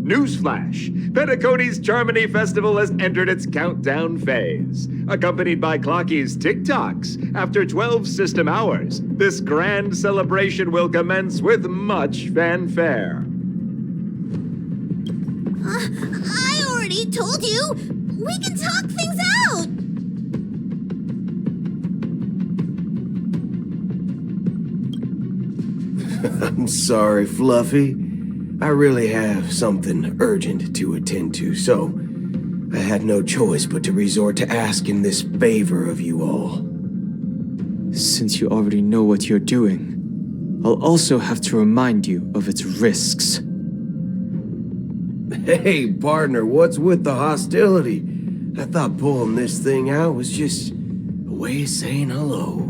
Newsflash! Penacony's Charmony Festival has entered its countdown phase. Accompanied by Clocky's TikToks, after 12 system hours, this grand celebration will commence with much fanfare. I already told you! We can talk things out! I'm sorry, Fluffy. I really have something urgent to attend to, so I had no choice but to resort to asking this favor of you all. Since you already know what you're doing, I'll also have to remind you of its risks. Hey, partner, what's with the hostility? I thought pulling this thing out was just a way of saying hello.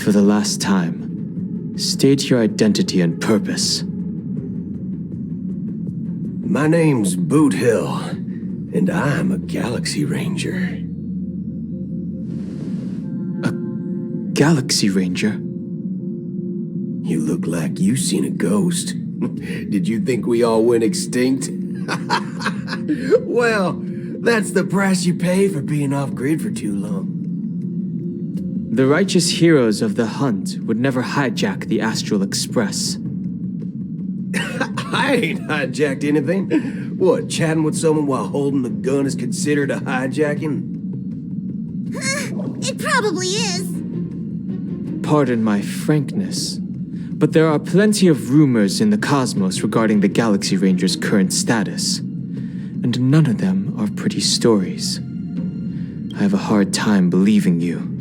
For the last time, state your identity and purpose. My name's Boot Hill, and I'm a Galaxy Ranger. A Galaxy Ranger? You look like you seen a ghost. Did you think we all went extinct? Well, that's the price you pay for being off-grid for too long. The righteous heroes of the hunt would never hijack the Astral Express. I ain't hijacked anything. What, chatting with someone while holding a gun is considered a hijacking? It probably is. Pardon my frankness, but there are plenty of rumors in the cosmos regarding the Galaxy Ranger's current status, and none of them are pretty stories. I have a hard time believing you.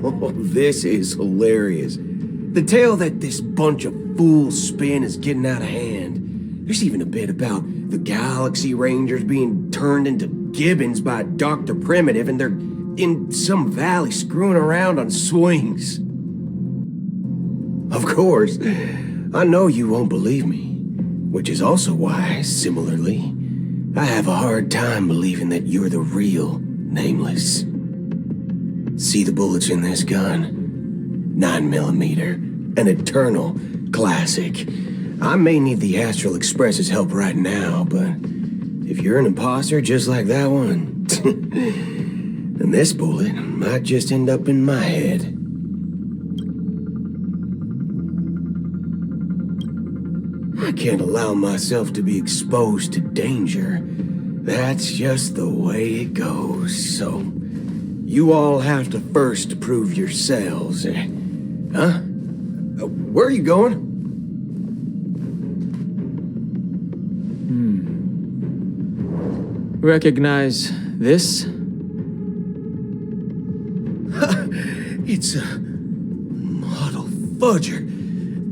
Oh, this is hilarious. The tale that this bunch of fools spin is getting out of hand. There's even a bit about the Galaxy Rangers being turned into gibbons by Dr. Primitive, and they're in some valley screwing around on swings. Of course, I know you won't believe me, which is also why, similarly, I have a hard time believing that you're the real Nameless. See the bullets in this gun? 9mm, an eternal classic. I may need the Astral Express's help right now, but if you're an imposter just like that one, then this bullet might just end up in my head. I can't allow myself to be exposed to danger. That's just the way it goes, so you all have to first prove yourselves. Huh? Where are you going? Recognize this? It's a model fudger.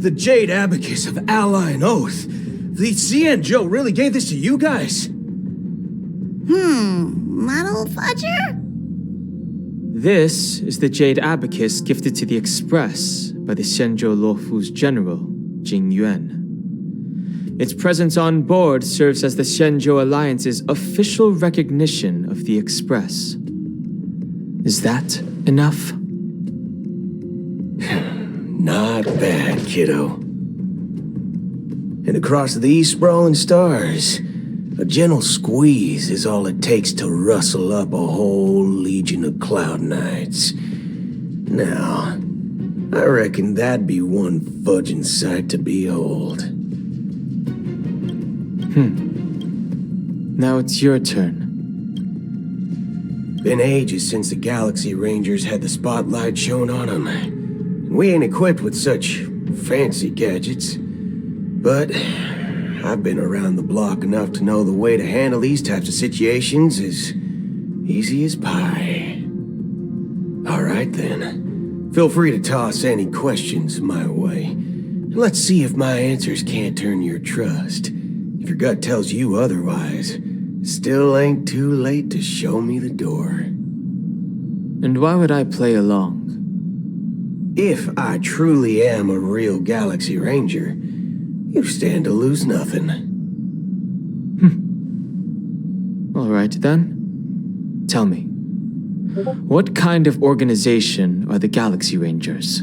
The Jade Abacus of Ally and Oath. The CN Joe really gave this to you guys? Model fudger? This is the Jade Abacus gifted to the Express by the Xianzhou Luofu's general, Jing Yuan. Its presence on board serves as the Xianzhou Alliance's official recognition of the Express. Is that enough? Not bad, kiddo. And across these sprawling stars, a gentle squeeze is all it takes to rustle up a whole legion of Cloud Knights. Now, I reckon that'd be one fudging sight to behold. Now it's your turn. Been ages since the Galaxy Rangers had the spotlight shown on them. We ain't equipped with such fancy gadgets, but I've been around the block enough to know the way to handle these types of situations is easy as pie. All right then, feel free to toss any questions my way. Let's see if my answers can't turn your trust. If your gut tells you otherwise, still ain't too late to show me the door. And why would I play along? If I truly am a real Galaxy Ranger, you stand to lose nothing. All right then. Tell me, What kind of organization are the Galaxy Rangers?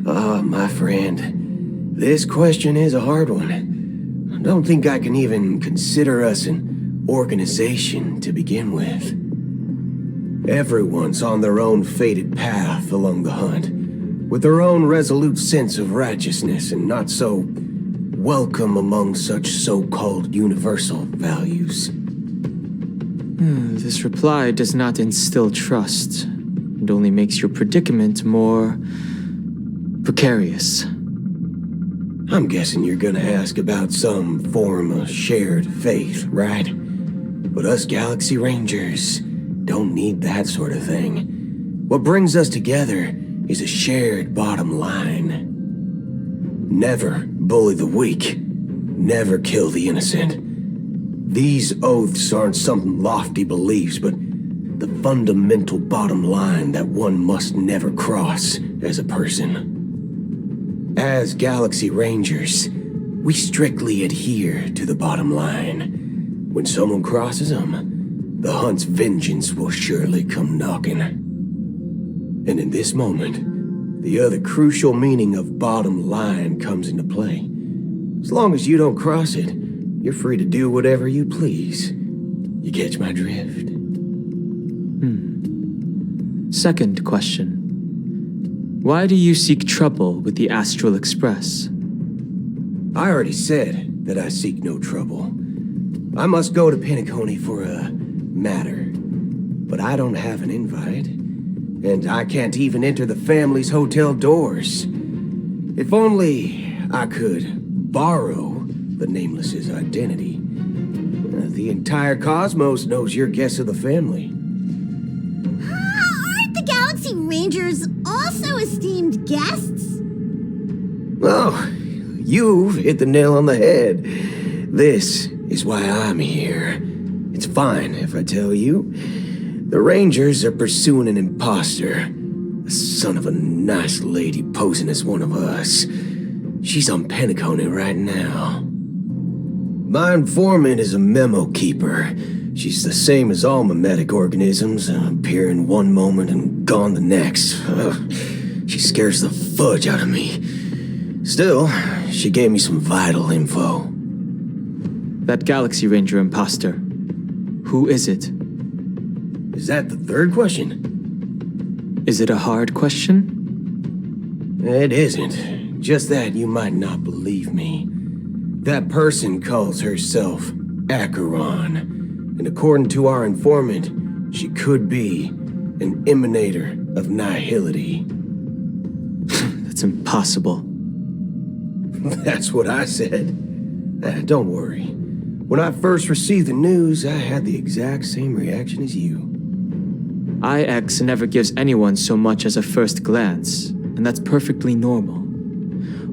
Oh, my friend, this question is a hard one. I don't think I can even consider us an organization to begin with. Everyone's on their own fated path along the hunt, with their own resolute sense of righteousness and not so welcome among such so-called universal values. This reply does not instill trust. It only makes your predicament more precarious. I'm guessing you're gonna ask about some form of shared faith, right? But us Galaxy Rangers don't need that sort of thing. What brings us together is a shared bottom line. Never bully the weak. Never kill the innocent. These oaths aren't some lofty beliefs, but the fundamental bottom line that one must never cross as a person. As Galaxy Rangers, we strictly adhere to the bottom line. When someone crosses them, the hunt's vengeance will surely come knocking. And in this moment, the other crucial meaning of bottom line comes into play. As long as you don't cross it, you're free to do whatever you please. You catch my drift? Second question. Why do you seek trouble with the Astral Express? I already said that I seek no trouble. I must go to Penacony for a matter, but I don't have an invite, and I can't even enter the family's hotel doors. If only I could borrow the Nameless's identity. The entire cosmos knows you're guests of the family. Aren't the Galaxy Rangers also esteemed guests? Oh, you've hit the nail on the head. This is why I'm here. It's fine if I tell you. The Rangers are pursuing an imposter. A son of a nice lady posing as one of us. She's on Penacony right now. My informant is a memo keeper. She's the same as all mimetic organisms, appearing one moment and gone the next. She scares the fudge out of me. Still, she gave me some vital info. That Galaxy Ranger imposter. Who is it? Is that the third question? Is it a hard question? It isn't. Just that you might not believe me. That person calls herself Acheron. And according to our informant, she could be an emanator of nihility. That's impossible. That's what I said. Don't worry. When I first received the news, I had the exact same reaction as you. IX never gives anyone so much as a first glance, and that's perfectly normal.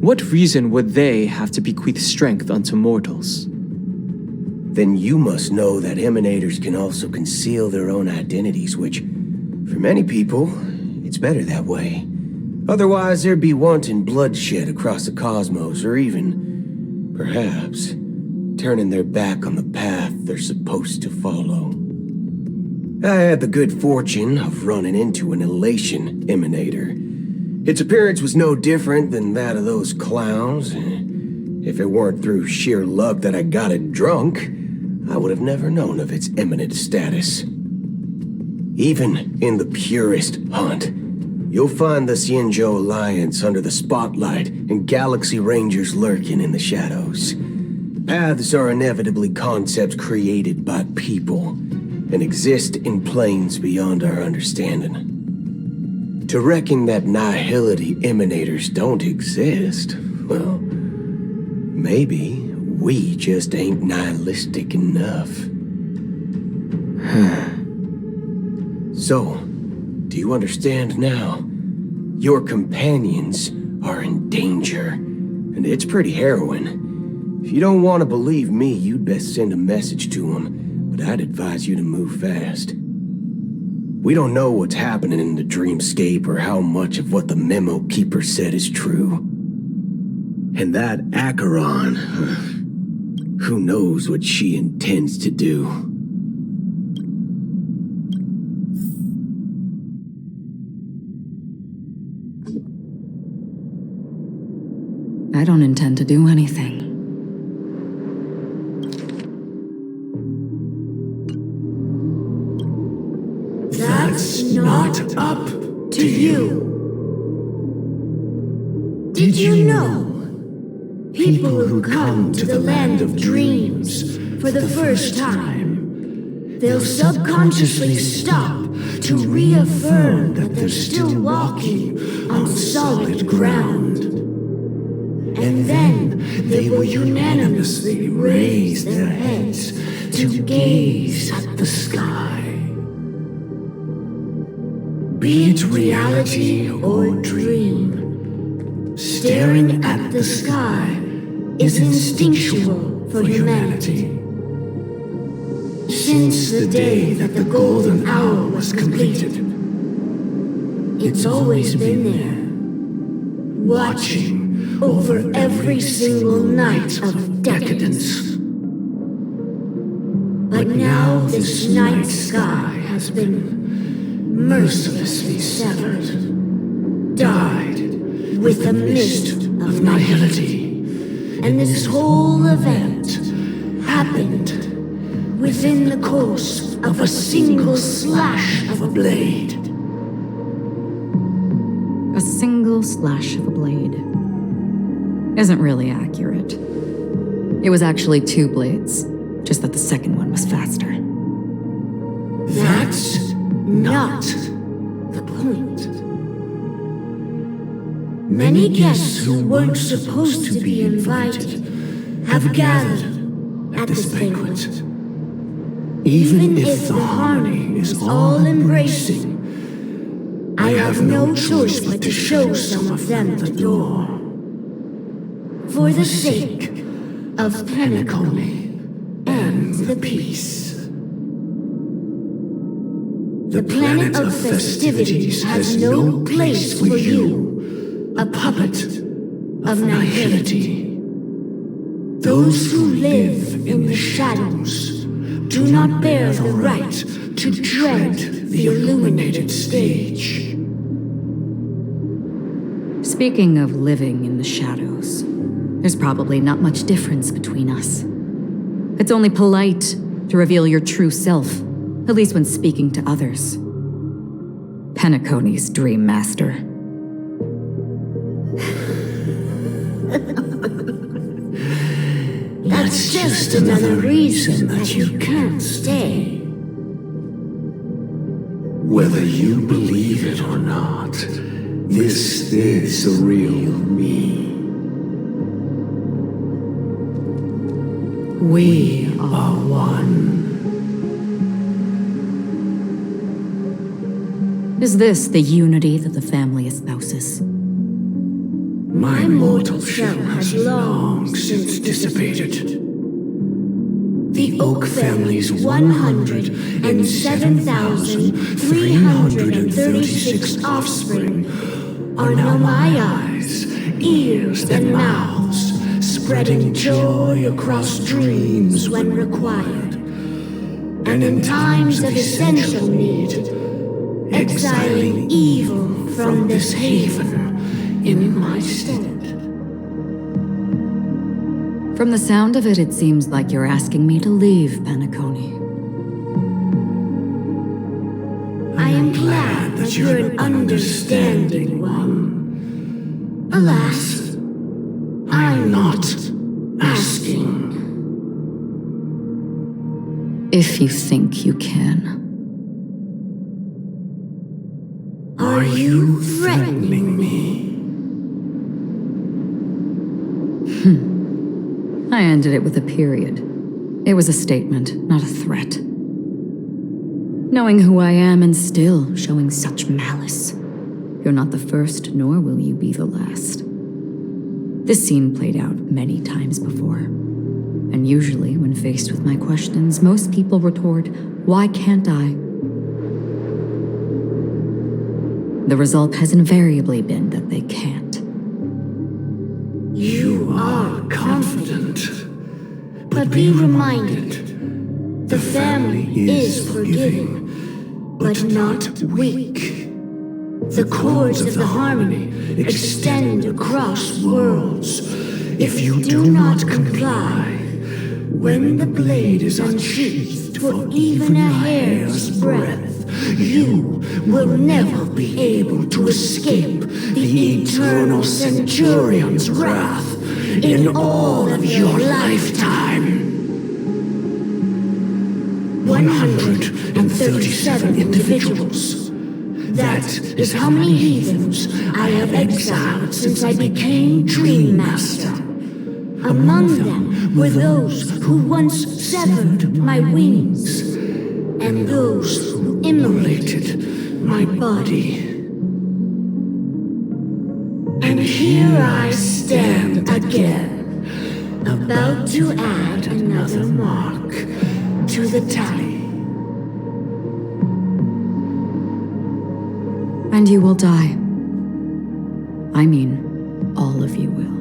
What reason would they have to bequeath strength unto mortals? Then you must know that emanators can also conceal their own identities, which, for many people, it's better that way. Otherwise, there'd be wanton bloodshed across the cosmos, or even, perhaps, turning their back on the path they're supposed to follow. I had the good fortune of running into an elation emanator. Its appearance was no different than that of those clowns. If it weren't through sheer luck that I got it drunk, I would have never known of its eminent status. Even in the purest hunt, you'll find the Xianzhou Alliance under the spotlight and Galaxy Rangers lurking in the shadows. Paths are inevitably concepts created by people and exist in planes beyond our understanding. To reckon that nihility emanators don't exist, well, maybe we just ain't nihilistic enough. So, do you understand now? Your companions are in danger, and it's pretty harrowing. If you don't want to believe me, you'd best send a message to them, but I'd advise you to move fast. We don't know what's happening in the dreamscape or how much of what the memo keeper said is true. And that Acheron, who knows what she intends to do. don't intend to do anything. That's not up to you. Did you know? People who come to the land of dreams for the first time, they'll subconsciously stop to reaffirm that they're still walking on solid ground. And then they will unanimously raise their heads to gaze at the sky. Be it reality or dream, staring at the sky is instinctual for humanity. Since the day that the golden hour was completed, it's always been there, watching over every single night of decadence. But now this night sky has been mercilessly severed, dyed with a mist of nihility. And this whole event happened within the course of a single slash of a blade. A single slash of a blade isn't really accurate. It was actually 2 blades, just that the second one was faster. That's not the point. Many guests who weren't supposed to be invited have gathered at this banquet. Even if the harmony is all-embracing, I have no choice but to show some of them the door. For the sake of Penacony and the peace. The planet of festivities has no place for you, a puppet of nihility. Those who live in the shadows do not bear the right to tread the illuminated stage. Speaking of living in the shadows, there's probably not much difference between us. It's only polite to reveal your true self, at least when speaking to others. Penacony's Dream Master. That's just another reason that you can't stay. Whether you believe it or not, this is the real me. We are one. Is this the unity that the family espouses? My mortal shell has long since dissipated. The Oak family's 107,336 offspring are now my eyes, ears, and mouths, spreading joy across dreams when required, and in times of essential need, exiling evil from this haven in my stead. From the sound of it, it seems like you're asking me to leave, Penacony. I am glad that you're an understanding one. Alas, I'm not asking. If you think you can. Are you threatening me? I ended it with a period. It was a statement, not a threat. Knowing who I am and still showing such malice. You're not the first, nor will you be the last. This scene played out many times before. And usually, when faced with my questions, most people retort, "Why can't I?" The result has invariably been that they can't. You are confident. But be reminded, the family is forgiving, but not weak. The chords of the harmony extend across worlds, If you do not comply, when the blade is unsheathed for even a hair's breadth, you will never be able to escape the eternal Centurion's wrath in all of your lifetime. 137 individuals. That is how many heathens I have exiled since I became Dream Master. Among them were those who once severed my wings, and those who immolated my body. And here I stand again, about to add another mark to the tally. And you will die. I mean, all of you will.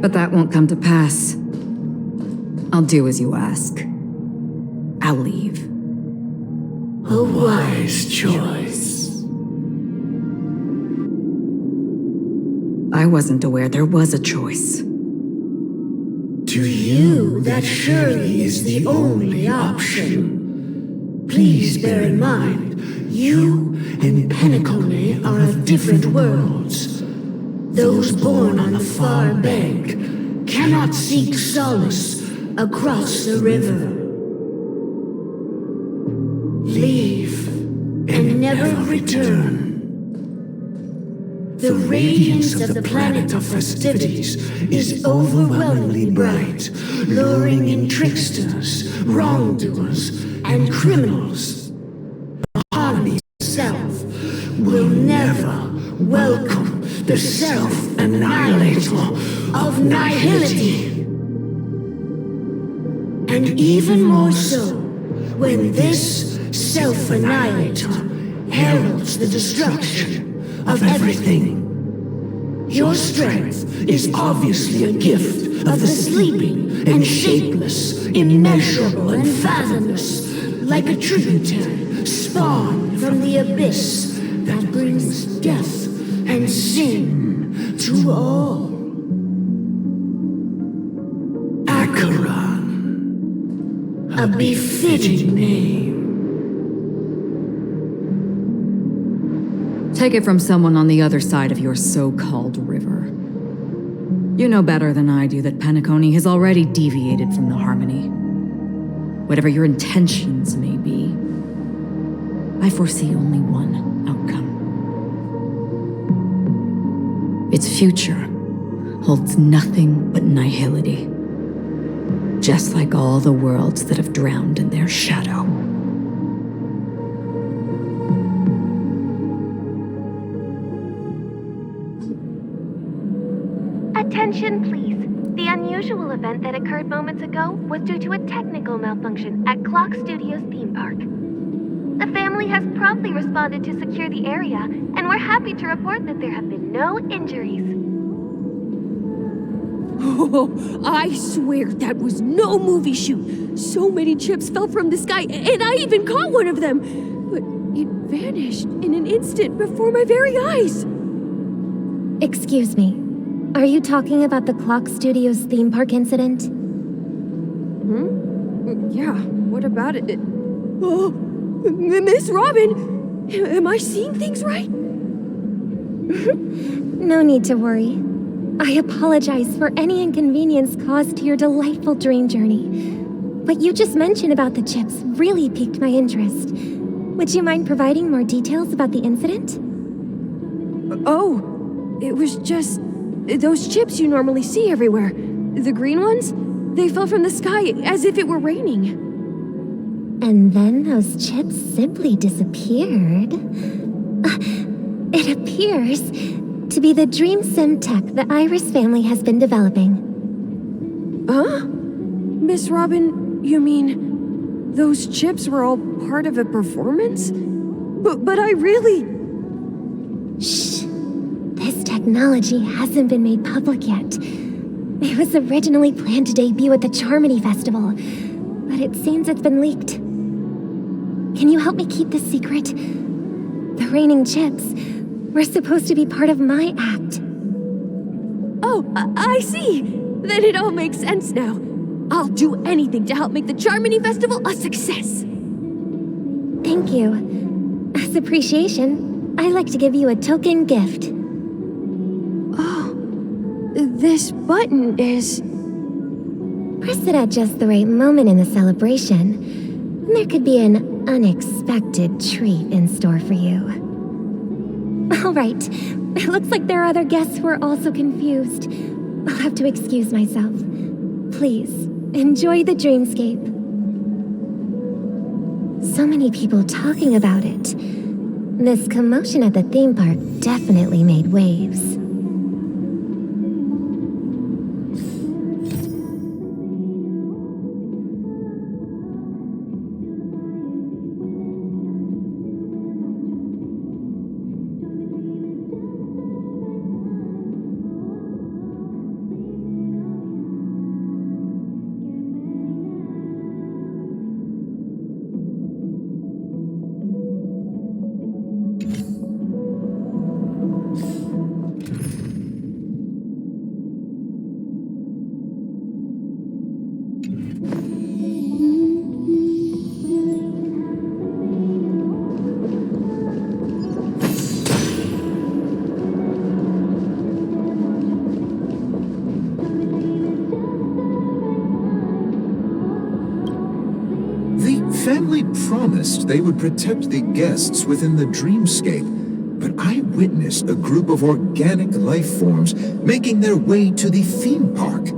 But that won't come to pass. I'll do as you ask. I'll leave. A wise choice. I wasn't aware there was a choice. To you, that surely is the only option. Please bear in mind, you and Penacone are of different worlds. Those born on the far bank cannot seek solace across the river. Leave and never return. The radiance of the planet of festivities is overwhelmingly bright, luring in tricksters, wrongdoers, and criminals. The harmony itself will never welcome the self-annihilator of nihility. And even more so, when this self-annihilator heralds the destruction of everything. Your strength is obviously a gift of the sleeping and shapeless, immeasurable and fathomless, like a tributary spawned from the abyss that brings death and sin to all. Acheron, a befitting name. Take it from someone on the other side of your so-called river. You know better than I do that Penacone has already deviated from the harmony. Whatever your intentions may be, I foresee only one outcome. Its future holds nothing but nihility, just like all the worlds that have drowned in their shadow. Attention, please. The unusual event that occurred moments ago was due to a technical malfunction at Clock Studios theme park. The family has promptly responded to secure the area, and we're happy to report that there have been no injuries. Oh, I swear that was no movie shoot. So many chips fell from the sky, and I even caught one of them. But it vanished in an instant before my very eyes. Excuse me. Are you talking about the Clock Studios theme park incident? Yeah, what about it? Oh, Miss Robin, am I seeing things right? No need to worry. I apologize for any inconvenience caused to your delightful dream journey. What you just mentioned about the chips really piqued my interest. Would you mind providing more details about the incident? Oh, it was just those chips you normally see everywhere. The green ones, they fell from the sky as if it were raining. And then those chips simply disappeared. It appears to be the Dream Sim tech the Iris family has been developing. Huh? Miss Robin, you mean those chips were all part of a performance? But I really... Shh. This technology hasn't been made public yet. It was originally planned to debut at the Charmony Festival, but it seems it's been leaked. Can you help me keep this secret? The raining chips were supposed to be part of my act. Oh, I see. Then it all makes sense now. I'll do anything to help make the Charmony Festival a success. Thank you. As appreciation, I'd like to give you a token gift. Oh, this button is... Press it at just the right moment in the celebration, and there could be an unexpected treat in store for you. All right, it looks like there are other guests who are also confused. I'll have to excuse myself. Please, enjoy the dreamscape. So many people talking about it. This commotion at the theme park definitely made waves. Family promised they would protect the guests within the dreamscape, but I witnessed a group of organic life forms making their way to the theme park.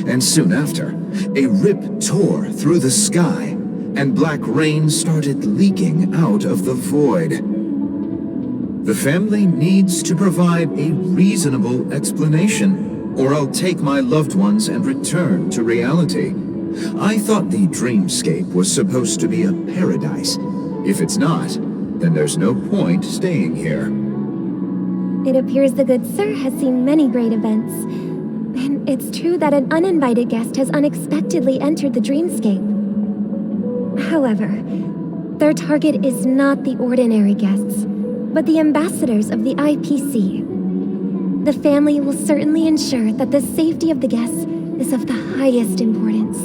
And soon after, a rip tore through the sky, and black rain started leaking out of the void. The family needs to provide a reasonable explanation, or I'll take my loved ones and return to reality. I thought the dreamscape was supposed to be a paradise. If it's not, then there's no point staying here. It appears the good sir has seen many great events. And it's true that an uninvited guest has unexpectedly entered the dreamscape. However, their target is not the ordinary guests, but the ambassadors of the IPC. The family will certainly ensure that the safety of the guests is of the highest importance.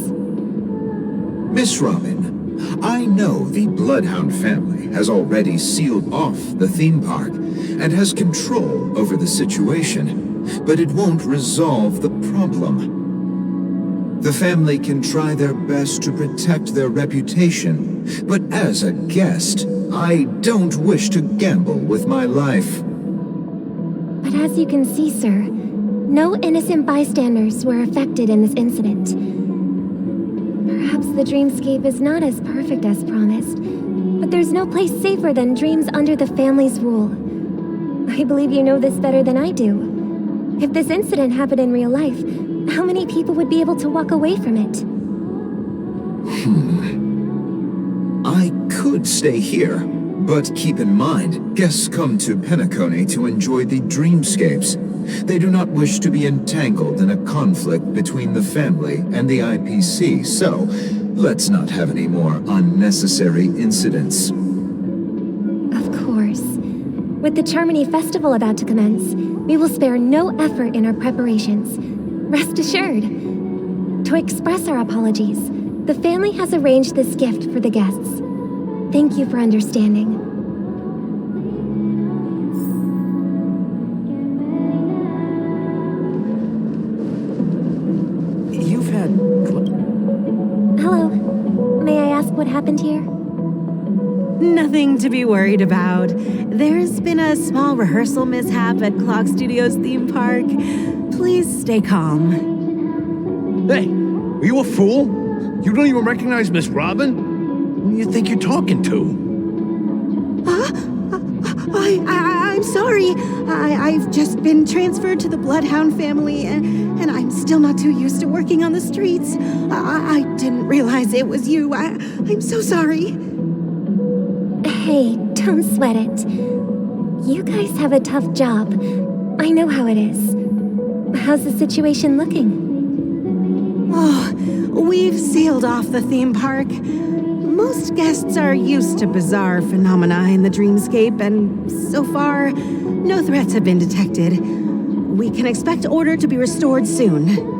Miss Robin, I know the Bloodhound family has already sealed off the theme park and has control over the situation, but it won't resolve the problem. The family can try their best to protect their reputation, but as a guest, I don't wish to gamble with my life. But as you can see, sir, no innocent bystanders were affected in this incident. Perhaps the dreamscape is not as perfect as promised, but there's no place safer than dreams under the family's rule. I believe you know this better than I do. If this incident happened in real life, how many people would be able to walk away from it? I could stay here, but keep in mind, guests come to Penacony to enjoy the dreamscapes. They do not wish to be entangled in a conflict between the family and the IPC, so let's not have any more unnecessary incidents. Of course. With the Charmony Festival about to commence, we will spare no effort in our preparations. Rest assured. To express our apologies, the family has arranged this gift for the guests. Thank you for understanding. You've had... Hello. May I ask what happened here? Nothing to be worried about. There's been a small rehearsal mishap at Clock Studios theme park. Please stay calm. Hey, are you a fool? You don't even recognize Miss Robin? Who do you think you're talking to? I'm sorry. I've just been transferred to the Bloodhound family, and I'm still not too used to working on the streets. I didn't realize it was you. I'm so sorry. Hey, don't sweat it. You guys have a tough job. I know how it is. How's the situation looking? Oh, we've sealed off the theme park. most guests are used to bizarre phenomena in the dreamscape, and so far, no threats have been detected. We can expect order to be restored soon.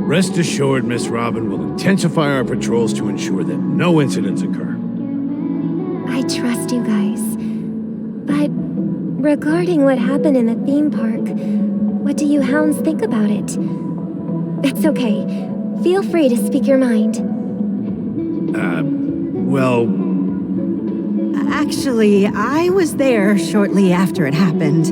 Rest assured, Miss Robin will intensify our patrols to ensure that no incidents occur. I trust you guys. But regarding what happened in the theme park, what do you hounds think about it? It's okay. Feel free to speak your mind. Well... Actually, I was there shortly after it happened.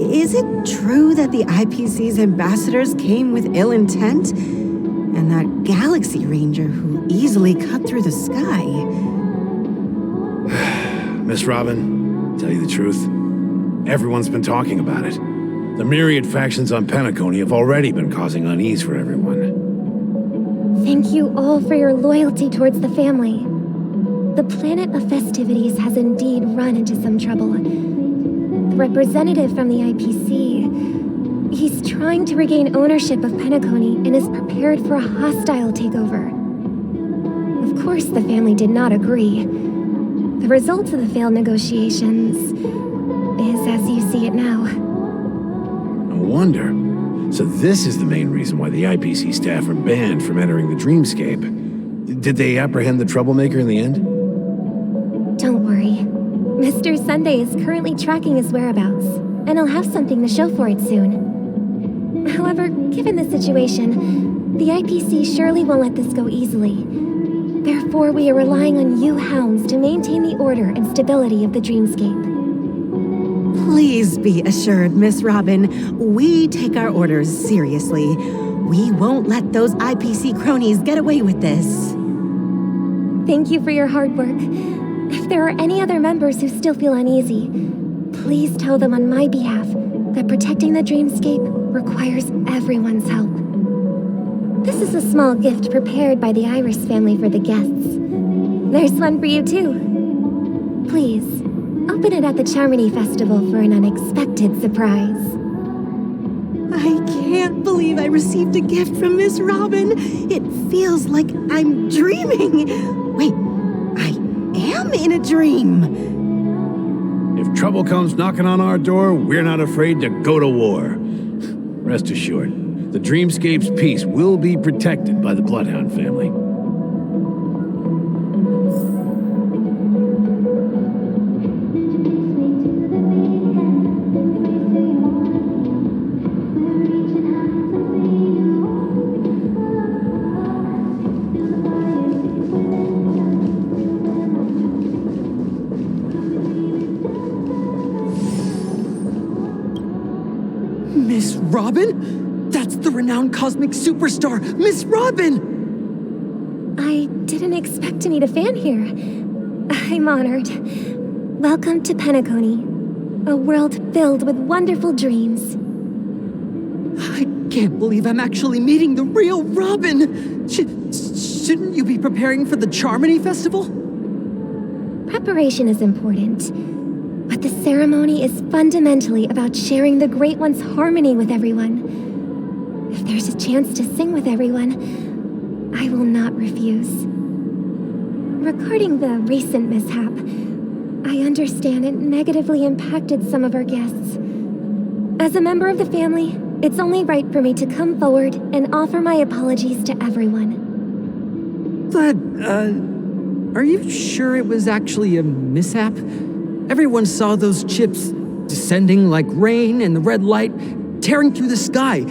Is it true that the IPC's ambassadors came with ill intent? And that Galaxy Ranger who easily cut through the sky? Miss Robin, tell you the truth, everyone's been talking about it. The myriad factions on Penacony have already been causing unease for everyone. Thank you all for your loyalty towards the family. The planet of festivities has indeed run into some trouble. The representative from the IPC, he's trying to regain ownership of Penacony and is prepared for a hostile takeover. Of course, the family did not agree. The result of the failed negotiations is as you see it now. No wonder. So this is the main reason why the IPC staff are banned from entering the dreamscape. Did they apprehend the troublemaker in the end? Don't worry. Mr. Sunday is currently tracking his whereabouts, and he'll have something to show for it soon. However, given the situation, the IPC surely won't let this go easily. Therefore, we are relying on you hounds to maintain the order and stability of the dreamscape. Please be assured, Miss Robin, we take our orders seriously. We won't let those IPC cronies get away with this. Thank you for your hard work. If there are any other members who still feel uneasy, please tell them on my behalf that protecting the dreamscape requires everyone's help. This is a small gift prepared by the Iris family for the guests. There's one for you too. Please, open it at the Charmony Festival for an unexpected surprise. I can't believe I received a gift from Miss Robin. It feels like I'm dreaming. Wait, I am in a dream. If trouble comes knocking on our door, we're not afraid to go to war. Rest assured, the dreamscape's peace will be protected by the Bloodhound family. Miss Robin? That's the renowned cosmic superstar, Miss Robin! I didn't expect to meet a fan here. I'm honored. Welcome to Penacony, a world filled with wonderful dreams. I can't believe I'm actually meeting the real Robin! Shouldn't you be preparing for the Charmony Festival? Preparation is important, but the ceremony is fundamentally about sharing the Great One's harmony with everyone. If there's a chance to sing with everyone, I will not refuse. Regarding the recent mishap, I understand it negatively impacted some of our guests. As a member of the family, it's only right for me to come forward and offer my apologies to everyone. But, are you sure it was actually a mishap? Everyone saw those chips descending like rain and the red light tearing through the sky.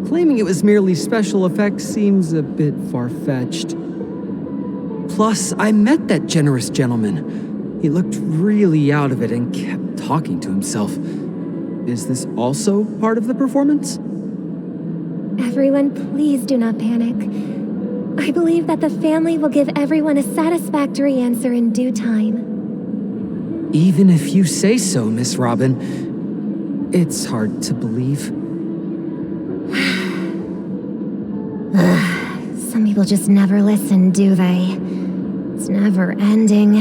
Claiming it was merely special effects seems a bit far-fetched. Plus, I met that generous gentleman. He looked really out of it and kept talking to himself. Is this also part of the performance? Everyone, please do not panic. I believe that the family will give everyone a satisfactory answer in due time. Even if you say so, Miss Robin, it's hard to believe. Some people just never listen, do they? It's never ending.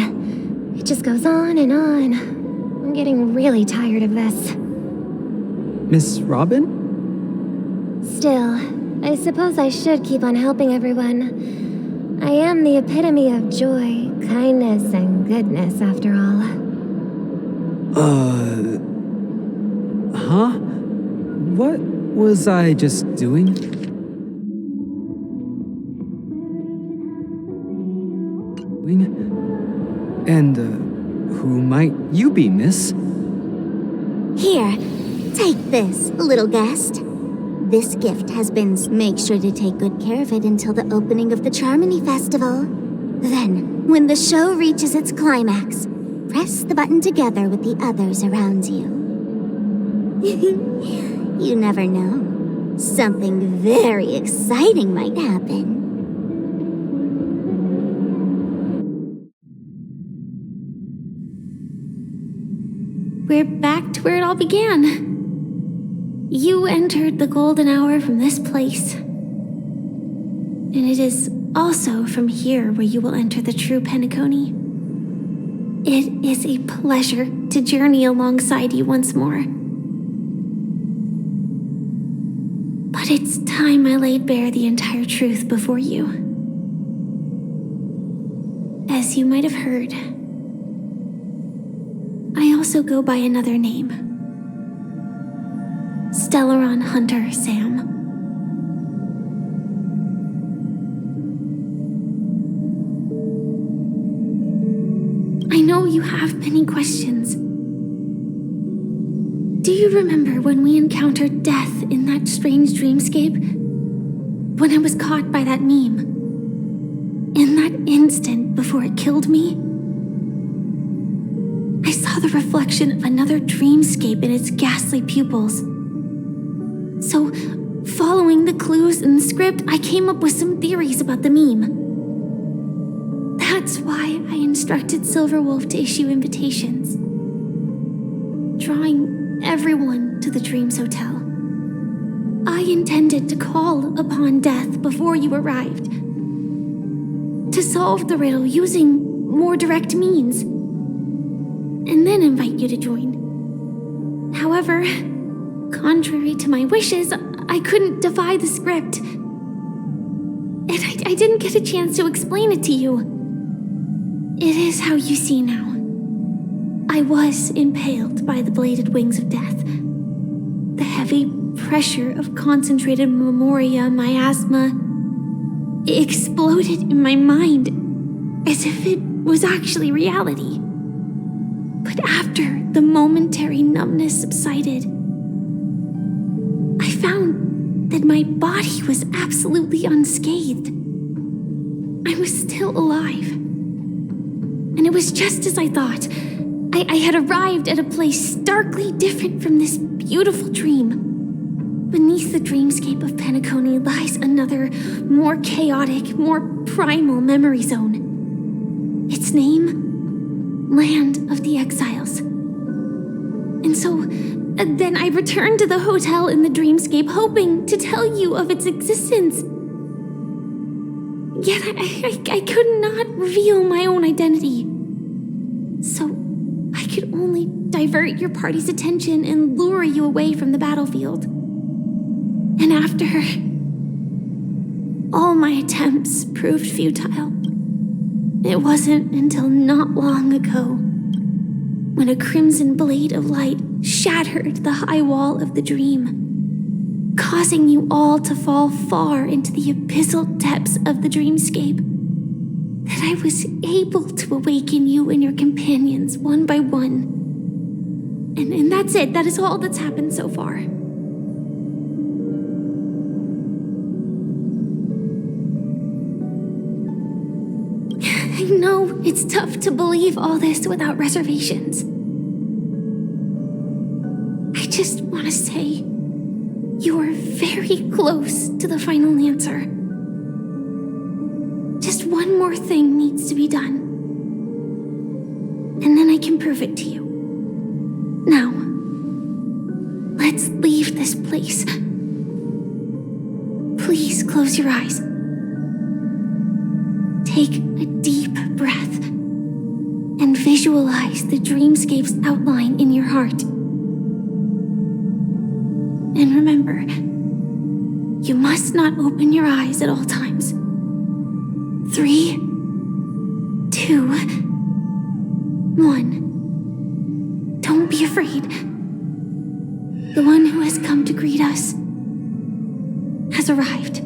It just goes on and on. I'm getting really tired of this. Miss Robin? Still, I suppose I should keep on helping everyone. I am the epitome of joy, kindness, and goodness, after all. Huh? What was I just doing? And, who might you be, miss? Here, take this, little guest. This gift has been... Make sure to take good care of it until the opening of the Charmony Festival. Then, when the show reaches its climax, press the button together with the others around you. You never know. Something very exciting might happen. We're back to where it all began. You entered the golden hour from this place. And it is also from here where you will enter the true Penacony. It is a pleasure to journey alongside you once more. But it's time I laid bare the entire truth before you. As you might have heard, I also go by another name. Stellaron Hunter Sam. I know you have many questions. Do you remember when we encountered death in that strange dreamscape? When I was caught by that meme? In that instant before it killed me? I saw the reflection of another dreamscape in its ghastly pupils. So, following the clues in the script, I came up with some theories about the meme. That's why I instructed Silverwolf to issue invitations, drawing everyone to the Dreams Hotel. I intended to call upon death before you arrived, to solve the riddle using more direct means, and then invite you to join. However, contrary to my wishes, I couldn't defy the script. And I didn't get a chance to explain it to you. It is how you see now. I was impaled by the bladed wings of death. The heavy pressure of concentrated memoria miasma exploded in my mind as if it was actually reality. But after the momentary numbness subsided, I found that my body was absolutely unscathed. I was still alive. And it was just as I thought. I had arrived at a place starkly different from this beautiful dream. Beneath the dreamscape of Penacony lies another, more chaotic, more primal memory zone. Its name? Land of the Exiles. And so, then I returned to the hotel in the dreamscape, hoping to tell you of its existence. Yet I could not reveal my own identity. So, I could only divert your party's attention and lure you away from the battlefield. And after all my attempts proved futile, it wasn't until not long ago when a crimson blade of light shattered the high wall of the dream, causing you all to fall far into the abyssal depths of the dreamscape, that I was able to awaken you and your companions one by one. And that's it. That is all that's happened so far. I know it's tough to believe all this without reservations. I just want to say you are very close to the final answer. Just one more thing needs to be done. And then I can prove it to you. Now, let's leave this place. Please close your eyes. Take a deep breath and visualize the dreamscape's outline in your heart. And remember, you must not open your eyes at all times. 3, 2, 1. Don't be afraid. The one who has come to greet us has arrived.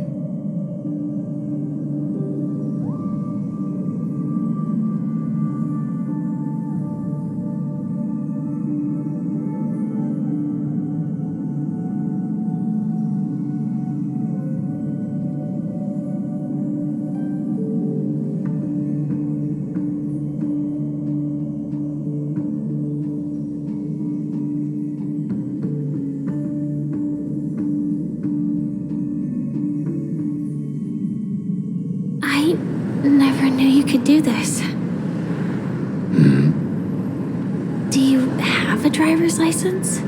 I never knew you could do this. Do you have a driver's license?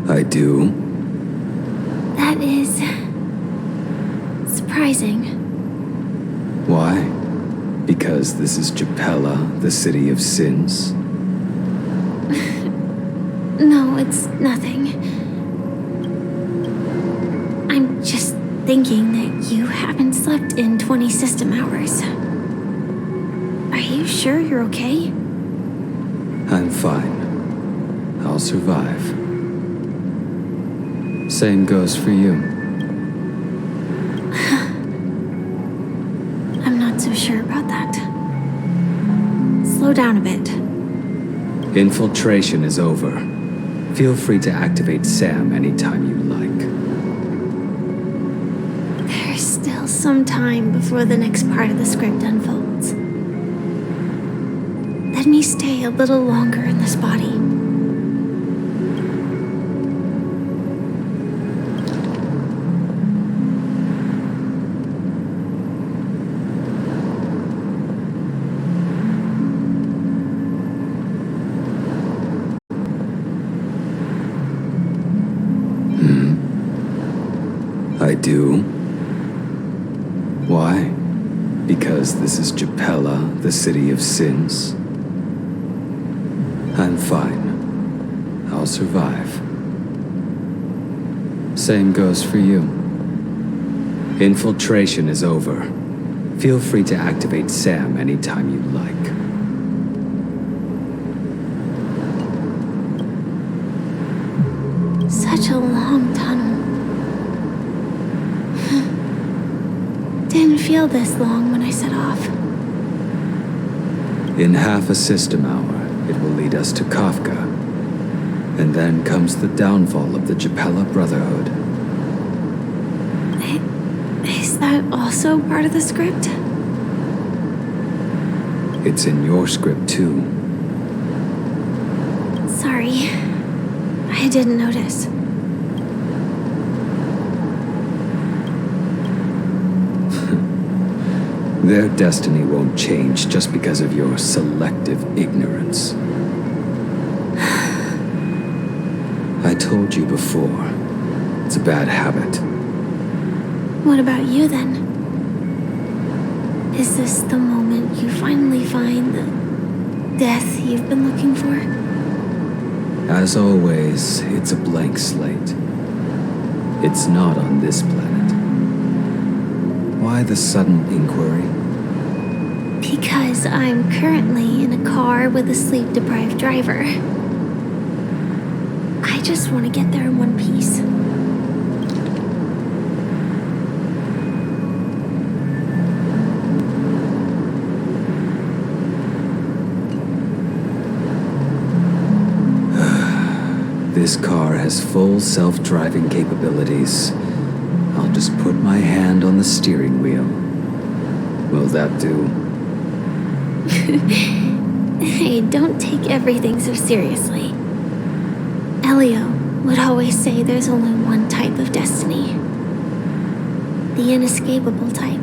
I do. That is surprising. Why? Because this is Japella, the city of sins? No, it's nothing. I'm just thinking that you haven't slept in 20 system hours. Are you sure you're okay? I'm fine. I'll survive. Same goes for you. I'm not so sure about that. Slow down a bit. Infiltration is over. Feel free to activate Sam anytime you like. There's still some time before the next part of the script unfolds. Let me stay a little longer in this body. I do. Why? Because this is Japella, the city of sins? I'm fine. I'll survive. Same goes for you. Infiltration is over. Feel free to activate Sam anytime you like. Such a long tunnel. Didn't feel this long when I set off. In half a system hour, it will lead us to Kafka. And then comes the downfall of the Japella Brotherhood. Is that also part of the script? It's in your script too. Sorry. I didn't notice. Their destiny won't change just because of your selective ignorance. I told you before, it's a bad habit. What about you then? Is this the moment you finally find the death you've been looking for? As always, it's a blank slate. It's not on this planet. Why the sudden inquiry? Because I'm currently in a car with a sleep-deprived driver. I just want to get there in one piece. This car has full self-driving capabilities. I'll just put my hand on the steering wheel. Will that do? Hey, don't take everything so seriously. Elio would always say there's only one type of destiny. The inescapable type.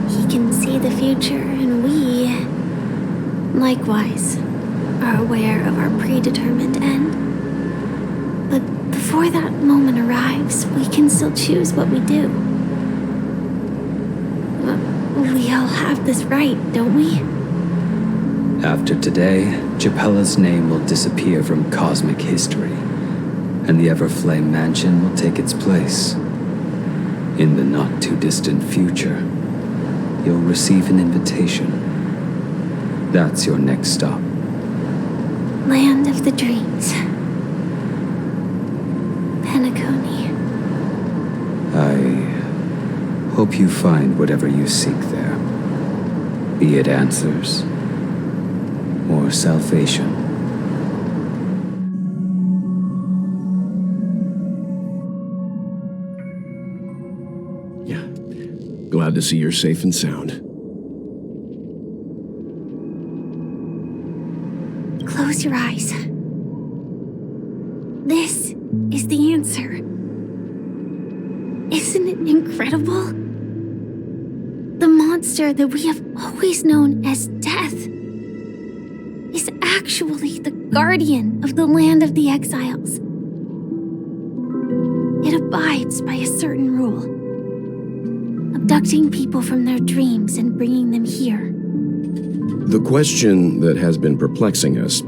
He can see the future, and we, likewise, are aware of our predetermined end. But before that moment arrives, we can still choose what we do. We all have this right, don't we? After today, Japella's name will disappear from cosmic history, and the Everflame Mansion will take its place. In the not-too-distant future. you'll receive an invitation. That's your next stop. Land of the Dreams. Penacony. I hope you find whatever you seek there. Be it answers or salvation. Yeah. Glad to see you're safe and sound. Close your eyes. This is the answer. Isn't it incredible? The monster that we have always known as Death is actually the guardian of the land of the exiles. It abides by a certain rule, abducting people from their dreams and bringing them here. The question that has been perplexing us,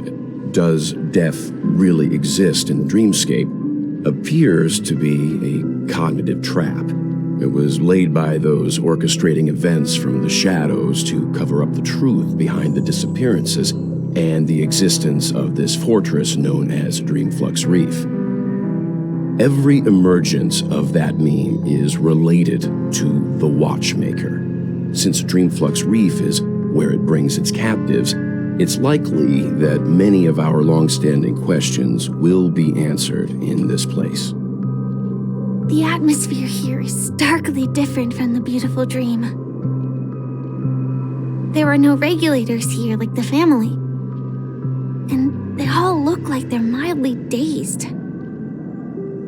does death really exist in the dreamscape, appears to be a cognitive trap. It was laid by those orchestrating events from the shadows to cover up the truth behind the disappearances and the existence of this fortress known as Dreamflux Reef. Every emergence of that meme is related to the Watchmaker. Since Dreamflux Reef is where it brings its captives, it's likely that many of our long-standing questions will be answered in this place. The atmosphere here is starkly different from the beautiful dream. There are no regulators here like the family, and they all look like they're mildly dazed.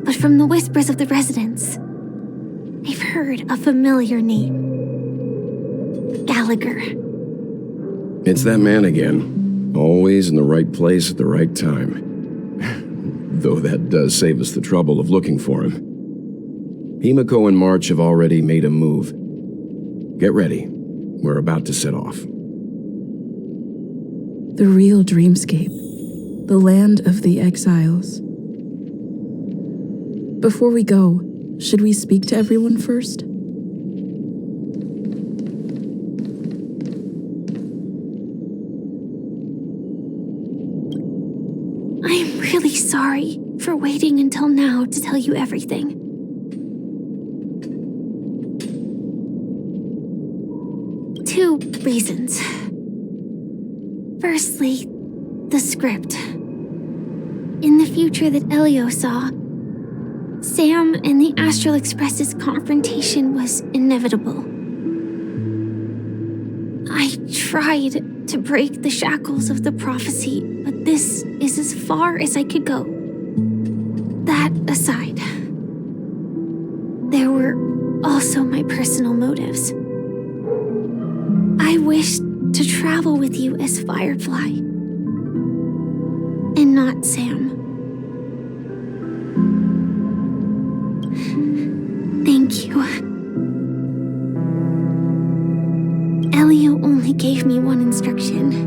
But from the whispers of the residents, I've heard a familiar name. Gallagher. It's that man again. Always in the right place at the right time. Though that does save us the trouble of looking for him. Himiko and March have already made a move. Get ready. We're about to set off. The real dreamscape. The land of the exiles. Before we go, should we speak to everyone first? I'm really sorry for waiting until now to tell you everything. Two reasons. Firstly, the script. In the future that Elio saw, Sam and the Astral Express's confrontation was inevitable. I tried to break the shackles of the prophecy, but this is as far as I could go. That aside, there were also my personal motives. I wished to travel with you as Firefly, and not Sam. Thank you. Elio only gave me one instruction.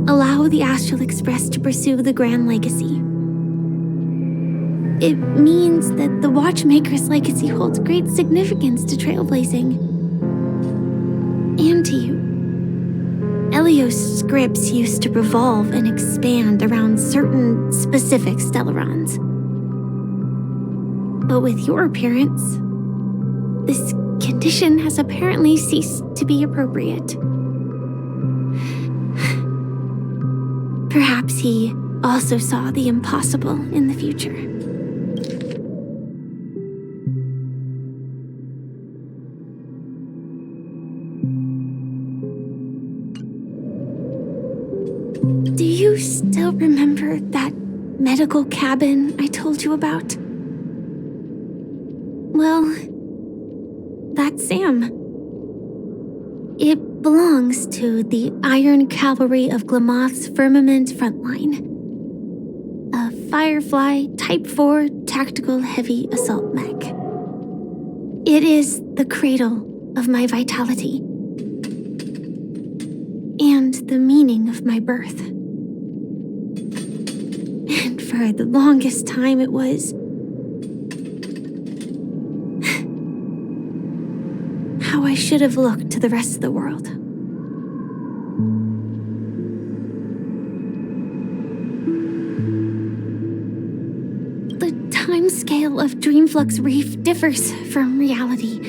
Allow the Astral Express to pursue the Grand Legacy. It means that the Watchmaker's legacy holds great significance to trailblazing. And to you. Elio's scripts used to revolve and expand around certain specific Stellarons. But with your appearance, this condition has apparently ceased to be appropriate. Perhaps he also saw the impossible in the future. Do you still remember that medical cabin I told you about? Well, that's Sam. It belongs to the Iron Cavalry of Glamoth's Firmament Frontline. A Firefly Type 4 tactical heavy assault mech. It is the cradle of my vitality. And the meaning of my birth. And for the longest time it was how I I should have looked to the rest of the world. The timescale of Dreamflux Reef differs from reality,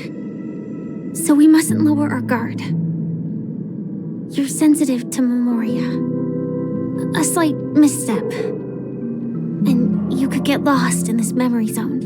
so we mustn't lower our guard. You're sensitive to Memoria. A slight misstep, and you could get lost in this memory zone.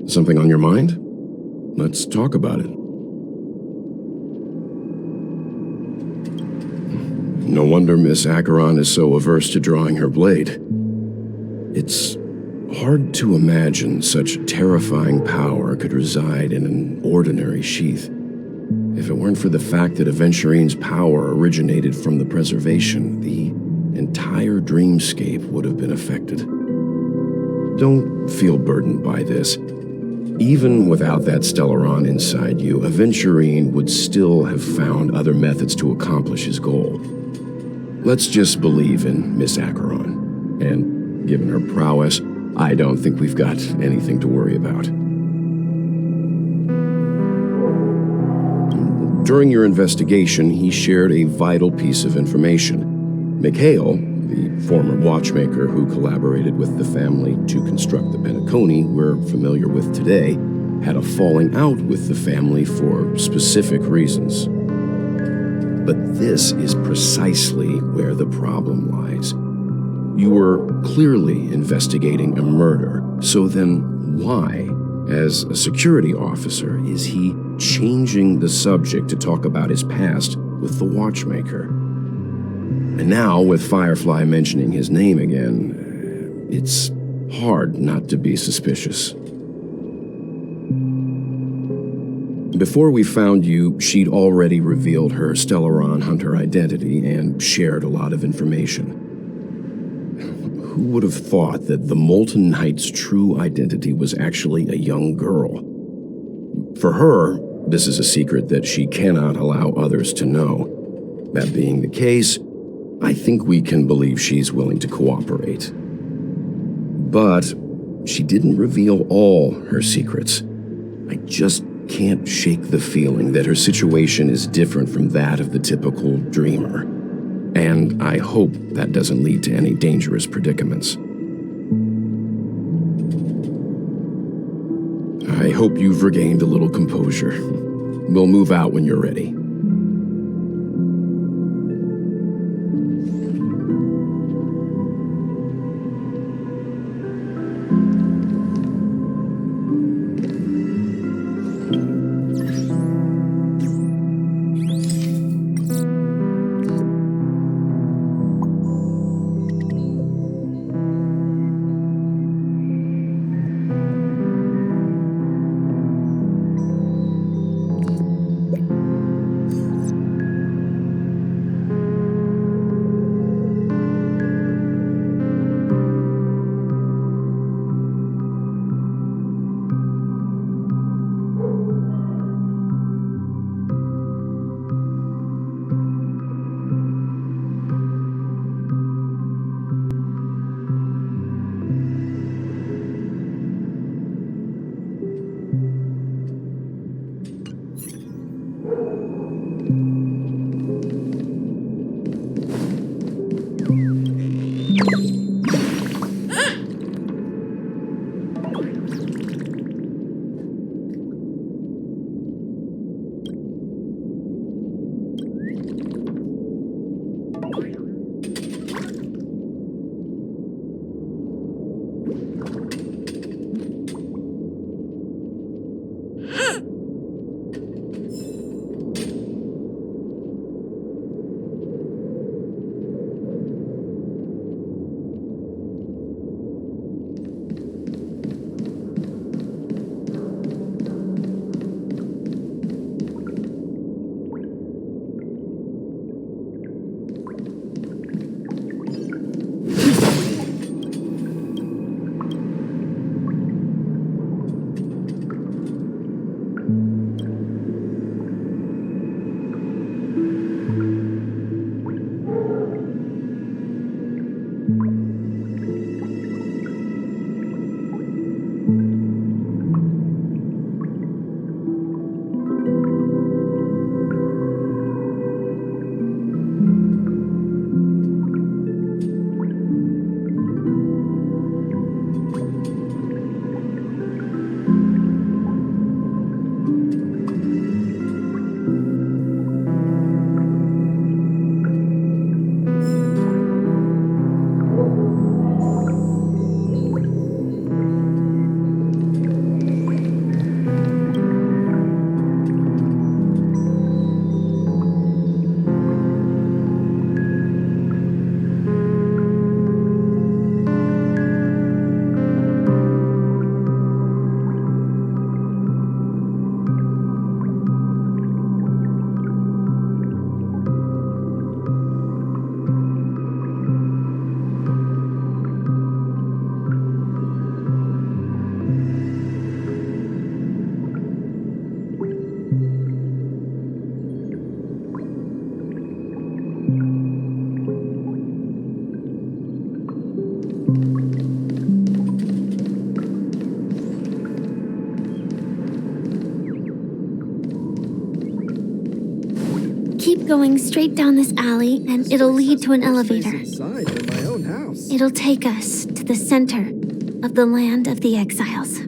Something on your mind? Let's talk about it. No wonder Miss Acheron is so averse to drawing her blade. It's hard to imagine such terrifying power could reside in an ordinary sheath. If it weren't for the fact that Aventurine's power originated from the preservation, the entire dreamscape would have been affected. Don't feel burdened by this. Even without that Stellaron inside you, Aventurine would still have found other methods to accomplish his goal. Let's just believe in Miss Acheron. And given her prowess, I don't think we've got anything to worry about. During your investigation, he shared a vital piece of information. Mikhail, the former watchmaker who collaborated with the family to construct the Penacony we're familiar with today, had a falling out with the family for specific reasons. But this is precisely where the problem lies. You were clearly investigating a murder, so then why, as a security officer, is he changing the subject to talk about his past with the watchmaker? And now, with Firefly mentioning his name again, it's hard not to be suspicious. Before we found you, she'd already revealed her Stellaron Hunter identity and shared a lot of information. Who would have thought that the Molten Knight's true identity was actually a young girl? For her, this is a secret that she cannot allow others to know. That being the case, I think we can believe she's willing to cooperate. But she didn't reveal all her secrets. I just can't shake the feeling that her situation is different from that of the typical dreamer. And I hope that doesn't lead to any dangerous predicaments. I hope you've regained a little composure. We'll move out when you're ready. Keep going straight down this alley, and it'll lead to an elevator. It'll take us to the center of the land of the exiles.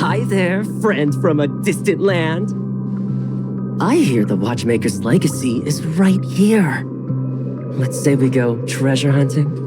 Hi there, friend from a distant land. I hear the Watchmaker's legacy is right here. Let's say we go treasure hunting.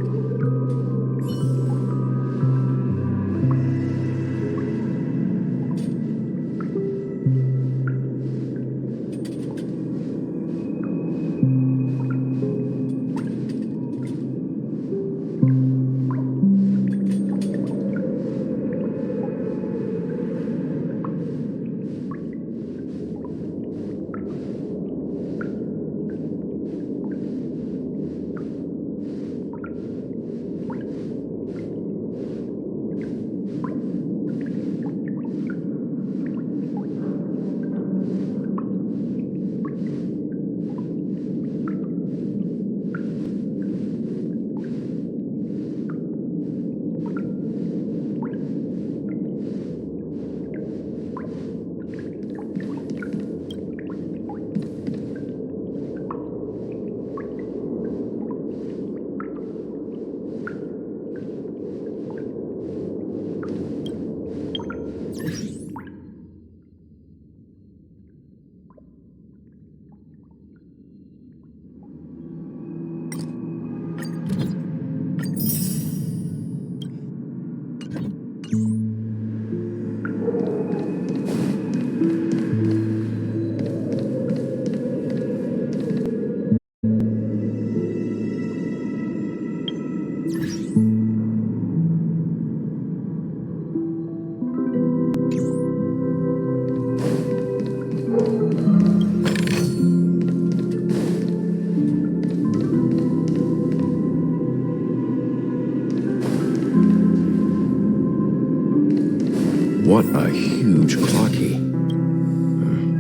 What a huge clocky.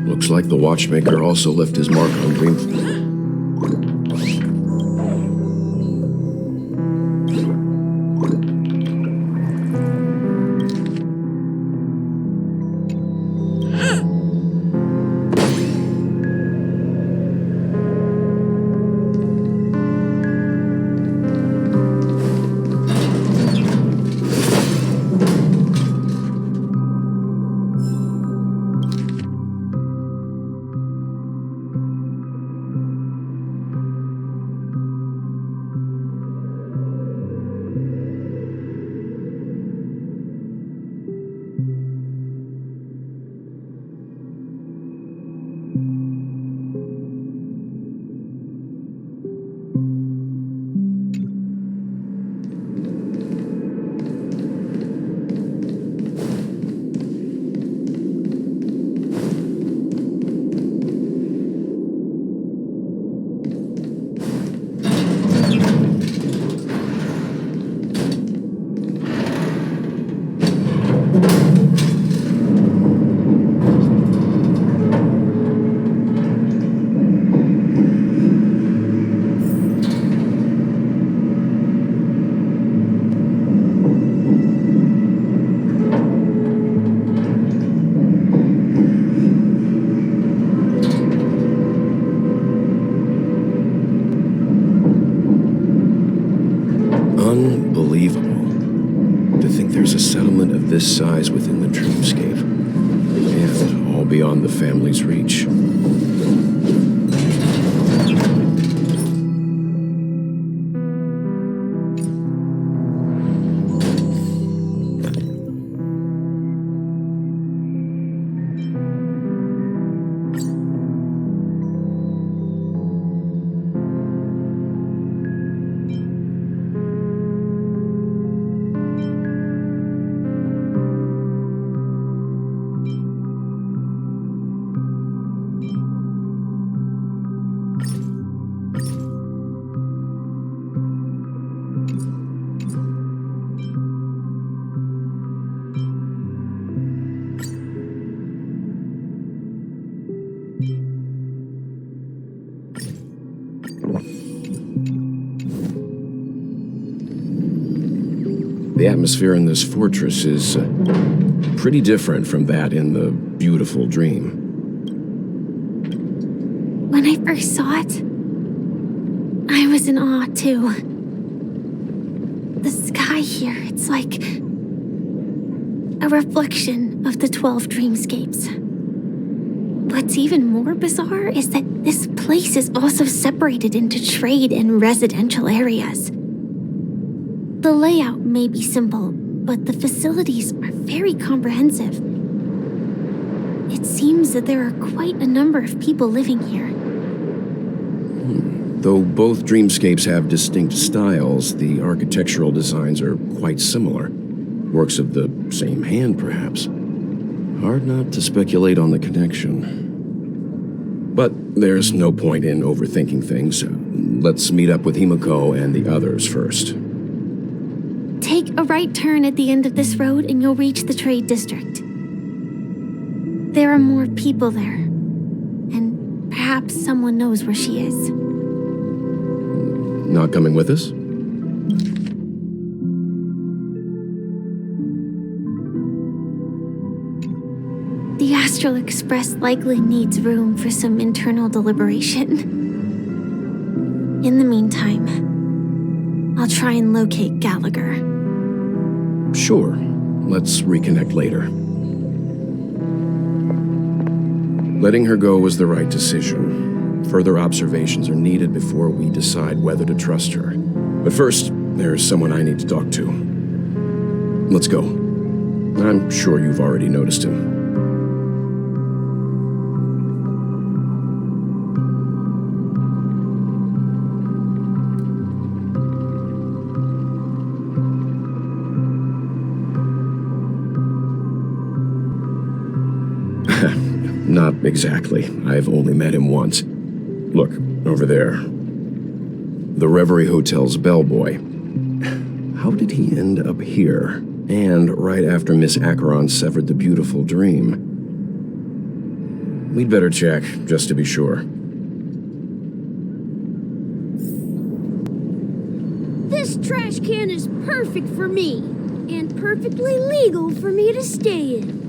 Looks like the watchmaker also left his mark on Dream. unbelievable. To think there's a settlement of this size within the dreamscape, and all beyond the family's reach. The atmosphere in this fortress is pretty different from that in the beautiful dream. When I first saw it, I was in awe too. The sky here, it's like a reflection of the 12 dreamscapes. What's even more bizarre is that this place is also separated into trade and residential areas. The layout may be simple, but the facilities are very comprehensive. It seems that there are quite a number of people living here. Though both dreamscapes have distinct styles, the architectural designs are quite similar. Works of the same hand, perhaps. Hard not to speculate on the connection. But there's no point in overthinking things. Let's meet up with Himiko and the others first. Take a right turn at the end of this road and you'll reach the trade district. There are more people there, and perhaps someone knows where she is. Not coming with us? The Astral Express likely needs room for some internal deliberation. In the meantime, I'll try and locate Gallagher. Sure. Let's reconnect later. Letting her go was the right decision. Further observations are needed before we decide whether to trust her. But first, there's someone I need to talk to. Let's go. I'm sure you've already noticed him. Not exactly. I've only met him once. Look, over there. The Reverie Hotel's bellboy. How did he end up here? And right after Miss Acheron severed the beautiful dream. We'd better check, just to be sure. This trash can is perfect for me, and perfectly legal for me to stay in.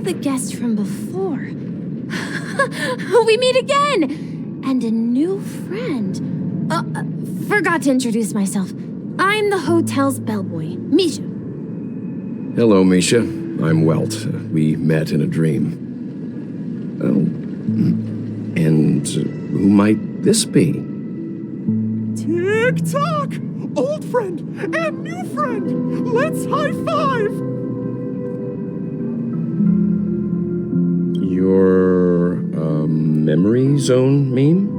the guest from before. We meet again! And a new friend. Forgot to introduce myself. I'm the hotel's bellboy, Misha. Hello, Misha. I'm Welt. We met in a dream. Oh. And who might this be? Tick-tock! Old friend and new friend! Let's high-five! Your, memory zone meme?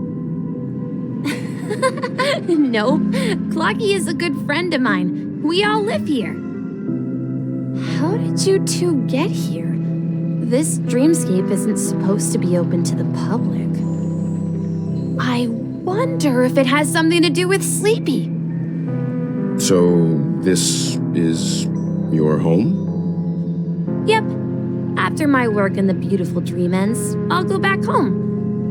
Nope. Clocky is a good friend of mine. We all live here. How did you two get here? This dreamscape isn't supposed to be open to the public. I wonder if it has something to do with Sleepy. So, this is your home? Yep. After my work in the beautiful dream ends, I'll go back home.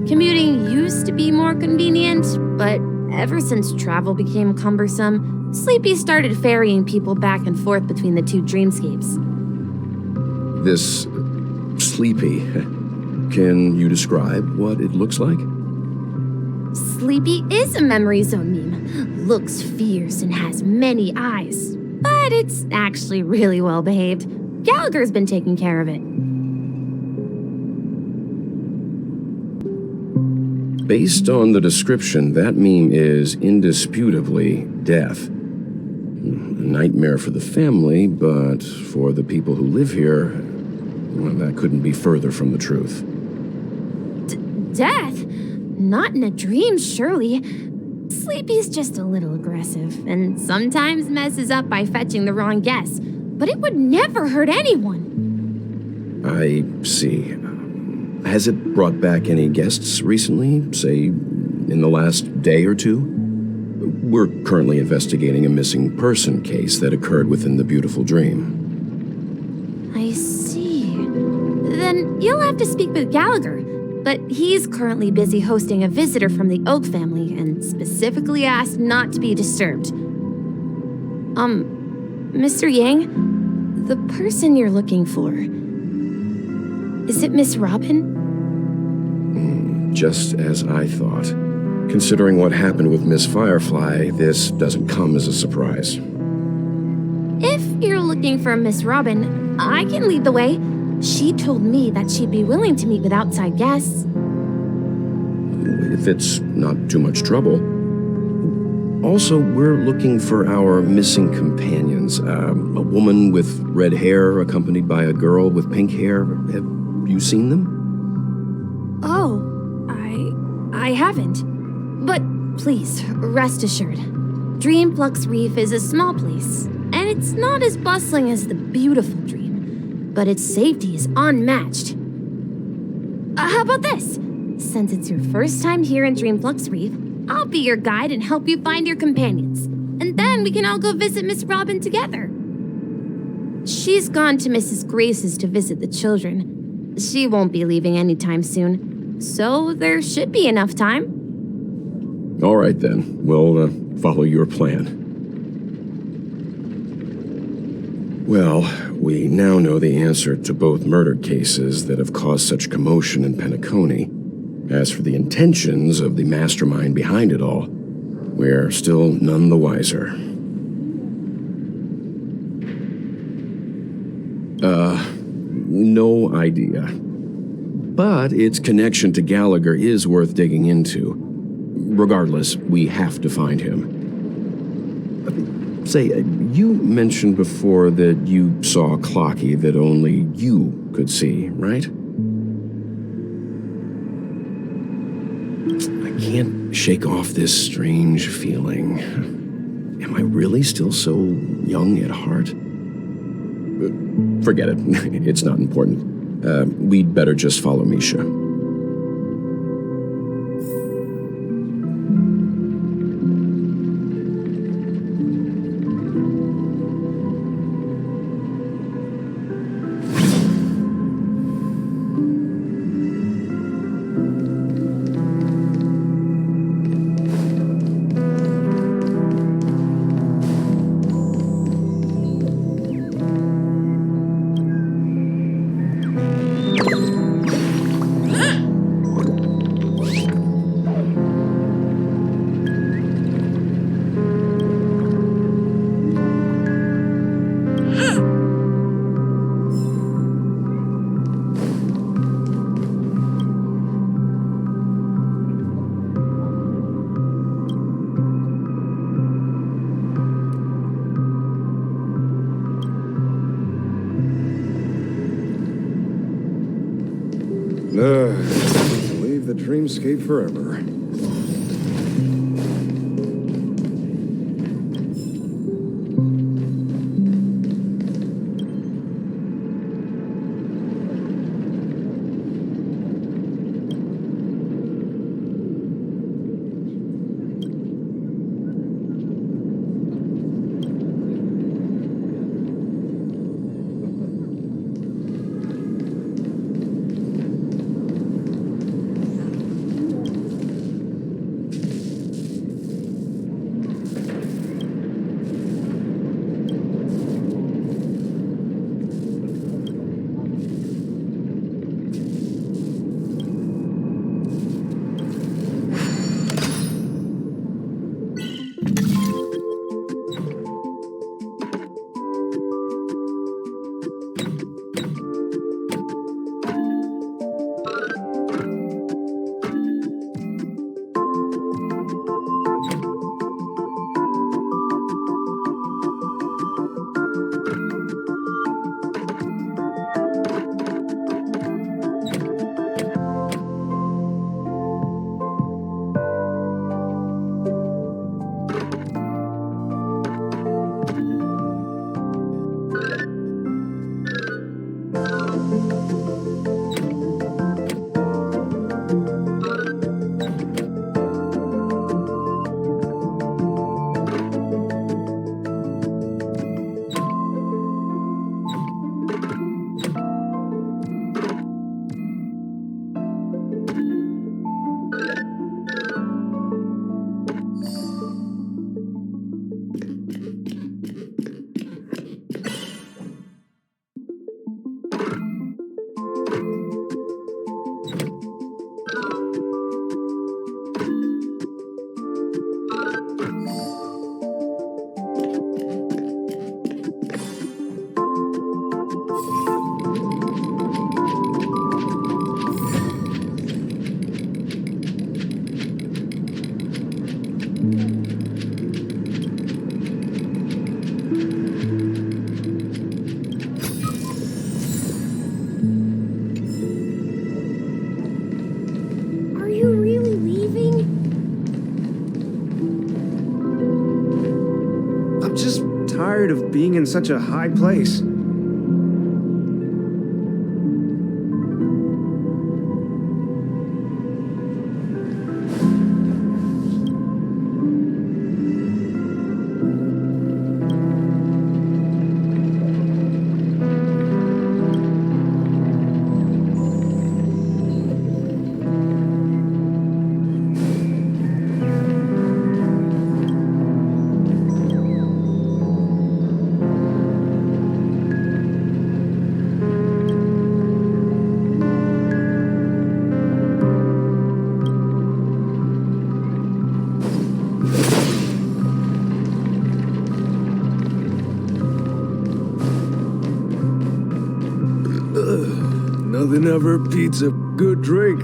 Commuting used to be more convenient, but ever since travel became cumbersome, Sleepy started ferrying people back and forth between the two dreamscapes. This Sleepy. Can you describe what it looks like? Sleepy is a memory zone meme. Looks fierce and has many eyes. But it's actually really well behaved. Gallagher's been taking care of it. Based on the description, that meme is indisputably death. A nightmare for the family, but for the people who live here, well, that couldn't be further from the truth. Death? Not in a dream, surely. Sleepy's just a little aggressive, and sometimes messes up by fetching the wrong guess. But it would never hurt anyone. I see. Has it brought back any guests recently, say, in the last day or two? We're currently investigating a missing person case that occurred within the beautiful dream. I see. Then you'll have to speak with Gallagher. But he's currently busy hosting a visitor from the Oak family and specifically asked not to be disturbed. Mr. Yang, the person you're looking for, is it Miss Robin? Just as I thought. Considering what happened with Miss Firefly, this doesn't come as a surprise. If you're looking for Miss Robin, I can lead the way. She told me that she'd be willing to meet with outside guests. If it's not too much trouble. Also, we're looking for our missing companions. A woman with red hair accompanied by a girl with pink hair. Have you seen them? Oh, I haven't. But please, rest assured. Dreamflux Reef is a small place, and it's not as bustling as the beautiful dream, but its safety is unmatched. How about this? Since it's your first time here in Dreamflux Reef, I'll be your guide and help you find your companions. And then we can all go visit Miss Robin together. She's gone to Mrs. Grace's to visit the children. She won't be leaving anytime soon, so there should be enough time. All right, then. We'll follow your plan. Well, we now know the answer to both murder cases that have caused such commotion in Penacony. As for the intentions of the mastermind behind it all, we're still none the wiser. No idea. But its connection to Gallagher is worth digging into. Regardless, we have to find him. Say, you mentioned before that you saw a Clocky that only you could see, right? I can't shake off this strange feeling. Am I really still so young at heart? Forget it. It's not important. We'd better just follow Misha. Leave the dreamscape forever. Are you really leaving? I'm just tired of being in such a high place. Nothing ever beats a good drink.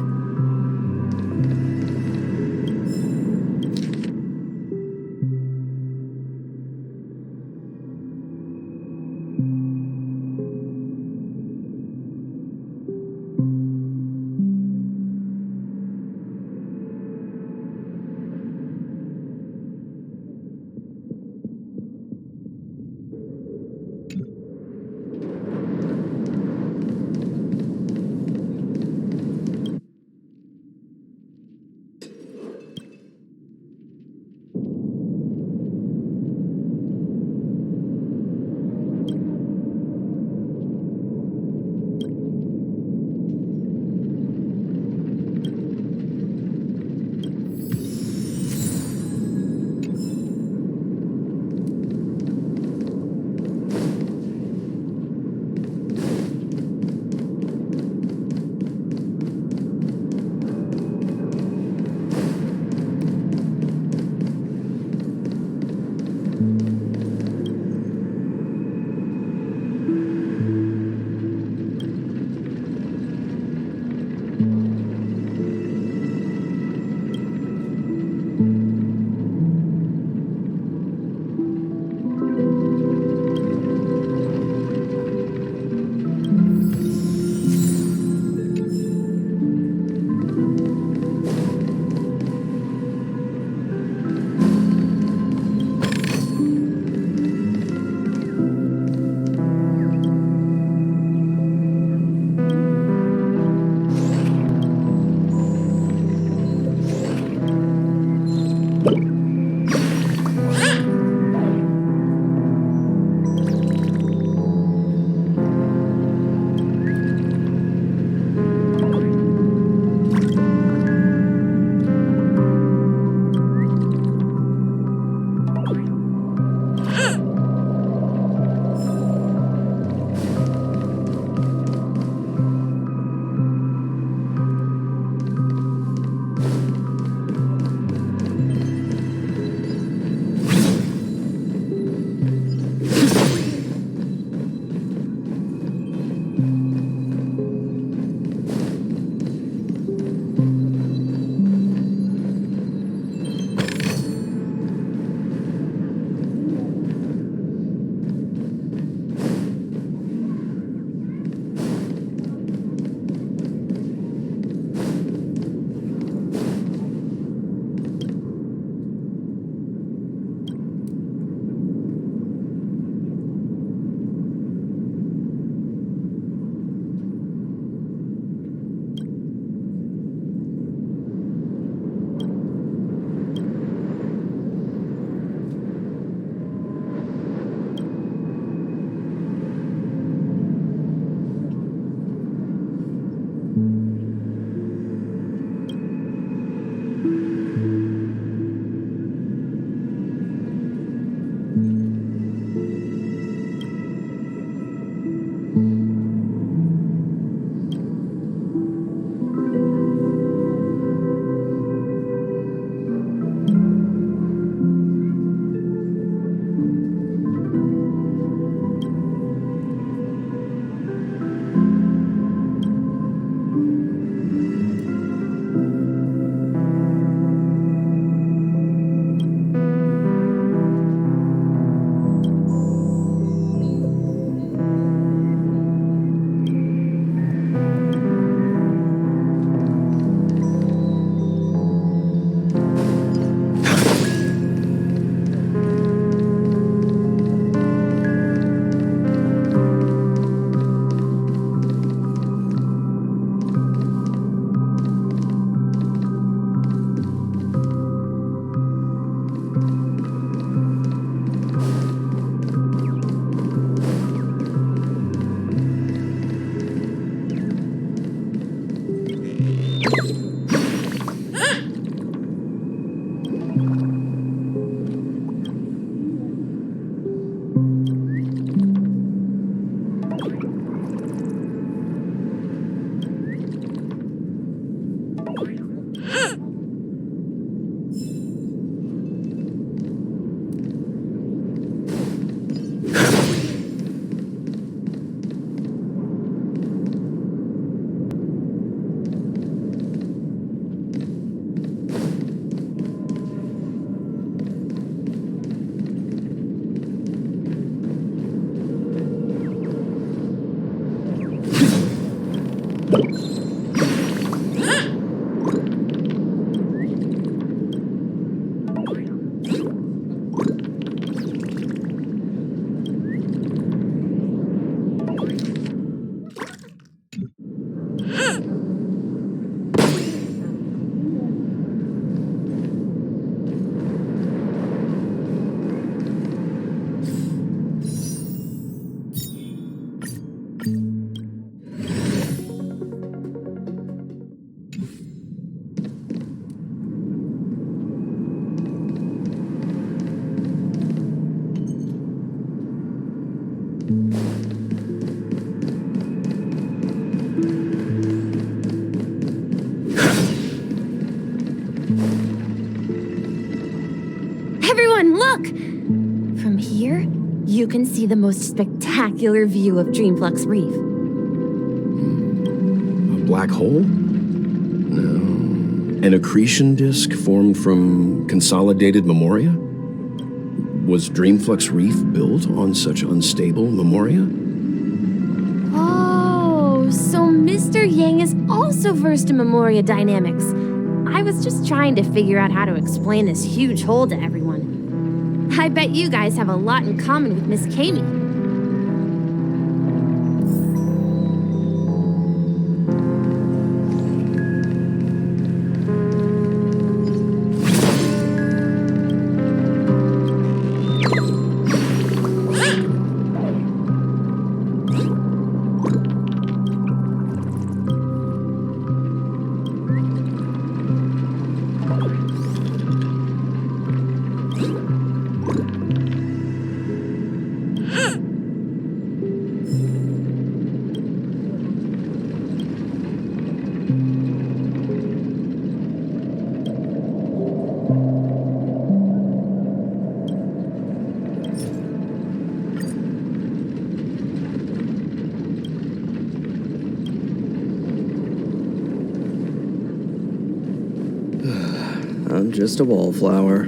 Everyone, look! From here, you can see the most spectacular view of Dreamflux Reef. A black hole? No. An accretion disk formed from consolidated memoria? Was Dreamflux Reef built on such unstable memoria? Oh, so Mr. Yang is also versed in memoria dynamics. I was just trying to figure out how to explain this huge hole to everyone. I bet you guys have a lot in common with Miss Kami. I'm just a wallflower.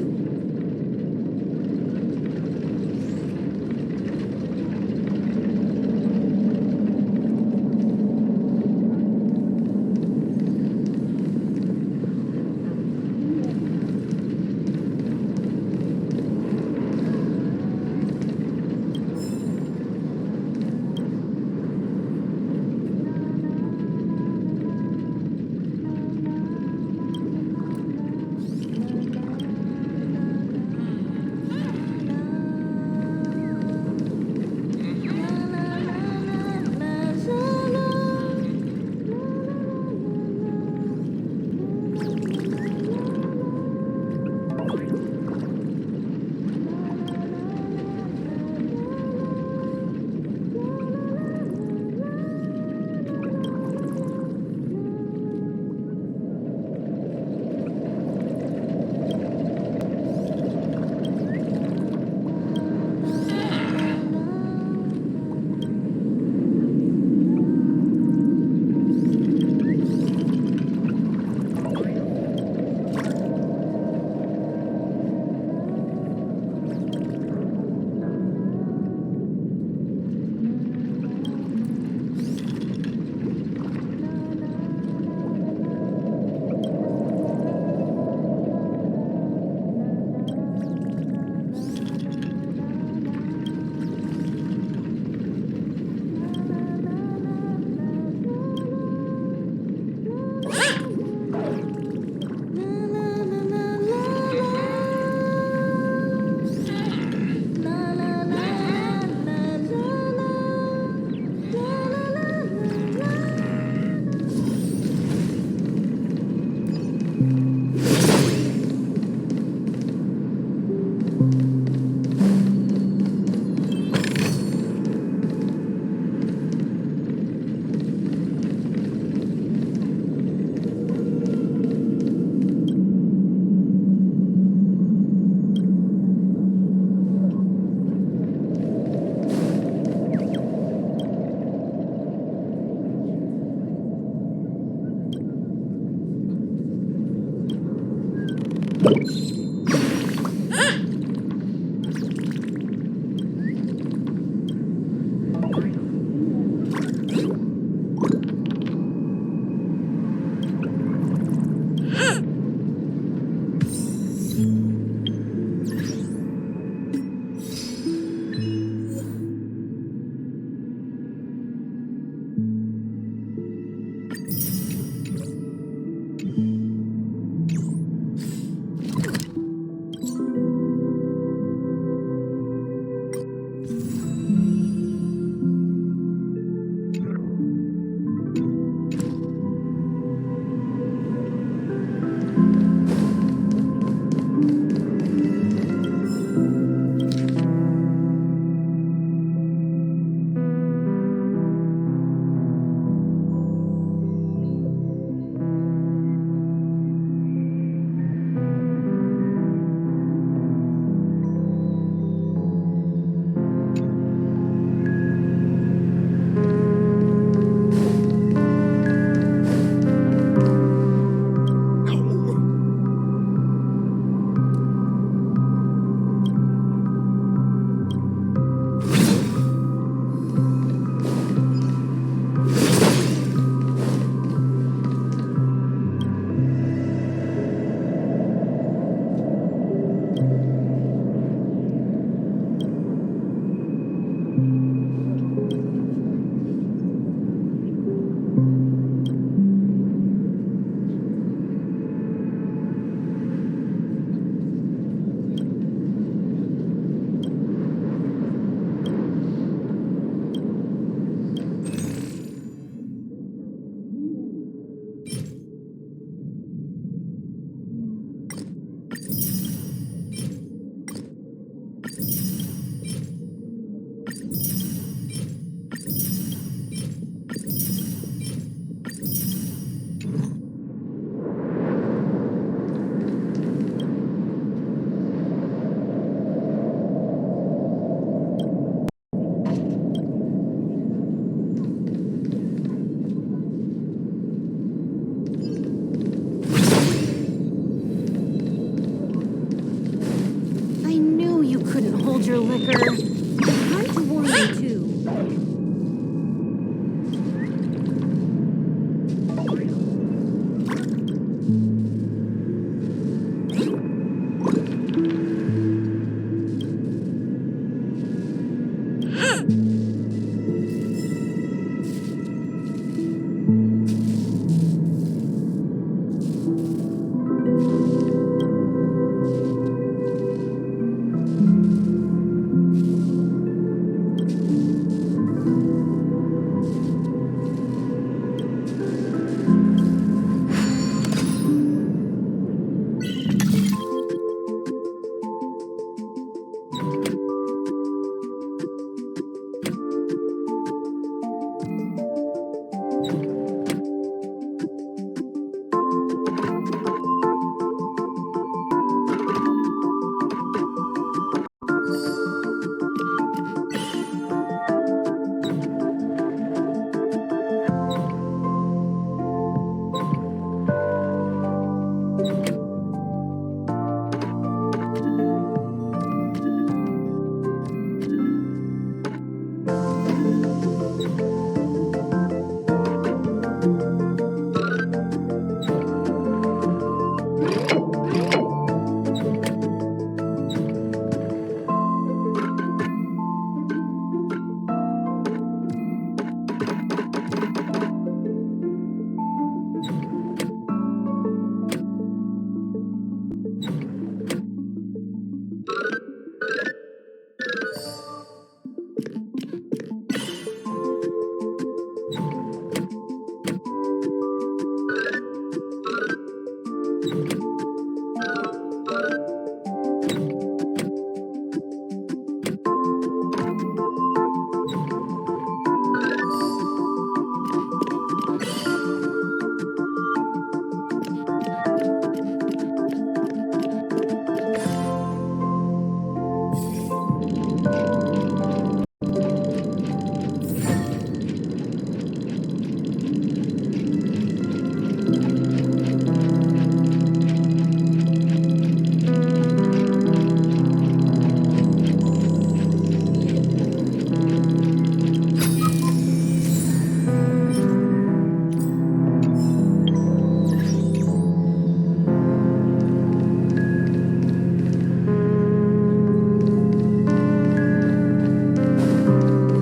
your liquor. Time to warn you, too.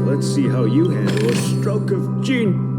Let's see how you handle a stroke of genius.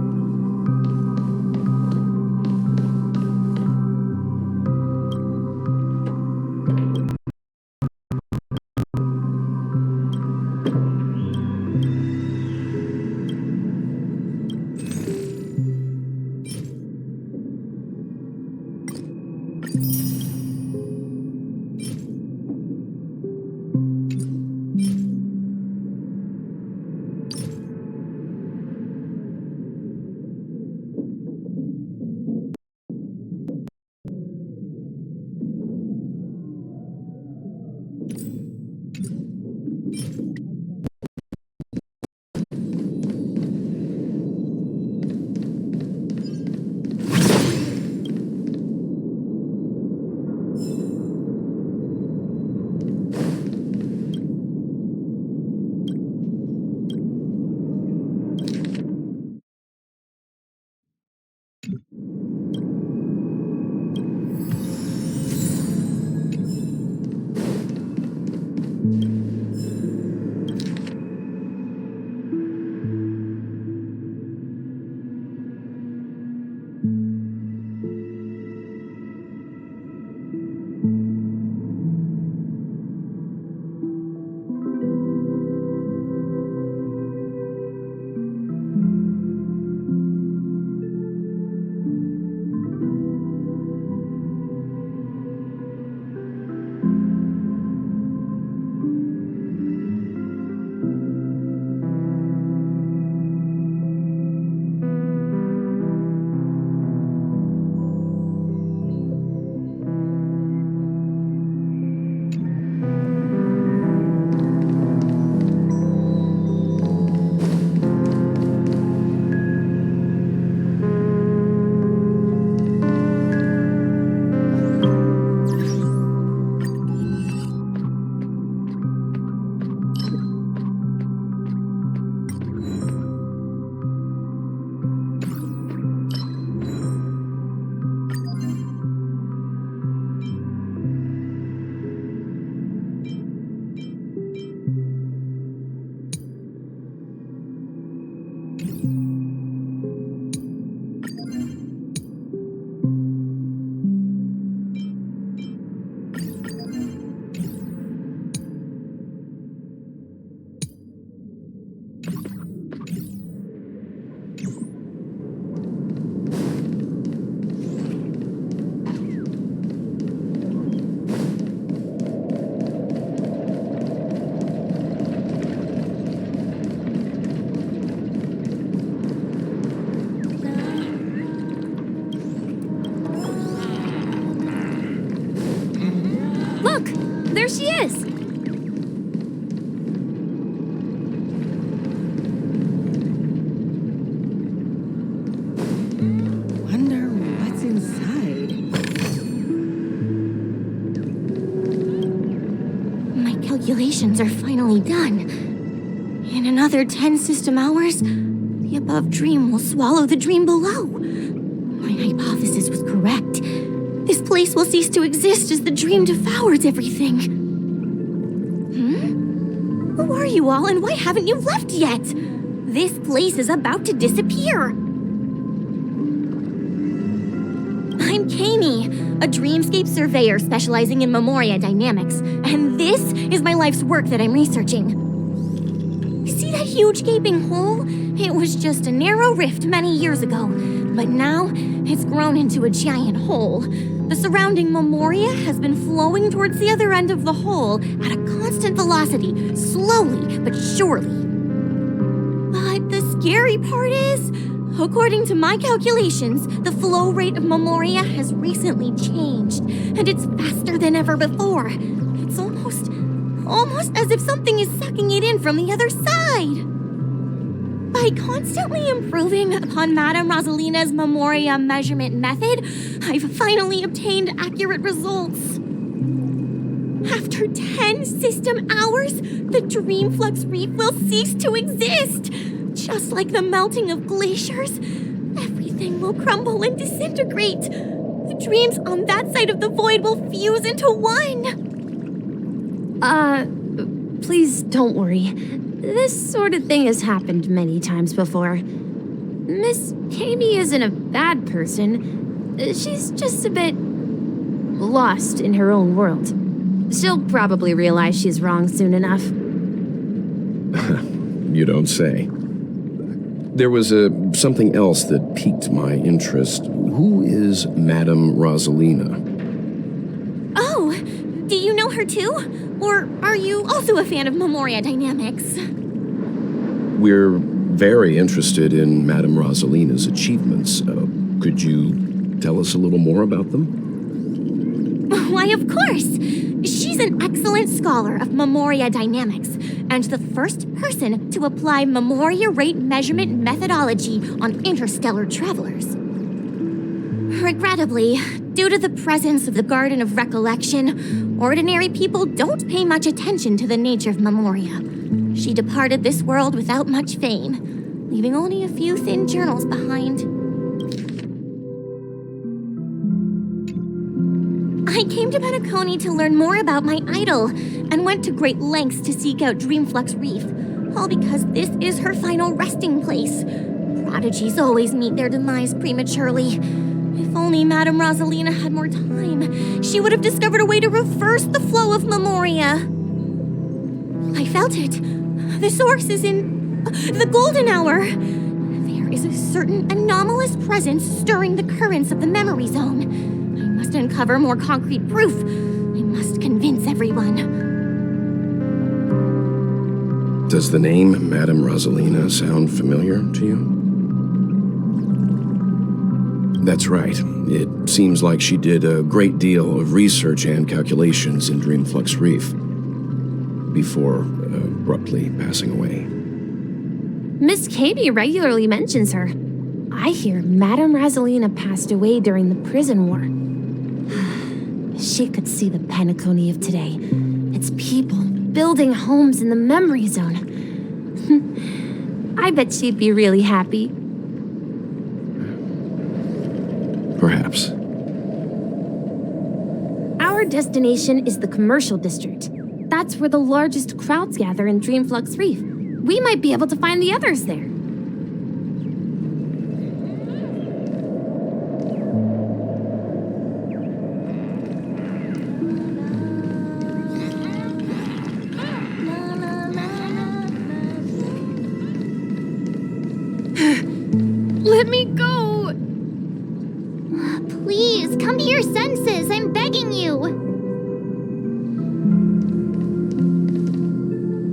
calculations are finally done. In another 10 system hours, the above dream will swallow the dream below. My hypothesis was correct. This place will cease to exist as the dream devours everything. Who are you all, and why haven't you left yet? This place is about to disappear. I'm Kami, a dreamscape surveyor specializing in Memoria dynamics, and this is my life's work that I'm researching. See that huge gaping hole? It was just a narrow rift many years ago, but now it's grown into a giant hole. The surrounding Memoria has been flowing towards the other end of the hole at a constant velocity, slowly but surely. But the scary part is, according to my calculations, the flow rate of Memoria has recently changed, and it's faster than ever before. It's almost as if something is sucking it in from the other side. By constantly improving upon Madame Rosalina's Memoria measurement method, I've finally obtained accurate results. After 10 system hours, the Dreamflux Reef will cease to exist. Just like the melting of glaciers, everything will crumble and disintegrate. The dreams on that side of the void will fuse into one. Please don't worry. This sort of thing has happened many times before. Miss Kami isn't a bad person. She's just a bit lost in her own world. She'll probably realize she's wrong soon enough. You don't say. There was something else that piqued my interest. Who is Madame Rosalina? Oh, do you know her too? Or are you also a fan of Memoria dynamics? We're very interested in Madame Rosalina's achievements. Could you tell us a little more about them? Why, of course! She's an excellent scholar of Memoria dynamics, and the first person to apply Memoria rate measurement methodology on interstellar travelers. Regrettably, due to the presence of the Garden of Recollection, ordinary people don't pay much attention to the nature of Memoria. She departed this world without much fame, leaving only a few thin journals behind. I came to Penacony to learn more about my idol, and went to great lengths to seek out Dreamflux Reef, all because this is her final resting place. Prodigies always meet their demise prematurely. If only Madame Rosalina had more time, she would have discovered a way to reverse the flow of Memoria. I felt it. The source is in the golden hour. There is a certain anomalous presence stirring the currents of the memory zone. I must uncover more concrete proof. I must convince everyone. Does the name Madame Rosalina sound familiar to you? That's right. It seems like she did a great deal of research and calculations in Dreamflux Reef before abruptly passing away. Miss Kami regularly mentions her. I hear Madame Rosalina passed away during the prison war. She could see the Penacony of today. Its people building homes in the memory zone. I bet she'd be really happy. Perhaps. Our destination is the commercial district. That's where the largest crowds gather in Dreamflux Reef. We might be able to find the others there. Let me go! Please, come to your senses. I'm begging you.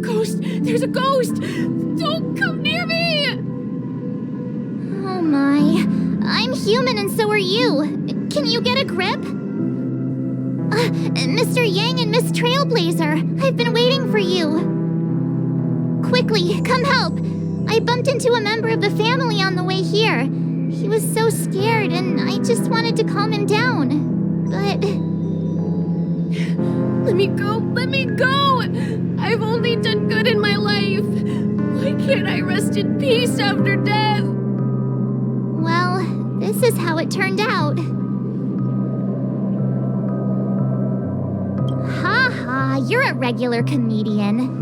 Ghost! There's a ghost! Don't come near me! Oh my. I'm human and so are you. Can you get a grip? Mr. Yang and Miss Trailblazer, I've been waiting for you. Quickly, come help. I bumped into a member of the family on the way here. He was so scared, and I just wanted to calm him down. But... Let me go! Let me go! I've only done good in my life. Why can't I rest in peace after death? Well, this is how it turned out. Ha, you're a regular comedian.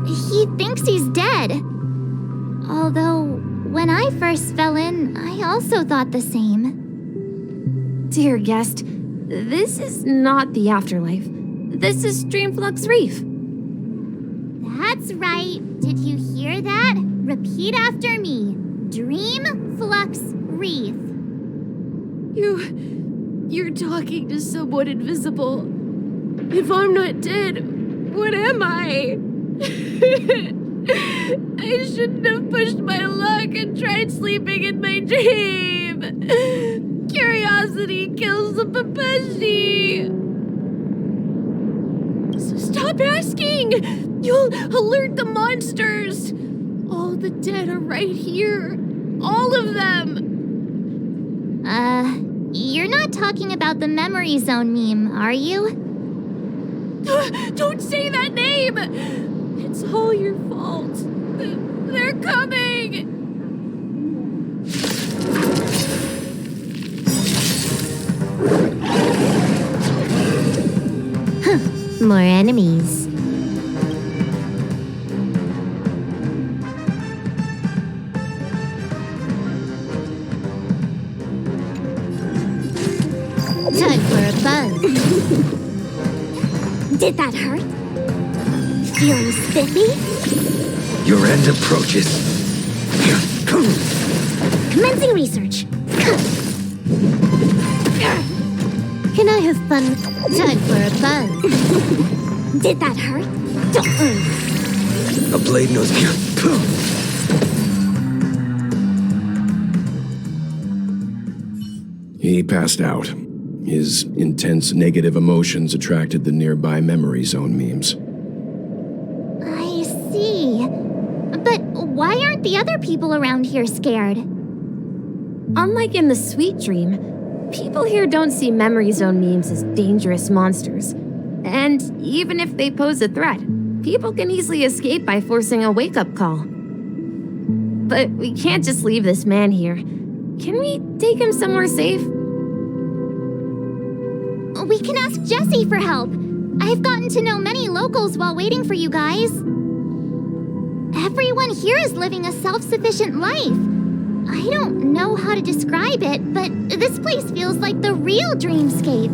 He thinks he's dead. Although, when I first fell in, I also thought the same. Dear guest, this is not the afterlife. This is Dreamflux Reef. That's right. Did you hear that? Repeat after me. Dreamflux Reef. You're talking to someone invisible. If I'm not dead, what am I? I shouldn't have pushed my luck and tried sleeping in my dream. Curiosity kills the Papeshi. So stop asking. You'll alert the monsters. All the dead are right here. All of them. You're not talking about the memory zone meme, are you? Don't say that name! It's all your fault. They're coming! More enemies. Time for a buzz. Did that hurt? Feeling spiffy? Your end approaches. Commencing research. Can I have fun? Time for a buzz. Did that hurt? A blade nose. He passed out. His intense negative emotions attracted the nearby memory zone memes. I see. But why aren't the other people around here scared? Unlike in the Sweet Dream, people here don't see memory zone memes as dangerous monsters. And even if they pose a threat, people can easily escape by forcing a wake-up call. But we can't just leave this man here. Can we take him somewhere safe? We can ask Jessie for help. I've gotten to know many locals while waiting for you guys. Everyone here is living a self-sufficient life. I don't know how to describe it, but this place feels like the real dreamscape.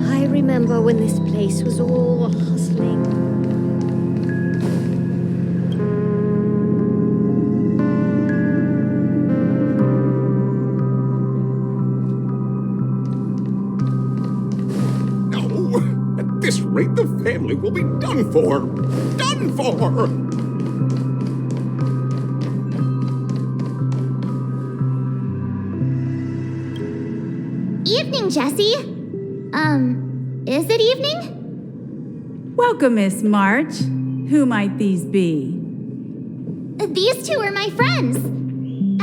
I remember when this place was all hustling. At this rate, the family will be done for. Done for! Evening, Jessie. Is it evening? Welcome, Miss March. Who might these be? These two are my friends.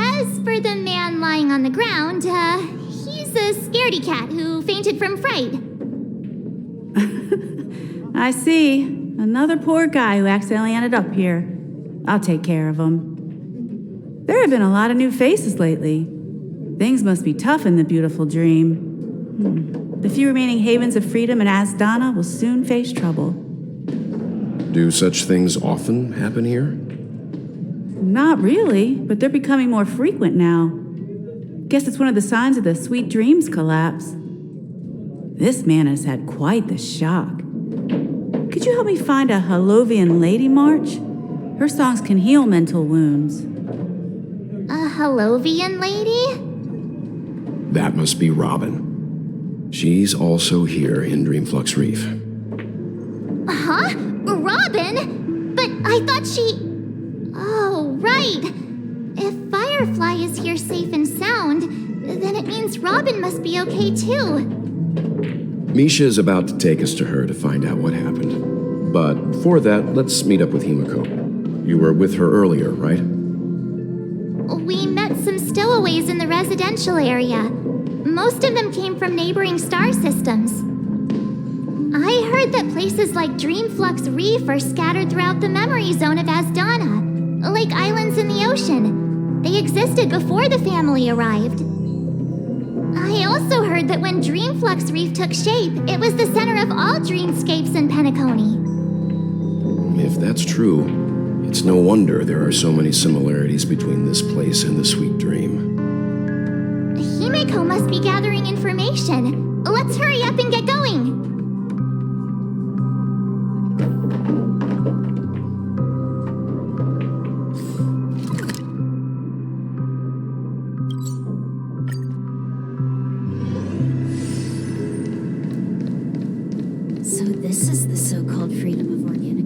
As for the man lying on the ground, he's a scaredy cat who fainted from fright. I see. Another poor guy who accidentally ended up here. I'll take care of him. There have been a lot of new faces lately. Things must be tough in the beautiful dream. The few remaining havens of freedom in Asdana will soon face trouble. Do such things often happen here? Not really, but they're becoming more frequent now. Guess it's one of the signs of the Sweet Dreams collapse. This man has had quite the shock. Could you help me find a Halovian lady, March? Her songs can heal mental wounds. A Halovian lady? That must be Robin. She's also here in Dreamflux Reef. Huh? Robin? But I thought she... Oh, right. If Firefly is here safe and sound, then it means Robin must be okay too. Misha is about to take us to her to find out what happened. But before that, let's meet up with Himiko. You were with her earlier, right? We met some stowaways in the residential area. Most of them came from neighboring star systems. I heard that places like Dreamflux Reef are scattered throughout the memory zone of Asdana, like islands in the ocean. They existed before the family arrived. I also heard that when Dreamflux Reef took shape, it was the center of all dreamscapes in Penacony. If that's true, it's no wonder there are so many similarities between this place and the Sweet Dream. Himeko must be gathering information. Let's hurry up and get going. So this is the so-called freedom of organic...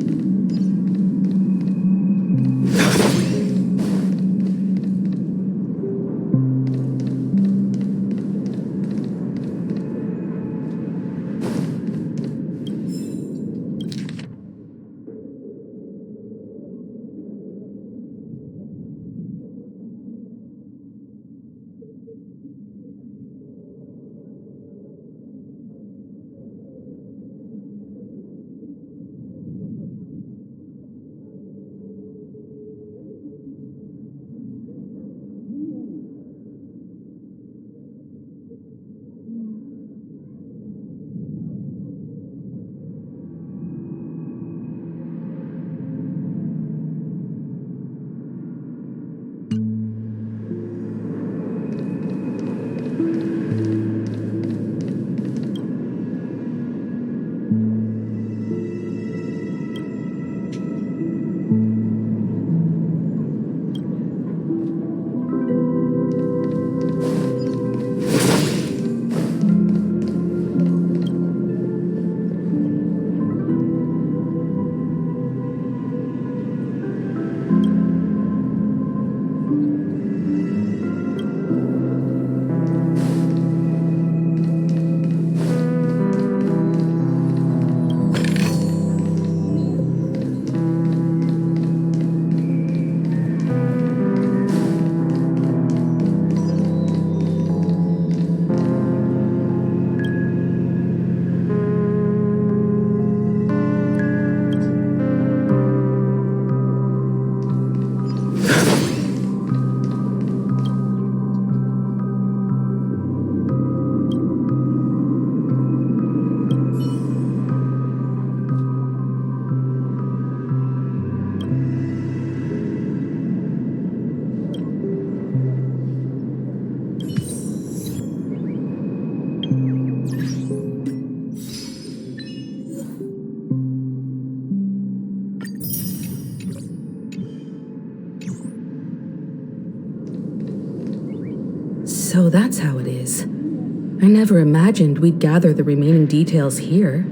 So that's how it is. I never imagined we'd gather the remaining details here.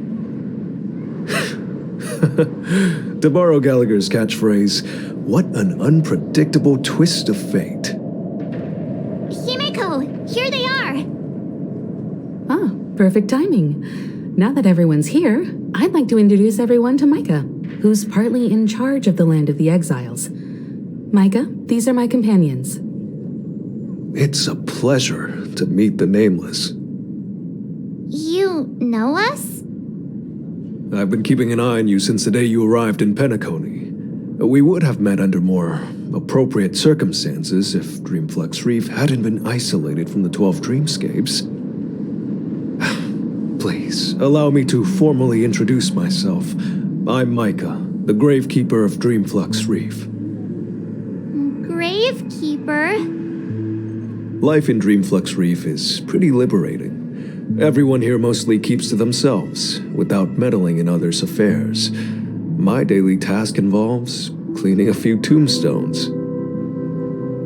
To borrow Gallagher's catchphrase, what an unpredictable twist of fate. Himeko, here they are. Ah, perfect timing. Now that everyone's here, I'd like to introduce everyone to Micah, who's partly in charge of the Land of the Exiles. Micah, these are my companions. It's a pleasure to meet the Nameless. You know us? I've been keeping an eye on you since the day you arrived in Penacony. We would have met under more appropriate circumstances if Dreamflux Reef hadn't been isolated from the 12 dreamscapes. Please, allow me to formally introduce myself. I'm Micah, the Gravekeeper of Dreamflux Reef. Gravekeeper? Life in Dreamflux Reef is pretty liberating. Everyone here mostly keeps to themselves, without meddling in others' affairs. My daily task involves cleaning a few tombstones.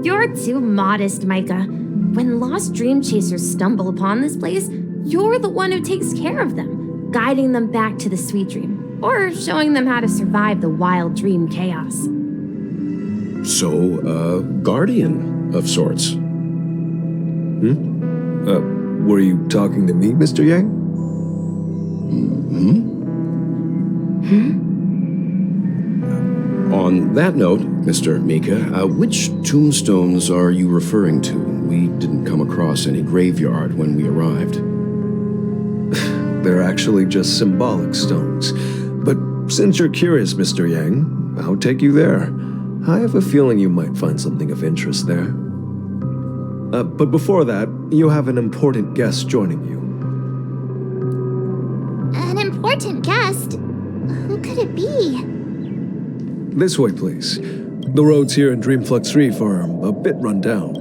You're too modest, Micah. When lost dream chasers stumble upon this place, you're the one who takes care of them, guiding them back to the sweet dream, or showing them how to survive the wild dream chaos. So, a guardian of sorts. Were you talking to me, Mr. Yang? On that note, Mr. Mika, which tombstones are you referring to? We didn't come across any graveyard when we arrived. They're actually just symbolic stones. But since you're curious, Mr. Yang, I'll take you there. I have a feeling you might find something of interest there. But before that, you have an important guest joining you. An important guest? Who could it be? This way, please. The roads here in Dreamflux Reef are a bit run down.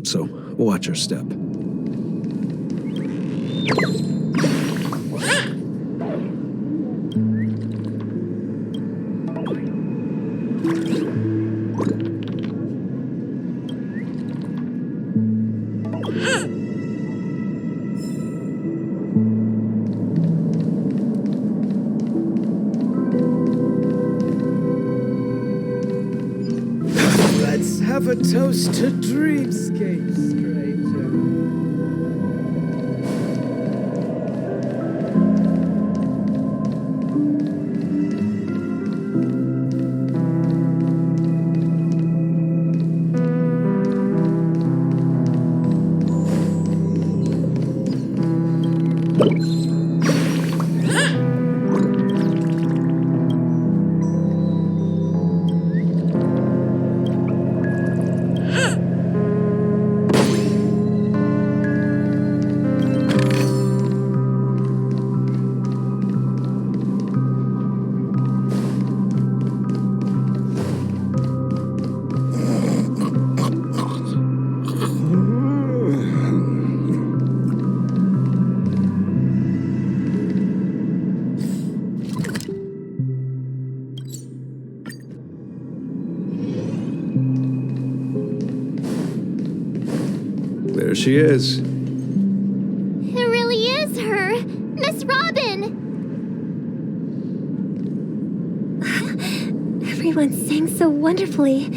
So, watch your step. Let's have a toast to dreamscapes, stranger. There she is. It really is her! Miss Robin! Everyone sang so wonderfully.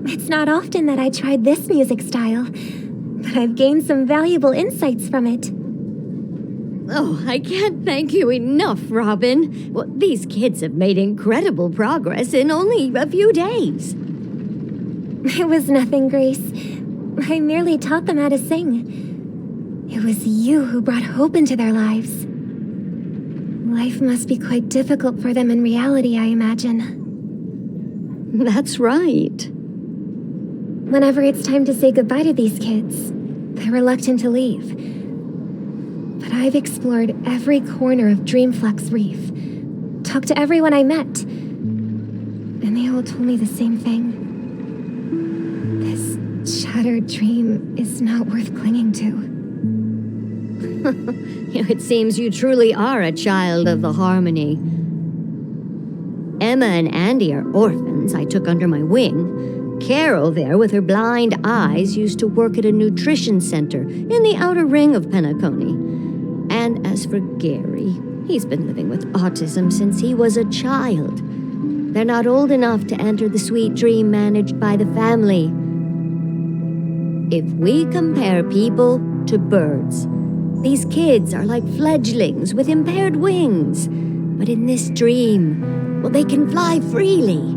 It's not often that I tried this music style, but I've gained some valuable insights from it. Oh, I can't thank you enough, Robin. Well, these kids have made incredible progress in only a few days. It was nothing, Grace. I merely taught them how to sing. It was you who brought hope into their lives. Life must be quite difficult for them in reality, I imagine. That's right. Whenever it's time to say goodbye to these kids, they're reluctant to leave. But I've explored every corner of Dreamflux Reef, talked to everyone I met, and they all told me the same thing. This shattered dream is not worth clinging to. It seems you truly are a child of the Harmony. Emma and Andy are orphans I took under my wing. Carol there, with her blind eyes, used to work at a nutrition center in the outer ring of Penacony. And as for Gary, he's been living with autism since he was a child. They're not old enough to enter the sweet dream managed by the family. If we compare people to birds, these kids are like fledglings with impaired wings. But in this dream, well, they can fly freely.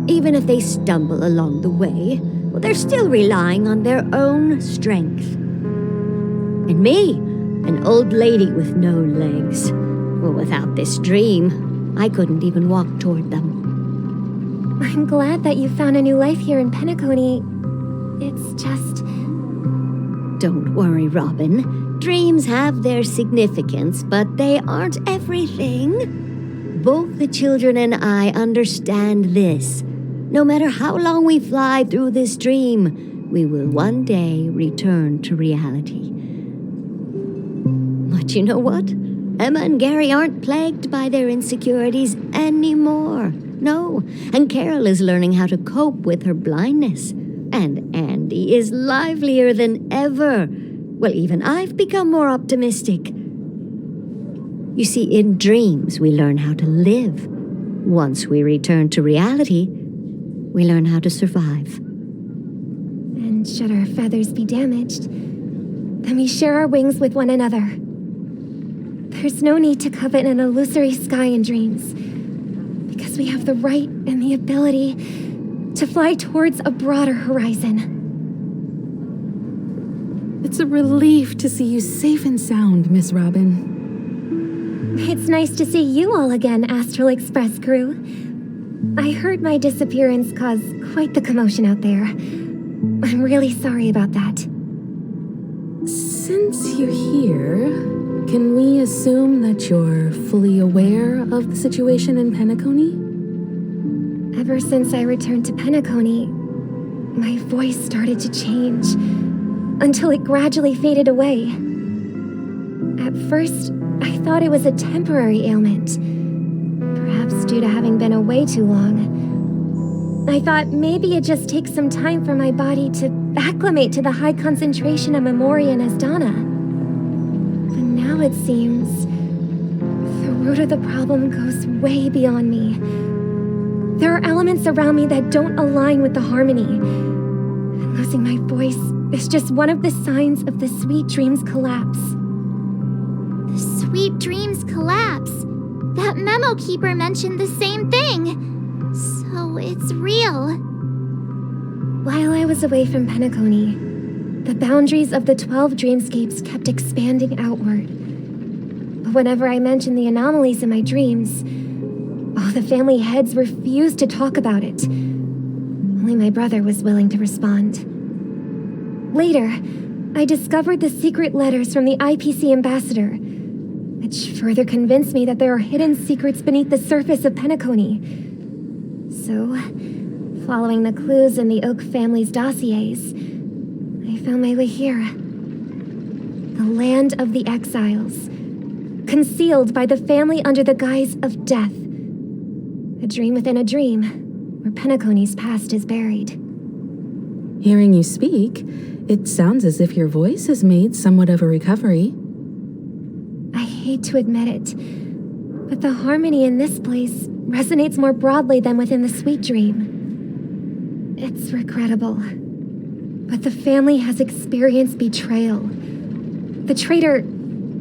Even if they stumble along the way, well, they're still relying on their own strength. And me, an old lady with no legs. Well, without this dream, I couldn't even walk toward them. I'm glad that you found a new life here in Penacony. It's just... Don't worry, Robin. Dreams have their significance, but they aren't everything. Both the children and I understand this. No matter how long we fly through this dream, we will one day return to reality. But you know what? Emma and Gary aren't plagued by their insecurities anymore. No, and Carol is learning how to cope with her blindness. And Andy is livelier than ever. Well, even I've become more optimistic. You see, in dreams, we learn how to live. Once we return to reality, we learn how to survive. And should our feathers be damaged, then we share our wings with one another. There's no need to covet an illusory sky in dreams, because we have the right and the ability to fly towards a broader horizon. It's a relief to see you safe and sound, Miss Robin. It's nice to see you all again, Astral Express crew. I heard my disappearance caused quite the commotion out there. I'm really sorry about that. Since you're here, can we assume that you're fully aware of the situation in Penacony? Ever since I returned to Penacony, my voice started to change, until it gradually faded away. At first, I thought it was a temporary ailment, perhaps due to having been away too long. I thought maybe it just takes some time for my body to acclimate to the high concentration of Memoria and Asdana. But now it seems the root of the problem goes way beyond me. There are elements around me that don't align with the harmony. And losing my voice is just one of the signs of the Sweet Dreams collapse. The Sweet Dreams collapse. That memo keeper mentioned the same thing. So it's real. While I was away from Penacony, the boundaries of the 12 dreamscapes kept expanding outward. But whenever I mentioned the anomalies in my dreams, all the family heads refused to talk about it. Only my brother was willing to respond. Later, I discovered the secret letters from the IPC ambassador, which further convinced me that there are hidden secrets beneath the surface of Penacony. So, following the clues in the Oak family's dossiers, I found my way here. The land of the exiles, concealed by the family under the guise of death. A dream within a dream, where Penacony's past is buried. Hearing you speak, it sounds as if your voice has made somewhat of a recovery. I hate to admit it, but the harmony in this place resonates more broadly than within the Sweet Dream. It's regrettable, but the family has experienced betrayal. The traitor,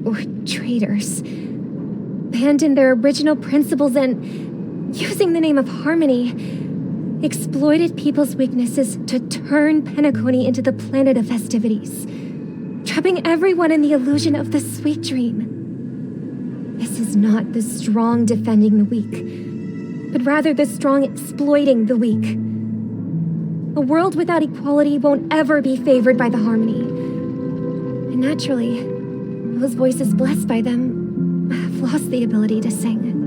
or traitors, abandoned their original principles and, using the name of harmony, exploited people's weaknesses to turn Penacony into the planet of festivities, trapping everyone in the illusion of the Sweet Dream. This is not the strong defending the weak, but rather the strong exploiting the weak. A world without equality won't ever be favored by the harmony. And naturally, those voices blessed by them have lost the ability to sing.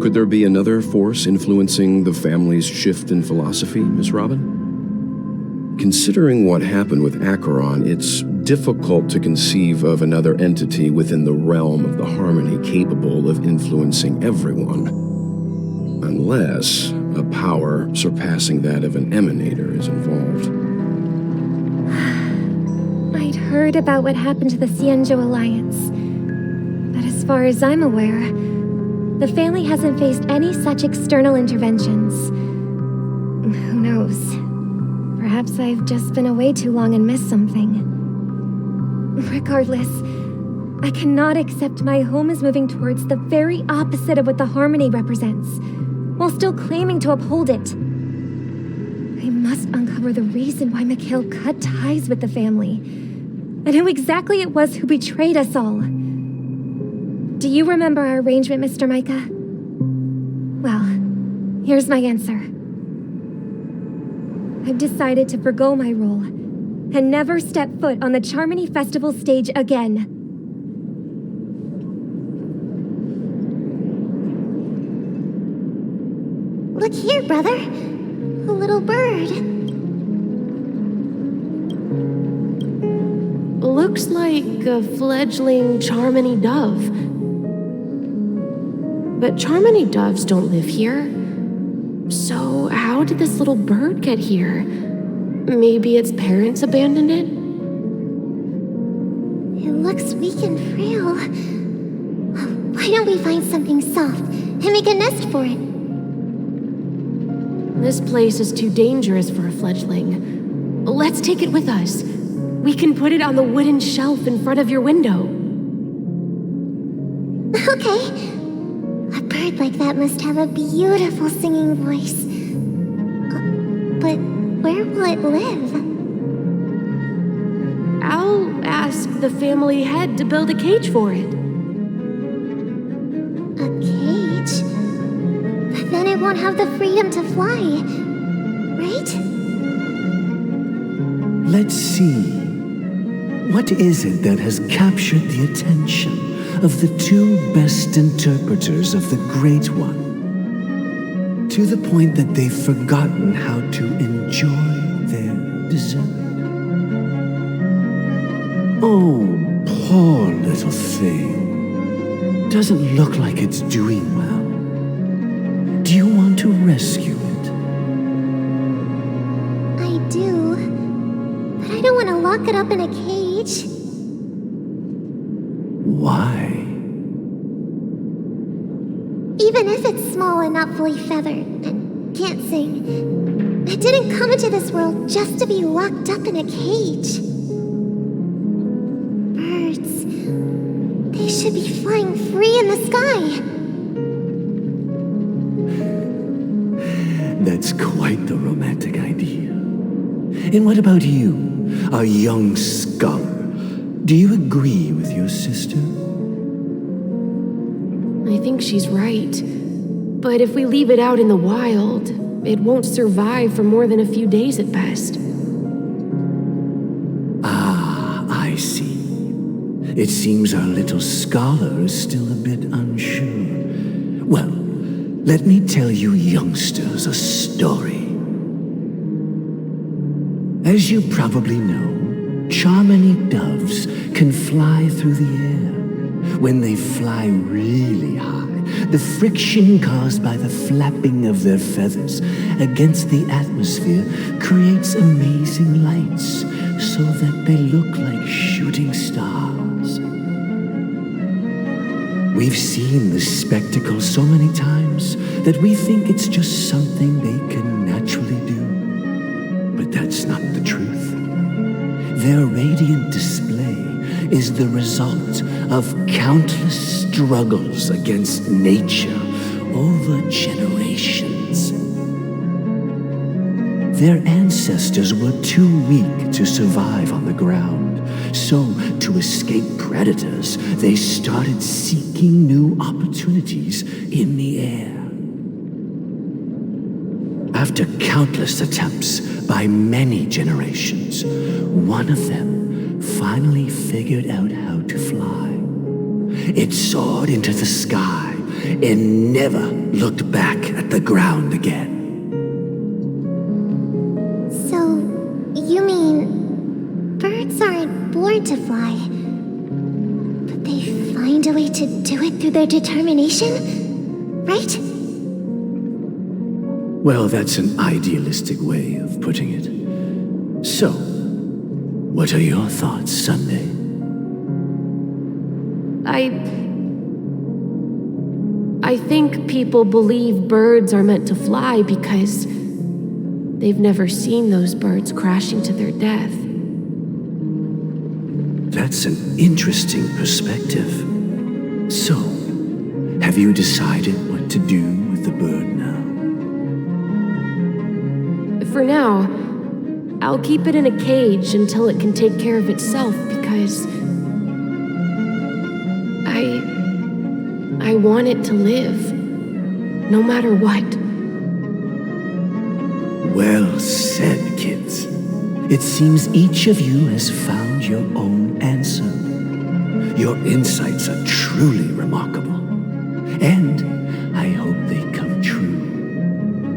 Could there be another force influencing the family's shift in philosophy, Miss Robin? Considering what happened with Acheron, it's difficult to conceive of another entity within the realm of the harmony capable of influencing everyone. Unless a power surpassing that of an emanator is involved. I'd heard about what happened to the Xianzhou Alliance, but as far as I'm aware, the family hasn't faced any such external interventions. Who knows? Perhaps I've just been away too long and missed something. Regardless, I cannot accept my home is moving towards the very opposite of what the harmony represents, while still claiming to uphold it. I must uncover the reason why Mikhail cut ties with the family, and who exactly it was who betrayed us all. Do you remember our arrangement, Mr. Micah? Well, here's my answer. I've decided to forgo my role and never step foot on the Charmony Festival stage again. Look here, brother. A little bird. Looks like a fledgling Charmony dove. But Charmony doves don't live here. So how did this little bird get here? Maybe its parents abandoned it? It looks weak and frail. Why don't we find something soft and make a nest for it? This place is too dangerous for a fledgling. Let's take it with us. We can put it on the wooden shelf in front of your window. Okay. A bird like that must have a beautiful singing voice. But where will it live? I'll ask the family head to build a cage for it. A cage? But then it won't have the freedom to fly, right? Let's see. What is it that has captured the attention of the two best interpreters of the Great One, to the point that they've forgotten how to enjoy their dessert? Oh, poor little thing. Doesn't look like it's doing well. Do you want to rescue it? I do. But I don't want to lock it up in a cage. Why? Even if it's small and not fully feathered and can't sing, it didn't come into this world just to be locked up in a cage. Birds, they should be flying free in the sky. That's quite the romantic idea. And what about you, a young scholar? Do you agree with your sister? I think she's right. But if we leave it out in the wild, it won't survive for more than a few days at best. Ah, I see. It seems our little scholar is still a bit unsure. Well, let me tell you youngsters a story. As you probably know, Charmony doves can fly through the air. When they fly really high, the friction caused by the flapping of their feathers against the atmosphere creates amazing lights so that they look like shooting stars. We've seen this spectacle so many times that we think it's just something they can naturally do. But that's not the truth. Their radiant display is the result of countless struggles against nature over generations. Their ancestors were too weak to survive on the ground, so to escape predators, they started seeking new opportunities in the air. After countless attempts by many generations, one of them finally figured out how to fly. It soared into the sky and never looked back at the ground again. So, you mean birds aren't born to fly, but they find a way to do it through their determination, right? Well, that's an idealistic way of putting it. So, what are your thoughts, Sunday? I think people believe birds are meant to fly because they've never seen those birds crashing to their death. That's an interesting perspective. So, have you decided what to do with the bird now? For now, I'll keep it in a cage until it can take care of itself because I want it to live, no matter what. Well said, kids. It seems each of you has found your own answer. Your insights are truly remarkable, and I hope they come true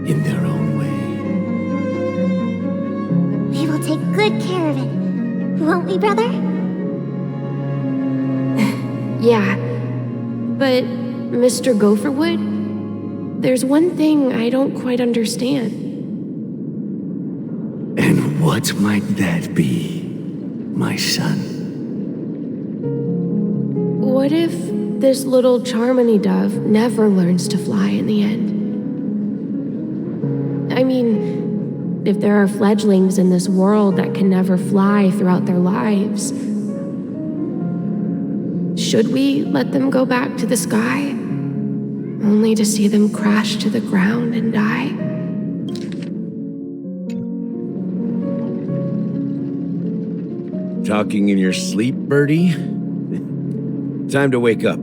in their own way. We will take good care of it, won't we, brother? Yeah, but Mr. Gopherwood, there's one thing I don't quite understand. And what might that be, my son? What if this little Charmony dove never learns to fly in the end? I mean, if there are fledglings in this world that can never fly throughout their lives, should we let them go back to the sky, only to see them crash to the ground and die? Talking in your sleep, Birdie? Time to wake up.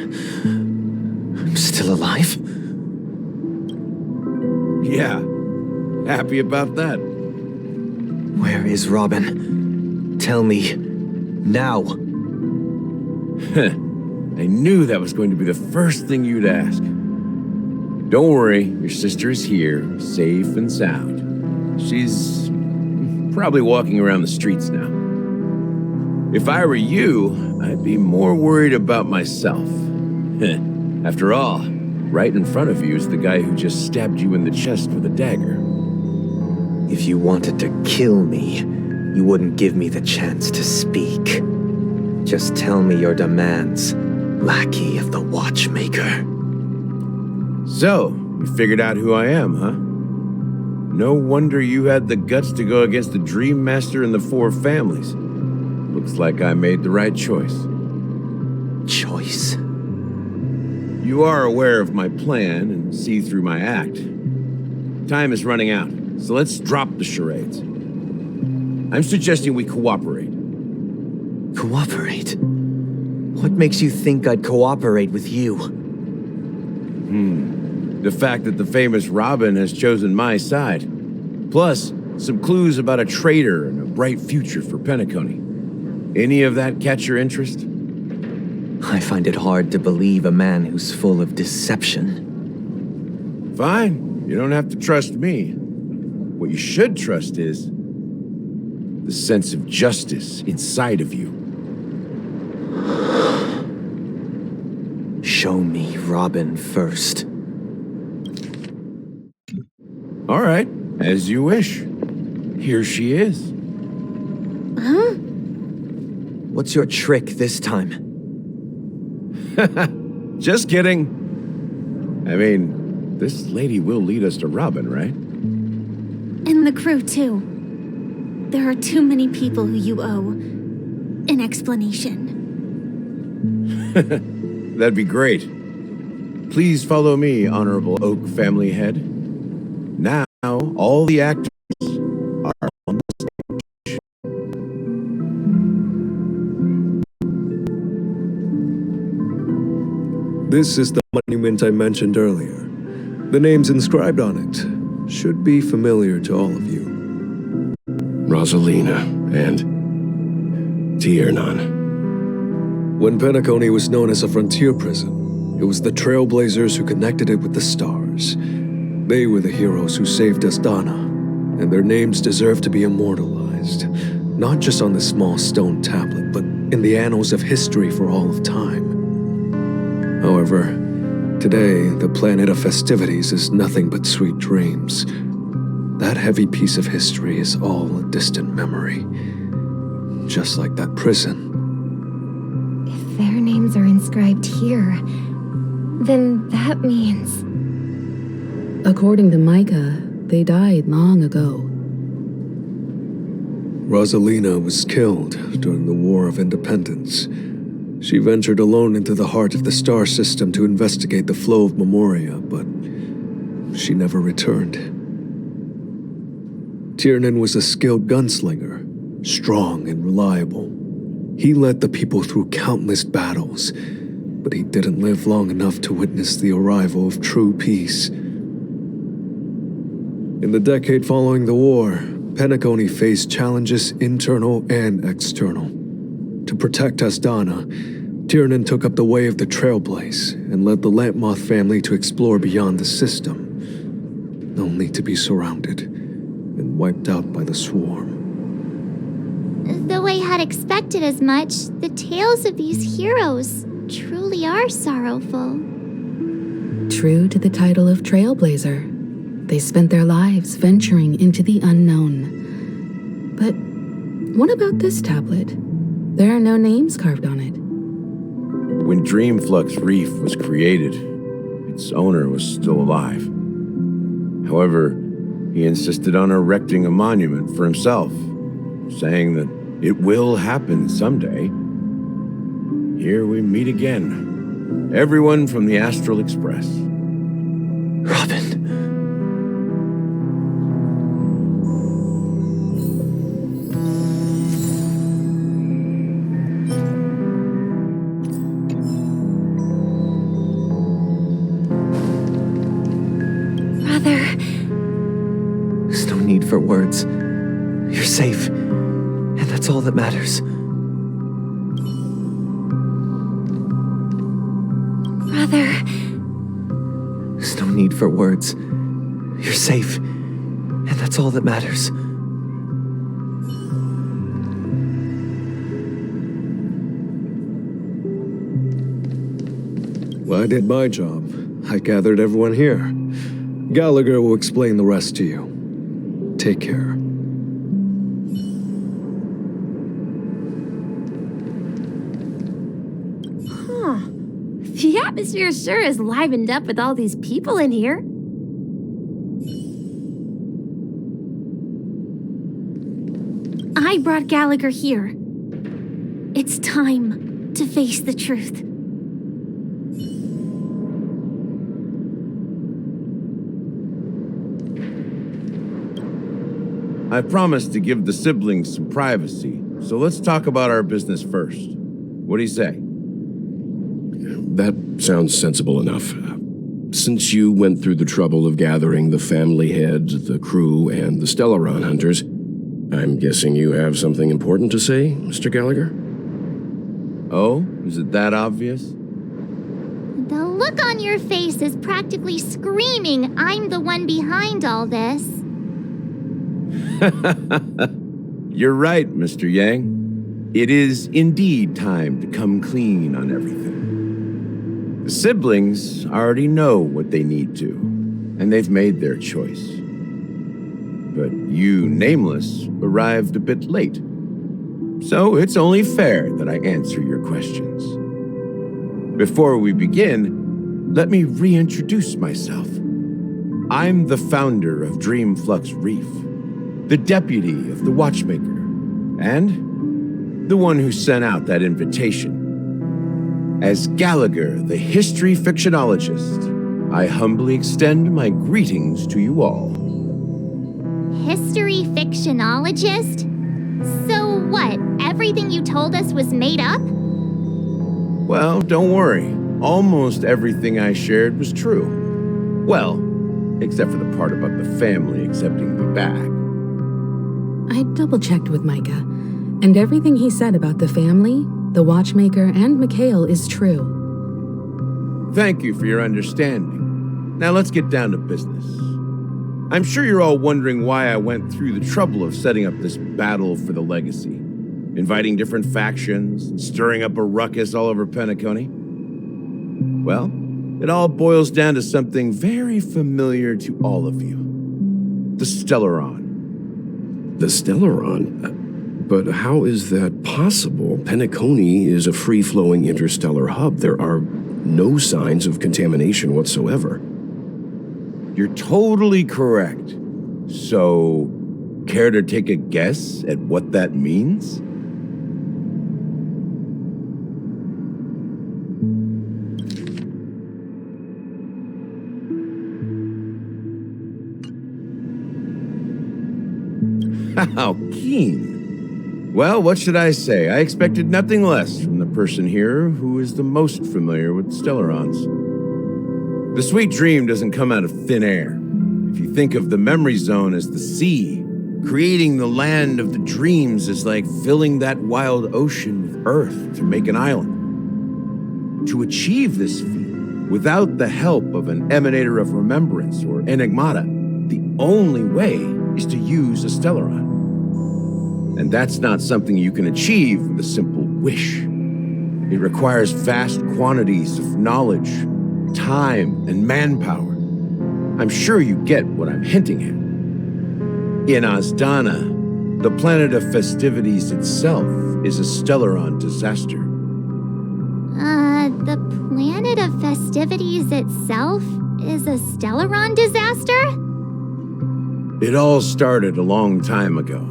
I'm still alive? Yeah. Happy about that. Where is Robin? Tell me. Now. I knew that was going to be the first thing you'd ask. Don't worry, your sister is here, safe and sound. She's probably walking around the streets now. If I were you, I'd be more worried about myself. After all, right in front of you is the guy who just stabbed you in the chest with a dagger. If you wanted to kill me, you wouldn't give me the chance to speak. Just tell me your demands, lackey of the Watchmaker. So, you figured out who I am, huh? No wonder you had the guts to go against the Dream Master and the Four Families. Looks like I made the right choice. Choice? You are aware of my plan and see through my act. Time is running out, so let's drop the charades. I'm suggesting we cooperate. Cooperate? What makes you think I'd cooperate with you? The fact that the famous Robin has chosen my side. Plus, some clues about a traitor and a bright future for Penacony. Any of that catch your interest? I find it hard to believe a man who's full of deception. Fine. You don't have to trust me. What you should trust is the sense of justice inside of you. Show me Robin first. All right, as you wish. Here she is. Huh? What's your trick this time? Just kidding. I mean, this lady will lead us to Robin, right? And the crew, too. There are too many people who you owe an explanation. That'd be great. Please follow me, Honorable Oak Family Head. Now, all the actors are on the stage. This is the monument I mentioned earlier. The names inscribed on it should be familiar to all of you. Rosalina and Tiernan. When Penacony was known as a frontier prison, it was the Trailblazers who connected it with the stars. They were the heroes who saved Asdana, and their names deserve to be immortalized, not just on this small stone tablet, but in the annals of history for all of time. However, today, the planet of festivities is nothing but sweet dreams. That heavy piece of history is all a distant memory, just like that prison. If their names are inscribed here, then that means... According to Micah, they died long ago. Rosalina was killed during the War of Independence. She ventured alone into the heart of the star system to investigate the flow of Memoria, but she never returned. Tiernan was a skilled gunslinger, strong and reliable. He led the people through countless battles, but he didn't live long enough to witness the arrival of true peace. In the decade following the war, Penacony faced challenges internal and external. To protect Asdana, Tiernan took up the way of the Trailblaze and led the Lampmoth family to explore beyond the system, only to be surrounded and wiped out by the swarm. Though I had expected as much, the tales of these heroes truly are sorrowful. True to the title of Trailblazer, they spent their lives venturing into the unknown. But what about this tablet? There are no names carved on it. When Dreamflux Reef was created, its owner was still alive. However, he insisted on erecting a monument for himself, saying that it will happen someday. Here we meet again. Everyone from the Astral Express. Robin. for words. You're safe, and that's all that matters. Brother. There's no need for words. You're safe, and that's all that matters. Well, I did my job. I gathered everyone here. Gallagher will explain the rest to you. Take care. Huh. The atmosphere sure is livened up with all these people in here. I brought Gallagher here. It's time to face the truth. I promised to give the siblings some privacy, so let's talk about our business first. What do you say? That sounds sensible enough. Since you went through the trouble of gathering the family head, the crew, and the Stellaron hunters, I'm guessing you have something important to say, Mr. Gallagher? Oh? Is it that obvious? The look on your face is practically screaming I'm the one behind all this. You're right, Mr. Yang. It is indeed time to come clean on everything. The siblings already know what they need to, and they've made their choice. But you, Nameless, arrived a bit late. So it's only fair that I answer your questions. Before we begin, let me reintroduce myself. I'm the founder of Dreamflux Reef, the deputy of the Watchmaker, and the one who sent out that invitation. As Gallagher, the history fictionologist, I humbly extend my greetings to you all. History fictionologist? So what, everything you told us was made up? Well, don't worry. Almost everything I shared was true. Well, except for the part about the family accepting me back. I double-checked with Micah, and everything he said about the family, the Watchmaker, and Mikhail is true. Thank you for your understanding. Now let's get down to business. I'm sure you're all wondering why I went through the trouble of setting up this battle for the legacy, inviting different factions, and stirring up a ruckus all over Penacony. Well, it all boils down to something very familiar to all of you. The Stellaron. The Stellaron? But how is that possible? Penacony is a free-flowing interstellar hub. There are no signs of contamination whatsoever. You're totally correct. So, care to take a guess at what that means? How keen. Well, what should I say? I expected nothing less from the person here who is the most familiar with Stellarons. The sweet dream doesn't come out of thin air. If you think of the memory zone as the sea, creating the land of the dreams is like filling that wild ocean with earth to make an island. To achieve this feat, without the help of an emanator of remembrance or enigmata, the only way is to use a Stellaron. And that's not something you can achieve with a simple wish. It requires vast quantities of knowledge, time, and manpower. I'm sure you get what I'm hinting at. In Azdana, the planet of festivities itself is a Stellaron disaster. The planet of festivities itself is a Stellaron disaster? It all started a long time ago,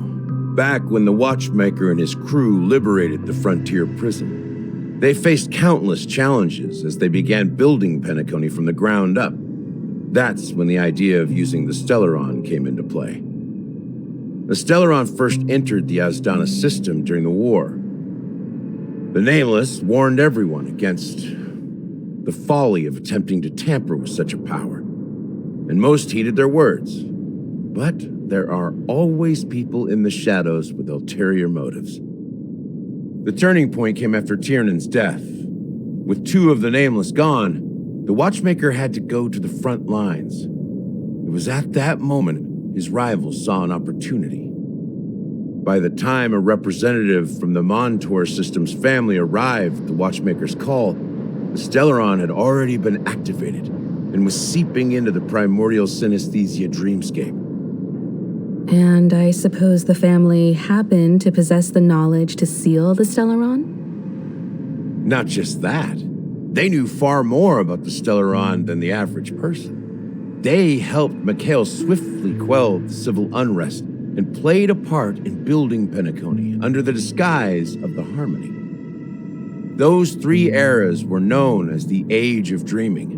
back when the Watchmaker and his crew liberated the frontier prison. They faced countless challenges as they began building Penacony from the ground up. That's when the idea of using the Stellaron came into play. The Stellaron first entered the Azdana system during the war. The Nameless warned everyone against the folly of attempting to tamper with such a power, and most heeded their words. But there are always people in the shadows with ulterior motives. The turning point came after Tiernan's death. With 2 of the Nameless gone, the Watchmaker had to go to the front lines. It was at that moment his rivals saw an opportunity. By the time a representative from the Montour Systems family arrived at the Watchmaker's call, the Stellaron had already been activated and was seeping into the primordial synesthesia dreamscape. And I suppose the family happened to possess the knowledge to seal the Stellaron? Not just that. They knew far more about the Stellaron than the average person. They helped Mikhail swiftly quell the civil unrest and played a part in building Penacony under the disguise of the Harmony. Those 3 eras were known as the Age of Dreaming.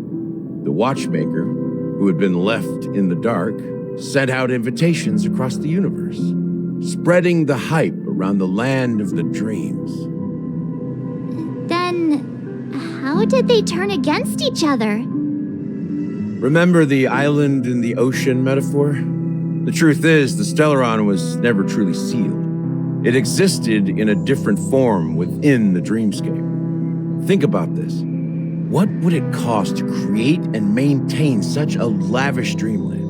The Watchmaker, who had been left in the dark, sent out invitations across the universe, spreading the hype around the land of the dreams. Then, how did they turn against each other? Remember the island in the ocean metaphor? The truth is, the Stellaron was never truly sealed. It existed in a different form within the dreamscape. Think about this. What would it cost to create and maintain such a lavish dreamland?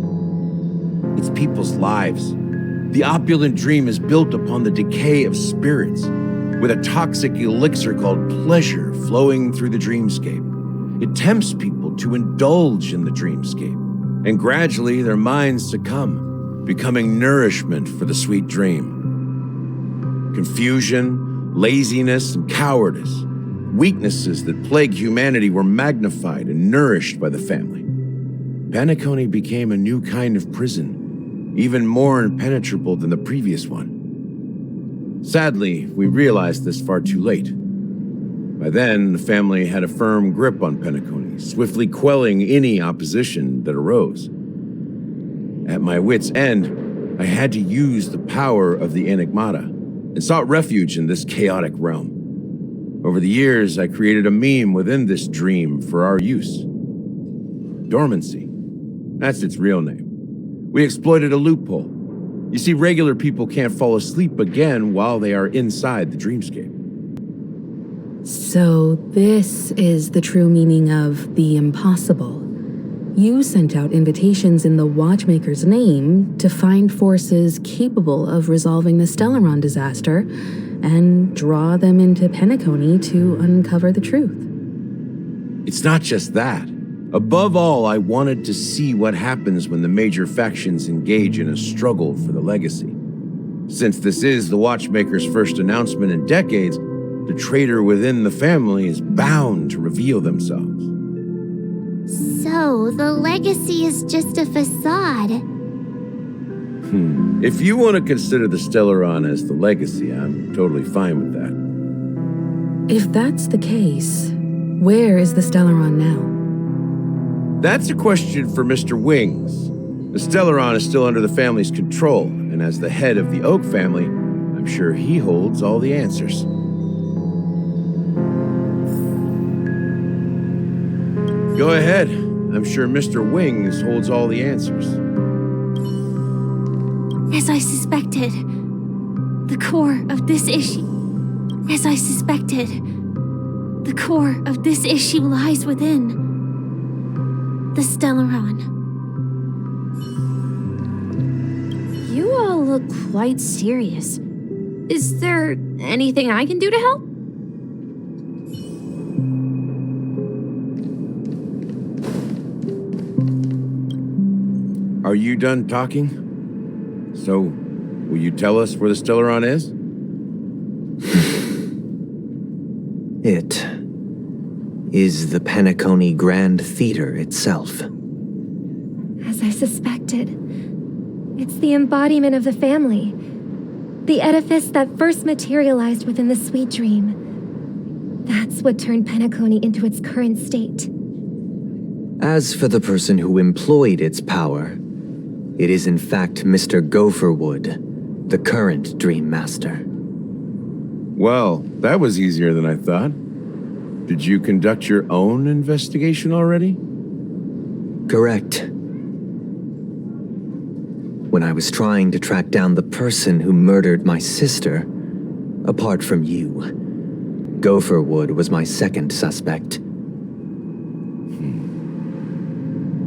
It's people's lives. The opulent dream is built upon the decay of spirits, with a toxic elixir called pleasure flowing through the dreamscape. It tempts people to indulge in the dreamscape, and gradually their minds succumb, becoming nourishment for the sweet dream. Confusion, laziness, and cowardice, weaknesses that plague humanity, were magnified and nourished by the family. Penacony became a new kind of prison, even more impenetrable than the previous one. Sadly, we realized this far too late. By then, the family had a firm grip on Penacony, swiftly quelling any opposition that arose. At my wit's end, I had to use the power of the Enigmata and sought refuge in this chaotic realm. Over the years, I created a meme within this dream for our use. Dormancy. That's its real name. We exploited a loophole. You see, regular people can't fall asleep again while they are inside the dreamscape. So this is the true meaning of the impossible. You sent out invitations in the Watchmaker's name to find forces capable of resolving the Stellaron disaster and draw them into Penacony to uncover the truth. It's not just that. Above all, I wanted to see what happens when the major factions engage in a struggle for the legacy. Since this is the Watchmaker's first announcement in decades, the traitor within the family is bound to reveal themselves. So, the legacy is just a facade. If you want to consider the Stellaron as the legacy, I'm totally fine with that. If that's the case, where is the Stellaron now? That's a question for Mr. Wings. The Stellaron is still under the family's control, and as the head of the Oak family, I'm sure he holds all the answers. Go ahead. I'm sure Mr. Wings holds all the answers. As I suspected, the core of this issue. As I suspected, the core of this issue lies within the Stellaron. You all look quite serious. Is there anything I can do to help? Are you done talking? So, will you tell us where the Stellaron is? It is the Penacony Grand Theater itself. As I suspected, it's the embodiment of the family. The edifice that first materialized within the sweet dream. That's what turned Penacony into its current state. As for the person who employed its power, it is in fact Mr. Gopherwood, the current Dream Master. Well, that was easier than I thought. Did you conduct your own investigation already? Correct. when I was trying to track down the person who murdered my sister, apart from you, Gopherwood was my second suspect.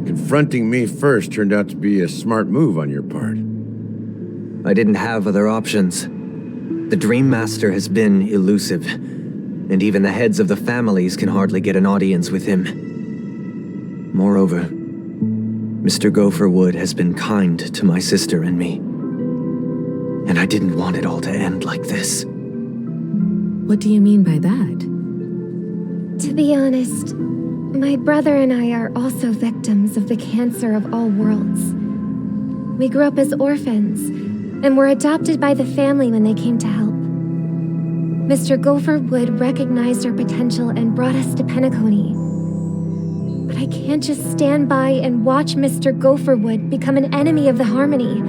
Confronting me first turned out to be a smart move on your part. I didn't have other options. The Dream Master has been elusive, and even the heads of the families can hardly get an audience with him. Moreover, Mr. Gopherwood has been kind to my sister and me, and I didn't want it all to end like this. What do you mean by that? To be honest, my brother and I are also victims of the cancer of all worlds. We grew up as orphans, and were adopted by the family when they came to help. Mr. Gopherwood recognized our potential and brought us to Penacony. But I can't just stand by and watch Mr. Gopherwood become an enemy of the Harmony.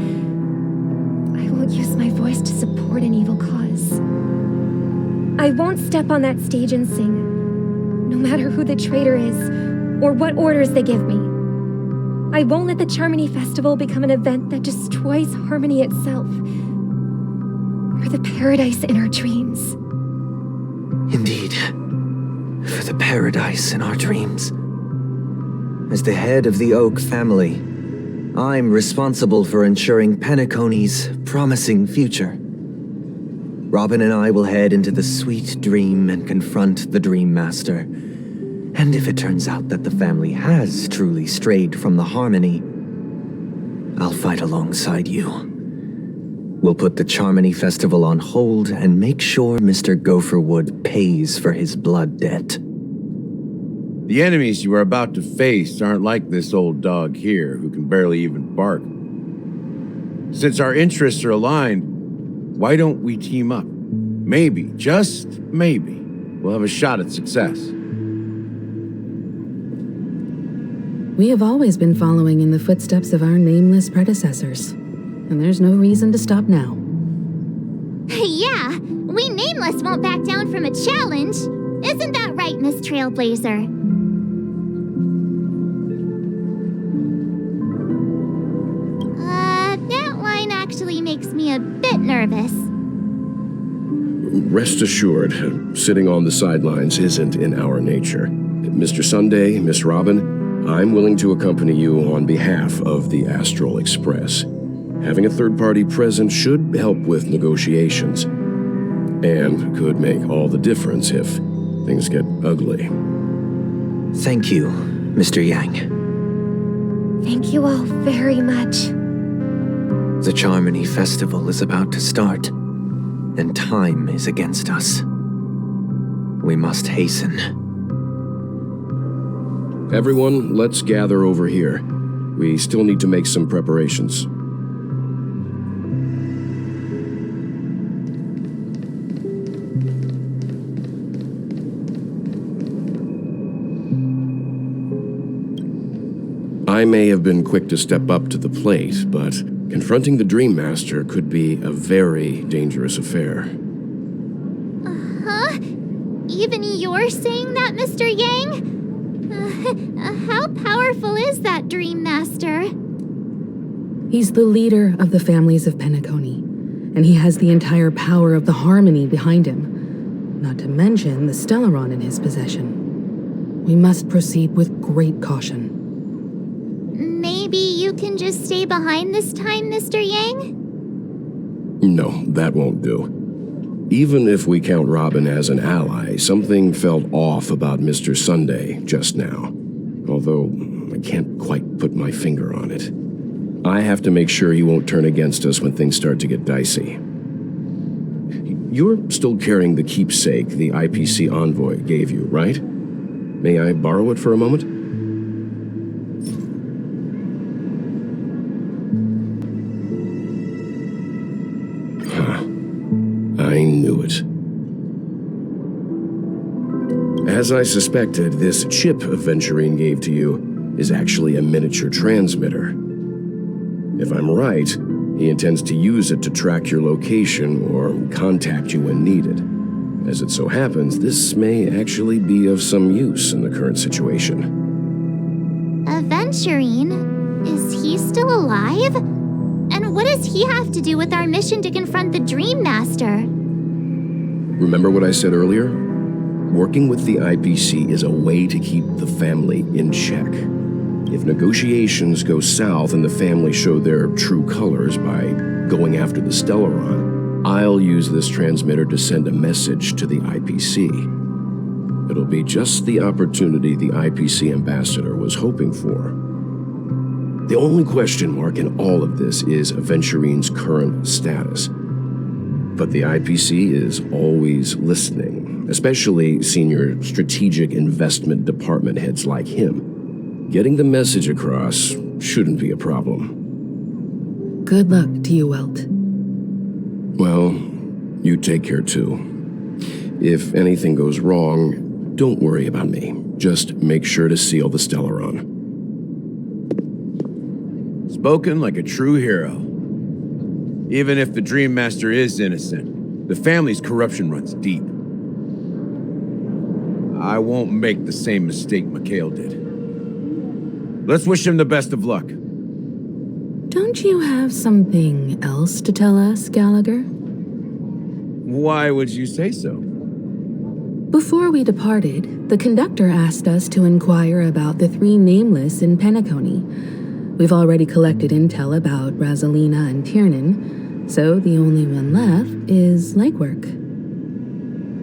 I won't use my voice to support an evil cause. I won't step on that stage and sing, no matter who the traitor is, or what orders they give me. I won't let the Charmony Festival become an event that destroys Harmony itself, or the paradise in our dreams. Indeed, for the paradise in our dreams. As the head of the Oak family, I'm responsible for ensuring Penacony's promising future. Robin and I will head into the Sweet Dream and confront the Dream Master. And if it turns out that the family has truly strayed from the Harmony, I'll fight alongside you. We'll put the Charmony Festival on hold and make sure Mr. Gopherwood pays for his blood debt. The enemies you are about to face aren't like this old dog here, who can barely even bark. Since our interests are aligned, why don't we team up? Maybe, just maybe, we'll have a shot at success. We have always been following in the footsteps of our nameless predecessors, and there's no reason to stop now. Yeah, we Nameless won't back down from a challenge. Isn't that right, Miss Trailblazer? That line actually makes me a bit nervous. Rest assured, sitting on the sidelines isn't in our nature. Mr. Sunday, Miss Robin, I'm willing to accompany you on behalf of the Astral Express. Having a third party present should help with negotiations, and could make all the difference if things get ugly. Thank you, Mr. Yang. Thank you all very much. The Charmony Festival is about to start, and time is against us. We must hasten. Everyone, let's gather over here. We still need to make some preparations. I may have been quick to step up to the plate, but confronting the Dream Master could be a very dangerous affair. Huh? Even you're saying that, Mr. Yang? How powerful is that Dream Master? He's the leader of the families of Penacony, and he has the entire power of the Harmony behind him, not to mention the Stellaron in his possession. We must proceed with great caution. Maybe you can just stay behind this time, Mr. Yang? No, that won't do. Even if we count Robin as an ally, something felt off about Mr. Sunday just now. Although, I can't quite put my finger on it. I have to make sure he won't turn against us when things start to get dicey. You're still carrying the keepsake the IPC envoy gave you, right? May I borrow it for a moment? I knew it. As I suspected, this chip Aventurine gave to you is actually a miniature transmitter. If I'm right, he intends to use it to track your location or contact you when needed. As it so happens, this may actually be of some use in the current situation. Aventurine? Is he still alive? And What does he have to do with our mission to confront the Dream Master? Remember what I said earlier? Working with the IPC is a way to keep the family in check. If negotiations go south and the family show their true colors by going after the Stellaron, I'll use this transmitter to send a message to the IPC. It'll be just the opportunity the IPC ambassador was hoping for. The only question mark in all of this is Aventurine's current status. But the IPC is always listening, especially senior strategic investment department heads like him. Getting the message across shouldn't be a problem. Good luck to you, Welt. Well, you take care too. If anything goes wrong, don't worry about me. Just make sure to seal the Stellaron. Spoken like a true hero. Even if the Dream Master is innocent, the family's corruption runs deep. I won't make the same mistake Mikhail did. Let's wish him the best of luck. Don't you have something else to tell us, Gallagher? Why would you say so? Before we departed, the conductor asked us to inquire about the 3 nameless in Penacony. We've already collected intel about Rosalina and Tiernan, so the only one left is legwork.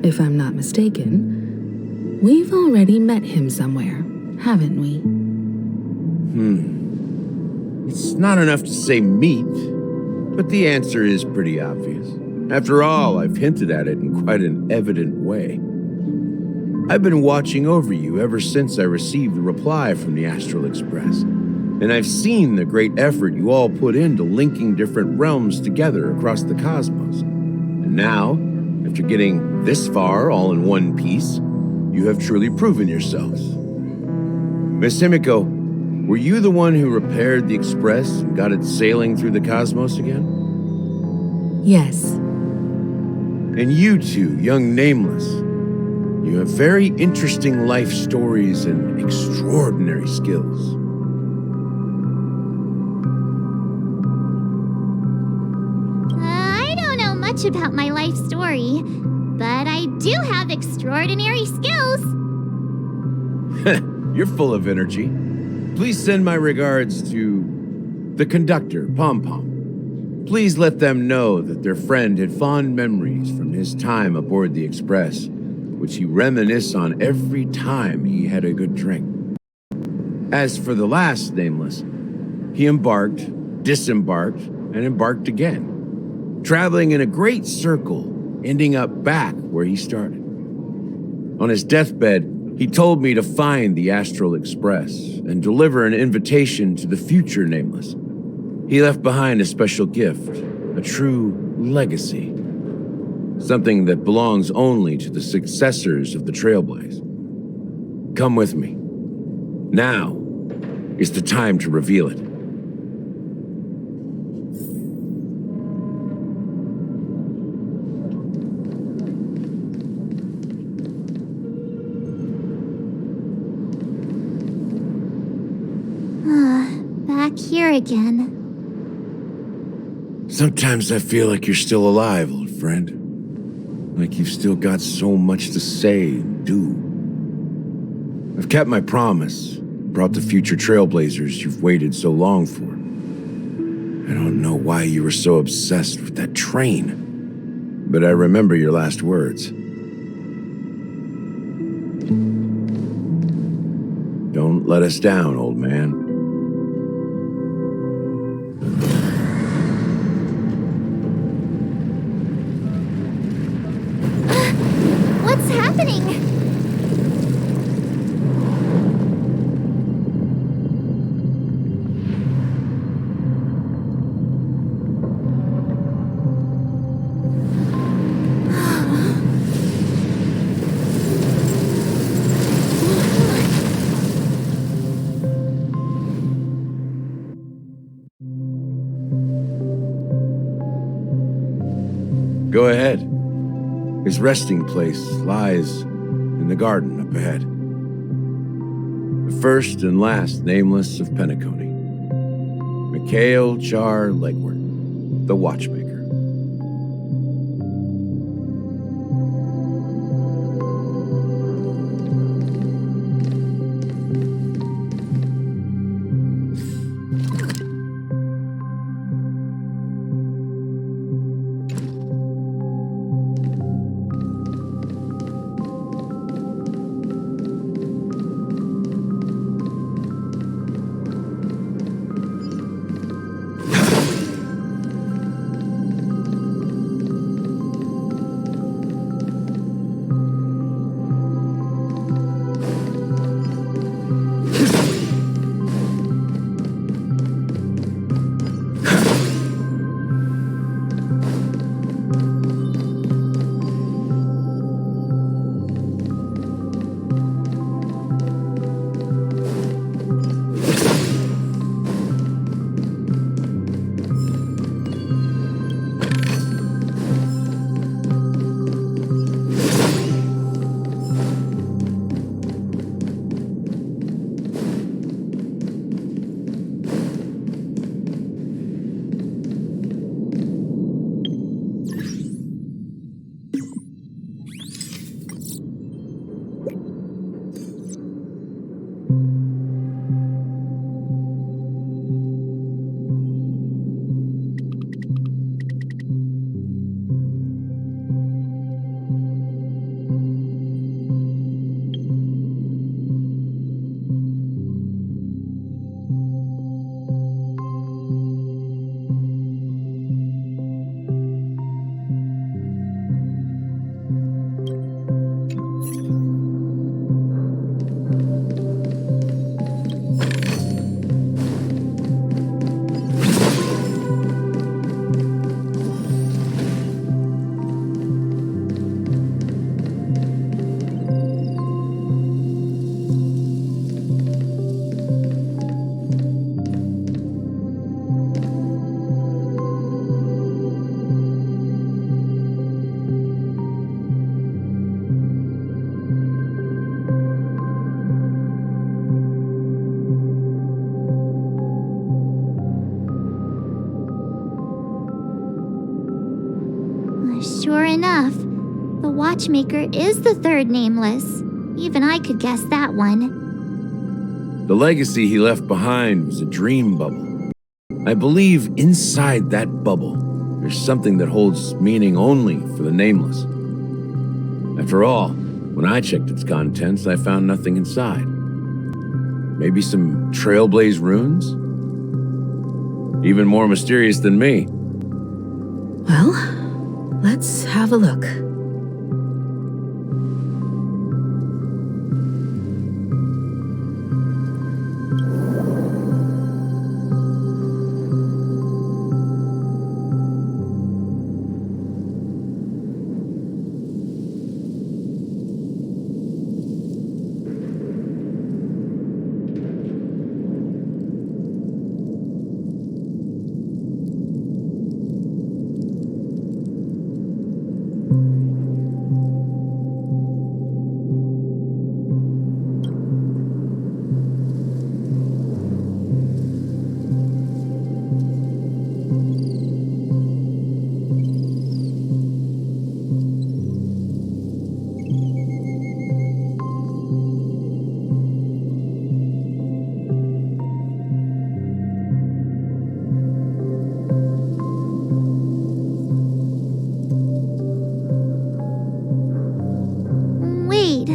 If I'm not mistaken, we've already met him somewhere, haven't we? It's not enough to say meet, but the answer is pretty obvious. After all, I've hinted at it in quite an evident way. I've been watching over you ever since I received the reply from the Astral Express, and I've seen the great effort you all put into linking different realms together across the cosmos. And now, after getting this far all in one piece, you have truly proven yourselves. Miss Himiko, were you the one who repaired the Express and got it sailing through the cosmos again? Yes. And you two, young Nameless, you have very interesting life stories and extraordinary skills. I don't know much about my life story, but I do have extraordinary skills. You're full of energy. Please send my regards to the conductor, Pom Pom. Please let them know that their friend had fond memories from his time aboard the Express, which he reminisced on every time he had a good drink. As for the last Nameless, he embarked, disembarked, and embarked again, traveling in a great circle, ending up back where he started. On his deathbed, he told me to find the Astral Express and deliver an invitation to the future Nameless. He left behind a special gift, a true legacy. Something that belongs only to the successors of the Trailblaze. Come with me. Now is the time to reveal it. Back here again. Sometimes I feel like you're still alive, old friend. Like you've still got so much to say and do. I've kept my promise, brought the future Trailblazers you've waited so long for. I don't know why you were so obsessed with that train, but I remember your last words. Don't let us down, old man. What's happening? Go ahead. His resting place lies in the garden up ahead. The first and last Nameless of Penacony. Mikhail Char Legward. the Watchmaker. Sure enough, the Watchmaker is the third nameless. Even I could guess that one. The legacy he left behind was a dream bubble. I believe inside that bubble, there's something that holds meaning only for the nameless. After all, when I checked its contents, I found nothing inside. Maybe some Trailblaze runes? Even more mysterious than me. Well, let's have a look. Wait,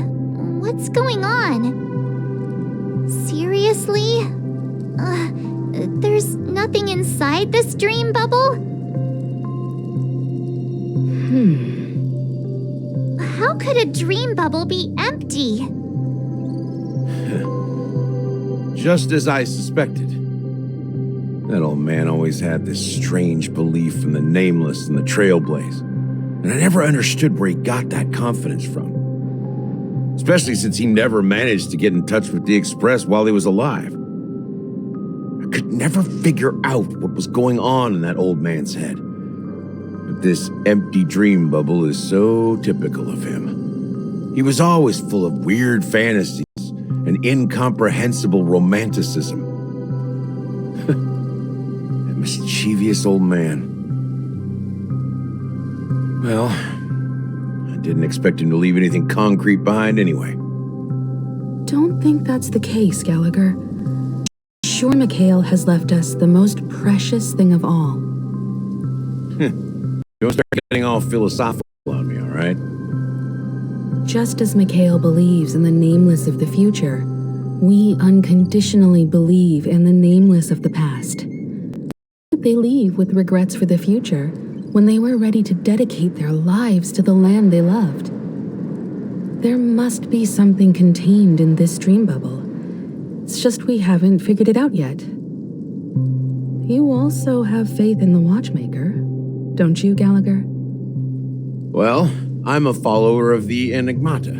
what's going on? Seriously? There's nothing inside this dream bubble? How could a dream bubble be empty? Just as I suspected. That old man always had this strange belief in the nameless and the Trailblaze, and I never understood where he got that confidence from. Especially since he never managed to get in touch with the Express while he was alive. I could never figure out what was going on in that old man's head. But this empty dream bubble is so typical of him. He was always full of weird fantasies and incomprehensible romanticism. That mischievous old man. Well, I didn't expect him to leave anything concrete behind anyway. Don't think that's the case, Gallagher. Sure, Mikhail has left us the most precious thing of all. Don't start getting all philosophical on me, all right? Just as Mikhail believes in the nameless of the future, we unconditionally believe in the nameless of the past. They leave with regrets for the future when they were ready to dedicate their lives to the land they loved. There must be something contained in this dream bubble. It's just we haven't figured it out yet. You also have faith in the Watchmaker, don't you, Gallagher? Well, I'm a follower of the Enigmata.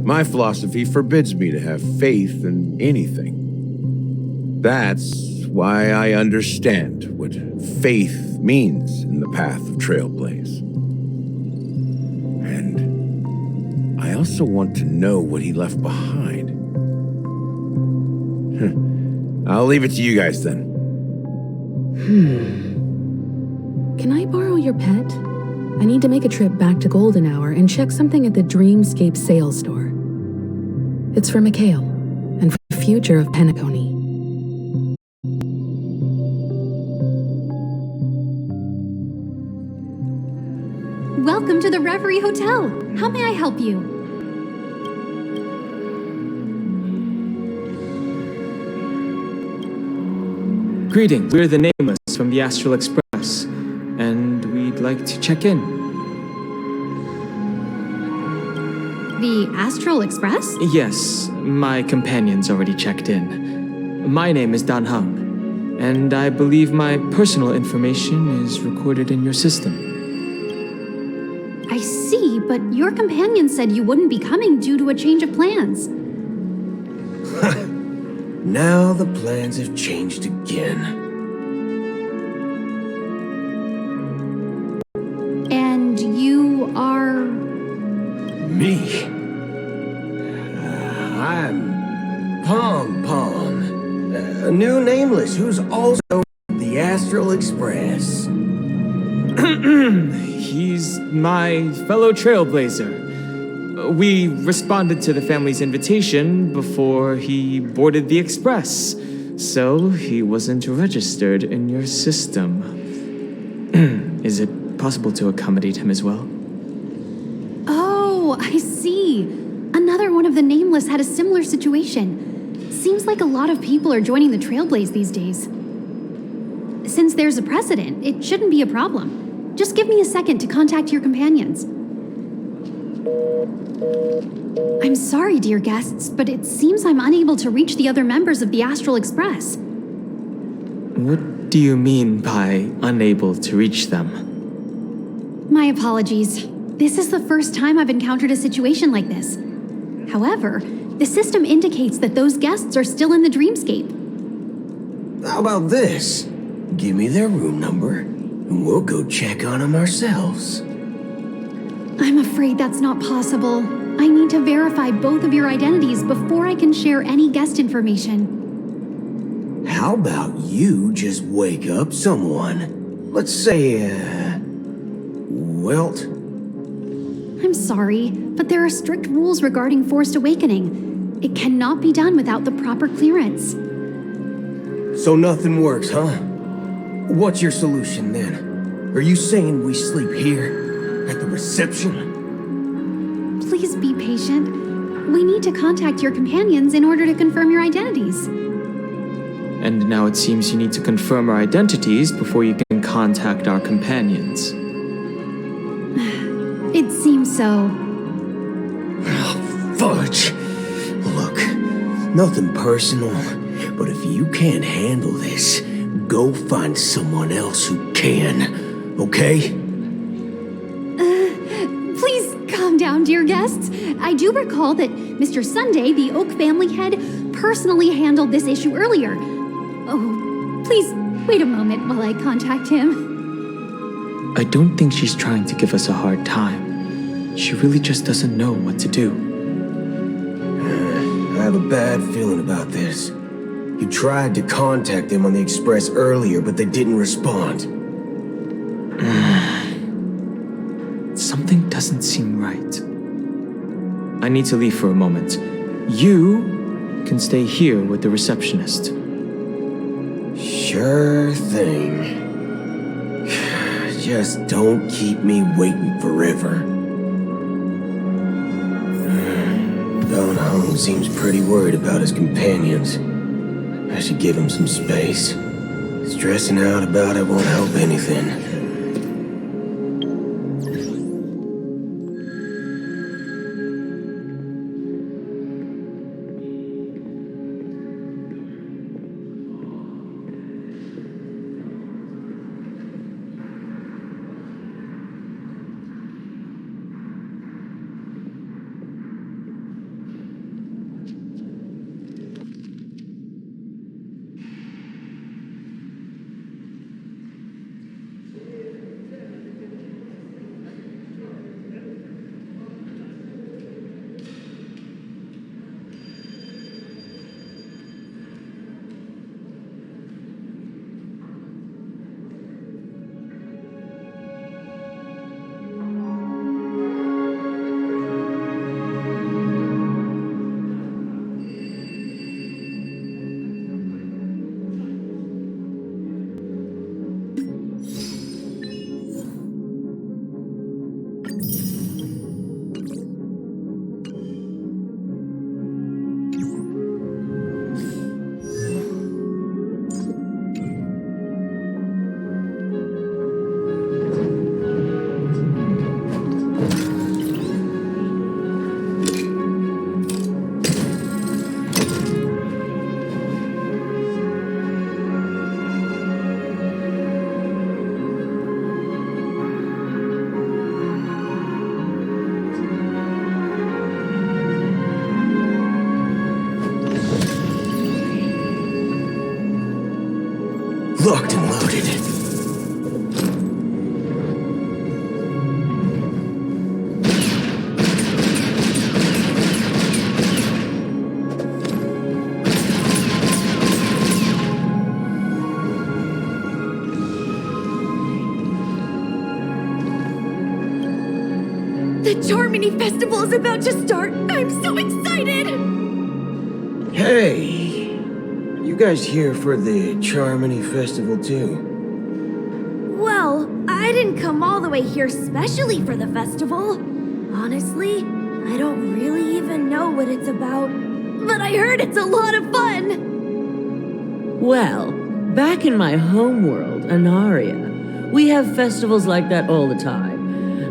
My philosophy forbids me to have faith in anything. That's why I understand what faith means in the path of Trailblaze. And I also want to know what he left behind. I'll leave it to you guys then. Can I borrow your pet? I need to make a trip back to Golden Hour and check something at the Dreamscape sales store. It's for Mikhail and for the future of Penacony. Welcome to the Reverie Hotel. How may I help you? Greetings, we're the Nameless from the Astral Express, and we'd like to check in. The Astral Express? Yes, my companion's already checked in. My name is Dan Hung, and I believe my personal information is recorded in your system. I see, but your companion said you wouldn't be coming due to a change of plans. Now the plans have changed again. And you are... Me? I'm Pom Pom, a new nameless who's also the Astral Express. He's my fellow trailblazer. We responded to the family's invitation before he boarded the express, so he wasn't registered in your system. Is it possible to accommodate him as well? Oh, I see. Another one of the Nameless had a similar situation. Seems like a lot of people are joining the Trailblaze these days. Since there's a precedent, it shouldn't be a problem. Just give me a second to contact your companions. I'm sorry, dear guests, but it seems I'm unable to reach the other members of the Astral Express. What do you mean by unable to reach them? My apologies. This is the first time I've encountered a situation like this. However, the system indicates that those guests are still in the dreamscape. How about this? Give me their room number, and we'll go check on them ourselves. I'm afraid that's not possible. I need to verify both of your identities before I can share any guest information. How about you just wake up someone? Let's say, Welt? I'm sorry, but there are strict rules regarding forced awakening. It cannot be done without the proper clearance. So nothing works, huh? What's your solution then? Are you saying we sleep here? At the reception? Please be patient. We need to contact your companions in order to confirm your identities. And now it seems you need to confirm our identities before you can contact our companions. It seems so. Oh, fudge. Look, nothing personal, but if you can't handle this, go find someone else who can, okay? Please calm down, dear guests. I do recall that Mr. Sunday, the Oak family head, personally handled this issue earlier. Oh, please wait a moment while I contact him. I don't think she's trying to give us a hard time. She really just doesn't know what to do. I have a bad feeling about this. You tried to contact them on the Express earlier, but they didn't respond. doesn't seem right. I need to leave for a moment. You can stay here with the receptionist. Sure thing. Just don't keep me waiting forever. Don Hung seems pretty worried about his companions. I should give him some space. Stressing out about it won't help anything. Locked and loaded. The Charmony Festival is about to start! I'm so excited! Hey! You guys here for the Charmony Festival too? Well, I didn't come all the way here specially for the festival. Honestly, I don't really even know what it's about. But I heard it's a lot of fun! Well, back in my homeworld, Anaria, we have festivals like that all the time.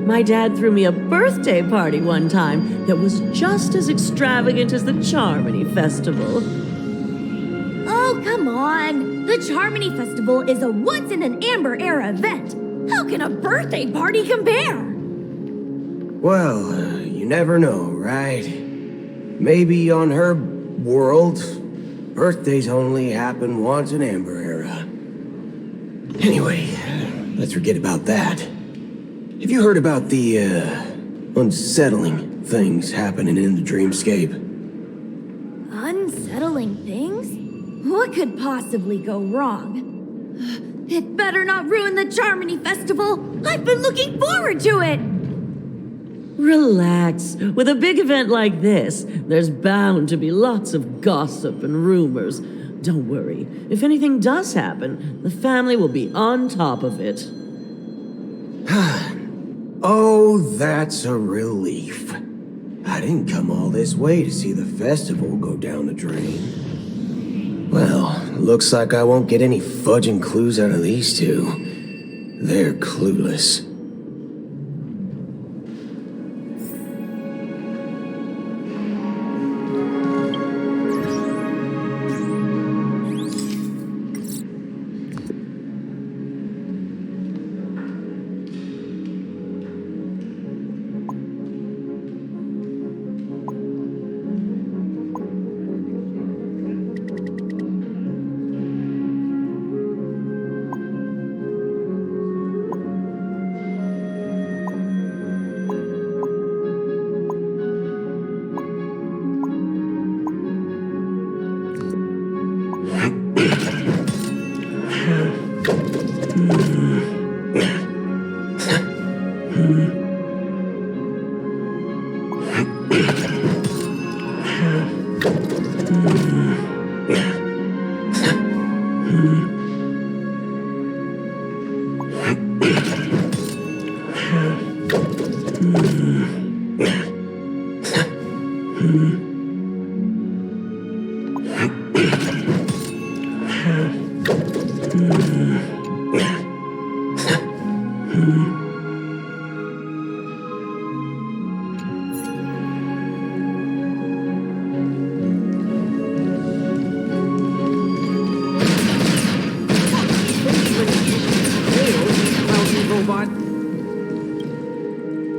My dad threw me a birthday party one time that was just as extravagant as the Charmony Festival. Oh, come on! The Charmony Festival is a once-in-an-Amber-era event! How can a birthday party compare? Well, you never know, right? Maybe on her world, birthdays only happen once in Amber Era. Anyway, let's forget about that. Have you heard about the, unsettling things happening in the dreamscape? Unsettling things? What could possibly go wrong? It better not ruin the Charmony Festival! I've been looking forward to it! Relax. With a big event like this, there's bound to be lots of gossip and rumors. Don't worry. If anything does happen, the family will be on top of it. Oh, that's a relief. I didn't come all this way to see the festival go down the drain. Well, looks like I won't get any fudging clues out of these two. They're clueless.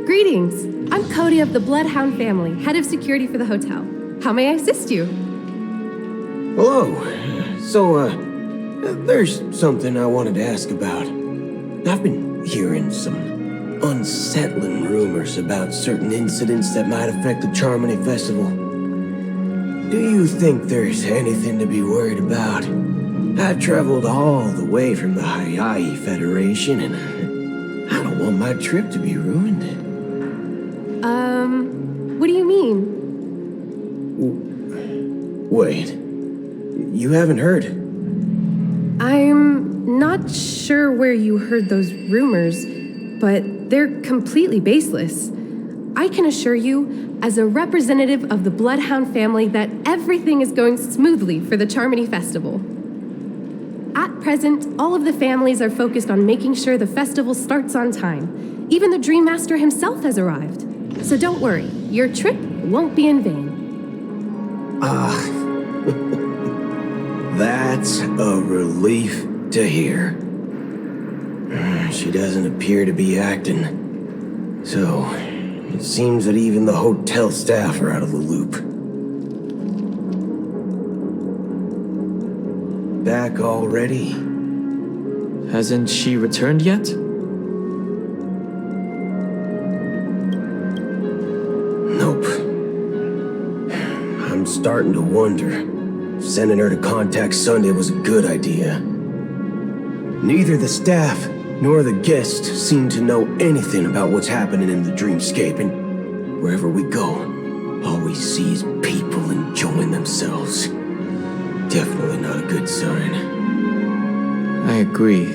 Greetings. I'm Cody of the Bloodhound family, head of security for the hotel. How may I assist you? Hello. So, there's something I wanted to ask about. I've been hearing some unsettling rumors about certain incidents that might affect the Charmony Festival. Do you think there's anything to be worried about? I've traveled all the way from the Hayahi Federation, and I don't want my trip to be ruined. What do you mean? Wait. You haven't heard? I'm not sure where you heard those rumors, but they're completely baseless. I can assure you, as a representative of the Bloodhound family, that everything is going smoothly for the Charmony Festival. At present, all of the families are focused on making sure the festival starts on time. Even the Dream Master himself has arrived. So don't worry, your trip won't be in vain. That's a relief to hear. She doesn't appear to be acting. So, it seems that even the hotel staff are out of the loop. Back already? Hasn't she returned yet? Nope. I'm starting to wonder if sending her to contact Sunday was a good idea. Neither the staff nor the guests seem to know anything about what's happening in the dreamscape, and wherever we go, all we see is people enjoying themselves. Definitely not a good sign. I agree.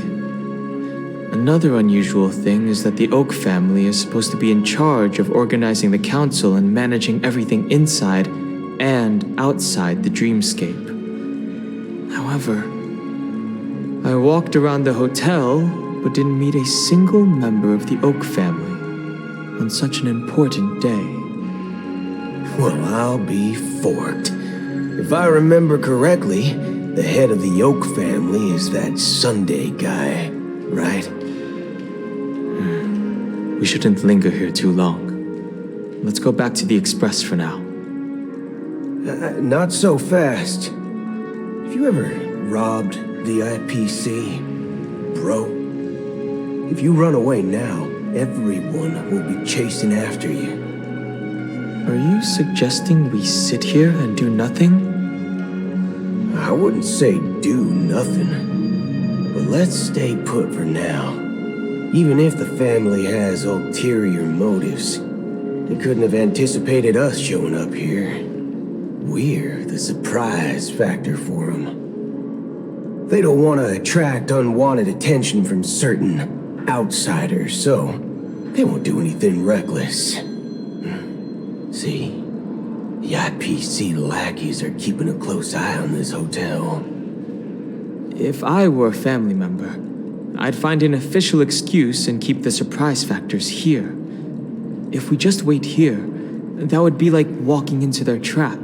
Another unusual thing is that the Oak family is supposed to be in charge of organizing the council and managing everything inside and outside the dreamscape. However, I walked around the hotel but didn't meet a single member of the Oak family on such an important day. Well, I'll be forked. If I remember correctly, the head of the Oak family is that Sunday guy, right? We shouldn't linger here too long. Let's go back to the Express for now. Not so fast. Have you ever robbed the IPC, bro? If you run away now, everyone will be chasing after you. Are you suggesting we sit here and do nothing? I wouldn't say do nothing, but let's stay put for now. Even if the family has ulterior motives, they couldn't have anticipated us showing up here. We're the surprise factor for them. They don't want to attract unwanted attention from certain outsiders, so they won't do anything reckless. See? The IPC lackeys are keeping a close eye on this hotel. If I were a family member, I'd find an official excuse and keep the surprise factors here. If we just wait here, that would be like walking into their trap.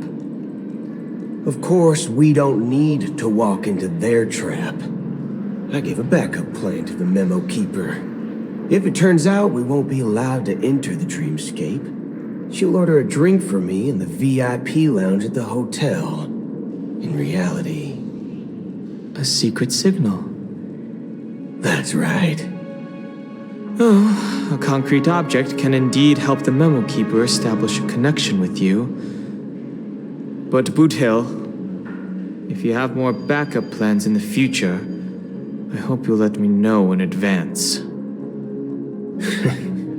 Of course, we don't need to walk into their trap. I gave a backup plan to the memo keeper. If it turns out we won't be allowed to enter the dreamscape, she'll order a drink for me in the VIP lounge at the hotel. In reality... a secret signal. That's right. Oh, a concrete object can indeed help the memo keeper establish a connection with you. But Boot Hill, if you have more backup plans in the future, I hope you'll let me know in advance.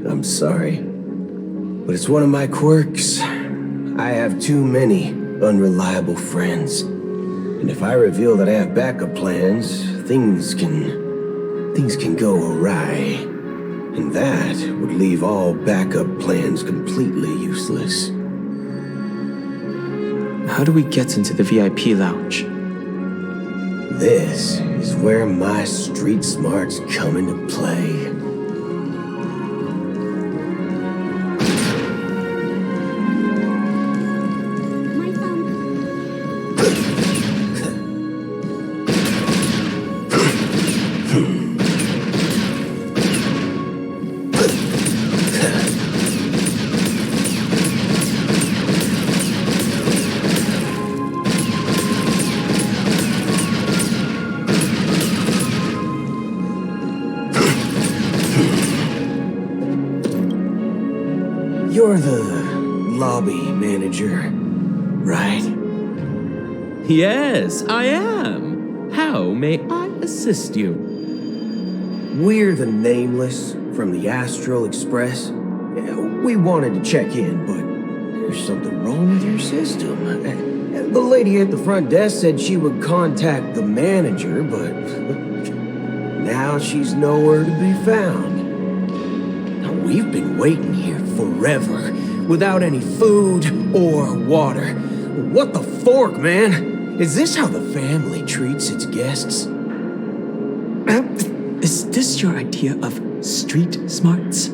I'm sorry, but it's one of my quirks. I have too many unreliable friends. And if I reveal that I have backup plans, things can go awry. And that would leave all backup plans completely useless. How do we get into the VIP lounge? This is where my street smarts come into play. You're the lobby manager, right? Yes, I am. How may I assist you? We're the Nameless from the Astral Express. We wanted to check in, but there's something wrong with your system. The lady at the front desk said she would contact the manager, but now she's nowhere to be found. Now, we've been waiting here forever, without any food or water. What the fork, man? Is this how the family treats its guests? Is this your idea of street smarts?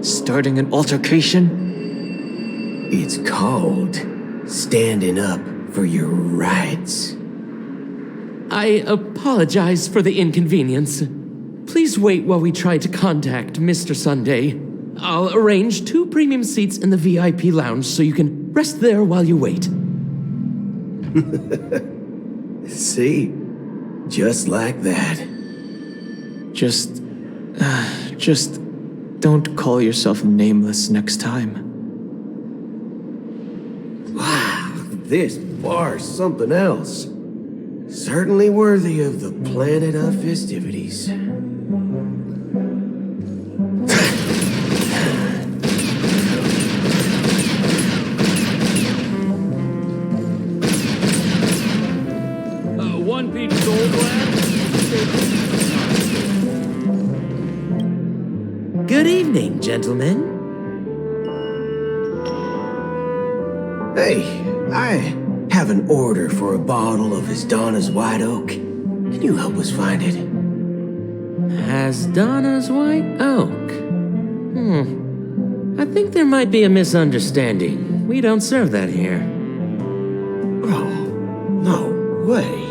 Starting an altercation? It's called standing up for your rights. I apologize for the inconvenience. Please wait while we try to contact Mr. Sunday. I'll arrange 2 premium seats in the VIP lounge so you can rest there while you wait. See? Just like that. Just don't call yourself Nameless next time. Wow, this bar's something else. Certainly worthy of the planet of festivities. One peach gold glass. Good evening, gentlemen. Hey, I have an order for a bottle of Donna's White Oak. Can you help us find it? Donna's White Oak? I think there might be a misunderstanding. We don't serve that here. Oh, no way.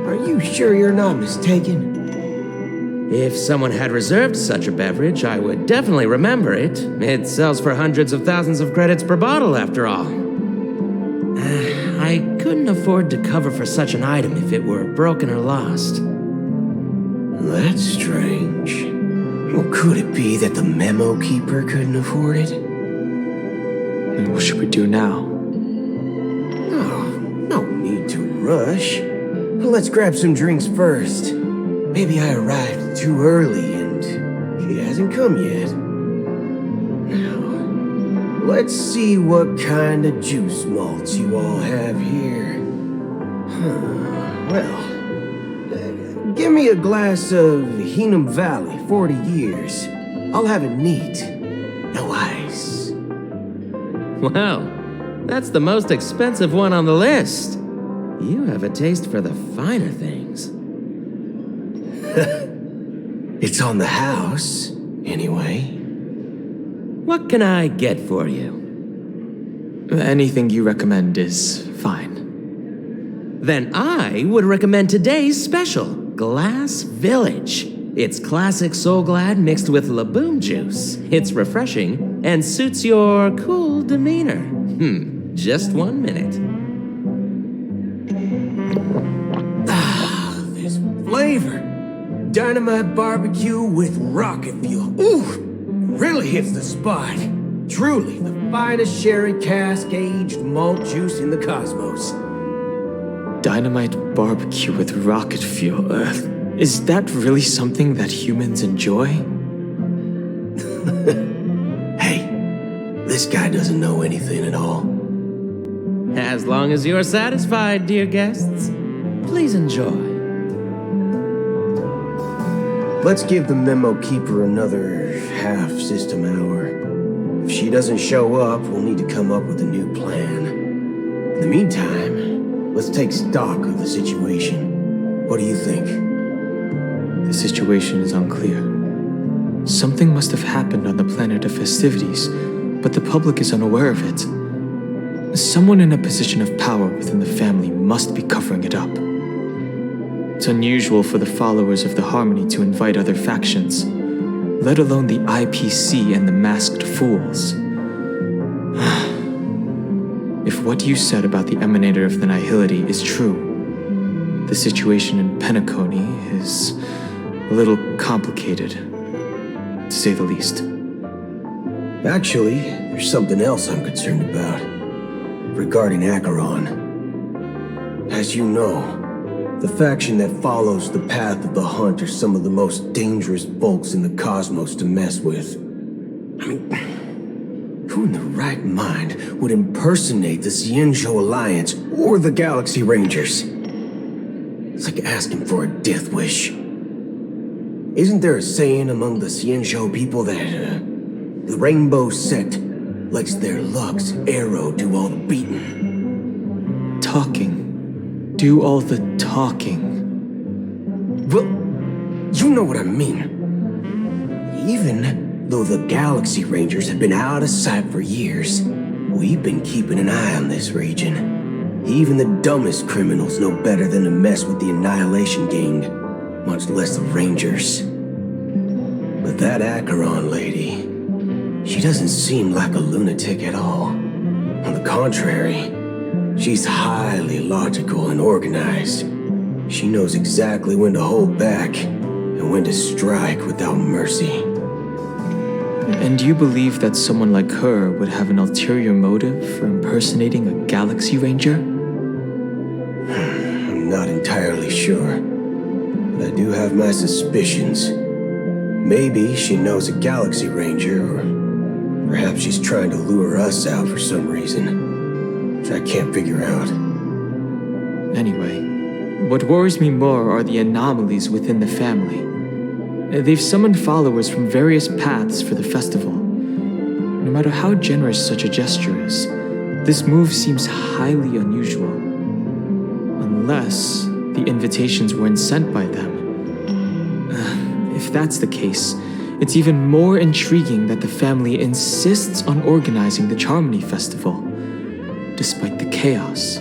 Are you sure you're not mistaken? If someone had reserved such a beverage, I would definitely remember it. It sells for hundreds of thousands of credits per bottle, after all. I couldn't afford to cover for such an item if it were broken or lost. That's strange. Well, could it be that the memo keeper couldn't afford it? And what should we do now? Oh, no need to rush. Let's grab some drinks first. Maybe I arrived too early and he hasn't come yet. Now, let's see what kind of juice malts you all have here. Well, give me a glass of Heenum Valley, 40 years. I'll have it neat. No ice. Wow, that's the most expensive one on the list. You have a taste for the finer things. It's on the house, anyway. What can I get for you? Anything you recommend is fine. Then I would recommend today's special, Glass Village. It's classic Soul Glad mixed with Laboom juice. It's refreshing and suits your cool demeanor. Just 1 minute. This flavor. Dynamite barbecue with rocket fuel. Ooh, really hits the spot. Truly the finest sherry cask-aged malt juice in the cosmos. Dynamite barbecue with rocket fuel. Is that really something that humans enjoy? Hey, this guy doesn't know anything at all. As long as you're satisfied, dear guests, please enjoy. Let's give the memo keeper another half-system hour. If she doesn't show up, we'll need to come up with a new plan. In the meantime, let's take stock of the situation. What do you think? The situation is unclear. Something must have happened on the planet of festivities, but the public is unaware of it. Someone in a position of power within the family must be covering it up. It's unusual for the followers of the Harmony to invite other factions, let alone the IPC and the Masked Fools. If what you said about the Emanator of the Nihility is true, the situation in Penacony is a little complicated, to say the least. Actually, there's something else I'm concerned about. Regarding Acheron. As you know, the faction that follows the path of the Hunt are some of the most dangerous folks in the cosmos to mess with. I mean, who in their right mind would impersonate the Xianzhou Alliance or the Galaxy Rangers? It's like asking for a death wish. Isn't there a saying among the Xianzhou people that the Rainbow Sect lets their Lux arrow do all the beating? Talking. Do all the talking. Well, you know what I mean. Even though the Galaxy Rangers have been out of sight for years, we've been keeping an eye on this region. Even the dumbest criminals know better than to mess with the Annihilation Gang, much less the Rangers. But that Acheron lady, she doesn't seem like a lunatic at all. On the contrary, she's highly logical and organized. She knows exactly when to hold back and when to strike without mercy. And you believe that someone like her would have an ulterior motive for impersonating a Galaxy Ranger? I'm not entirely sure, but I do have my suspicions. Maybe she knows a Galaxy Ranger, or perhaps she's trying to lure us out for some reason, which I can't figure out. Anyway, what worries me more are the anomalies within the family. They've summoned followers from various paths for the festival. No matter how generous such a gesture is, this move seems highly unusual. Unless the invitations weren't sent by them. If that's the case, it's even more intriguing that the family insists on organizing the Charmony Festival, despite the chaos.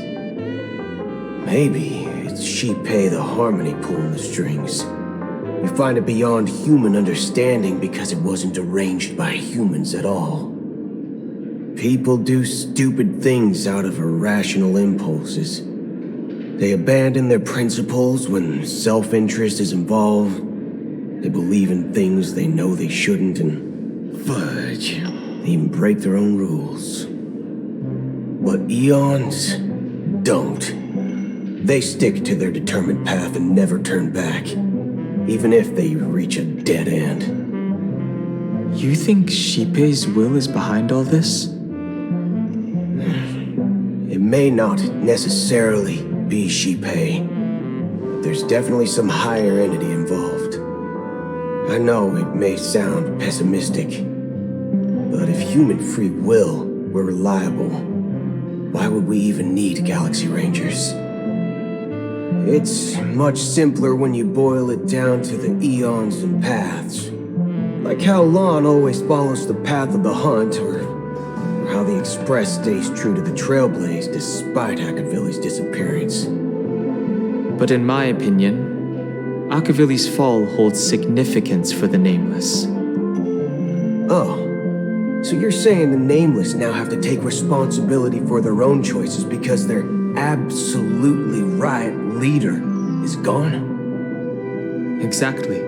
Maybe it's Shipei the Harmony pulling the strings. We find it beyond human understanding because it wasn't arranged by humans at all. People do stupid things out of irrational impulses. They abandon their principles when self-interest is involved. They believe in things they know they shouldn't, and fudge, they even break their own rules. But Eons don't. They stick to their determined path and never turn back, even if they reach a dead end. You think Shipei's will is behind all this? It may not necessarily be Shipei, but there's definitely some higher entity involved. I know it may sound pessimistic, but if human free will were reliable, why would we even need Galaxy Rangers? It's much simpler when you boil it down to the eons and paths. Like how Lon always follows the path of the Hunt, or how the Express stays true to the Trailblaze despite Akavili's disappearance. But in my opinion, Akavili's fall holds significance for the Nameless. Oh, so you're saying the Nameless now have to take responsibility for their own choices because their absolutely right leader is gone? Exactly.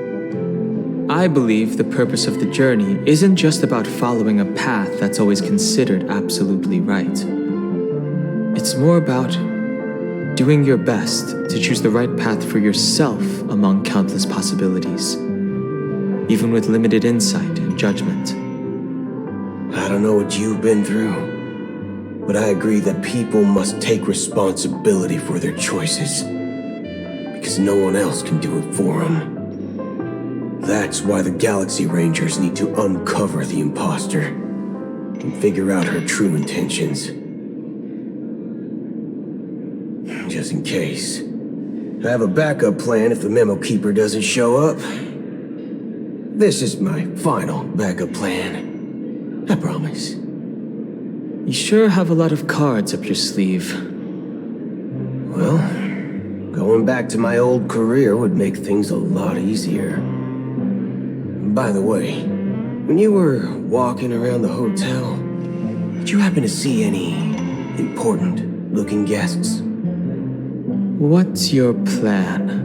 I believe the purpose of the journey isn't just about following a path that's always considered absolutely right. It's more about doing your best to choose the right path for yourself among countless possibilities, even with limited insight and judgment. I don't know what you've been through, But I agree that people must take responsibility for their choices. Because no one else can do it for them. That's why the Galaxy Rangers need to uncover the imposter and figure out her true intentions. Just in case. I have a backup plan if the Memo Keeper doesn't show up. This is my final backup plan. I promise. You sure have a lot of cards up your sleeve. Well, going back to my old career would make things a lot easier. By the way, when you were walking around the hotel, did you happen to see any important-looking guests? What's your plan?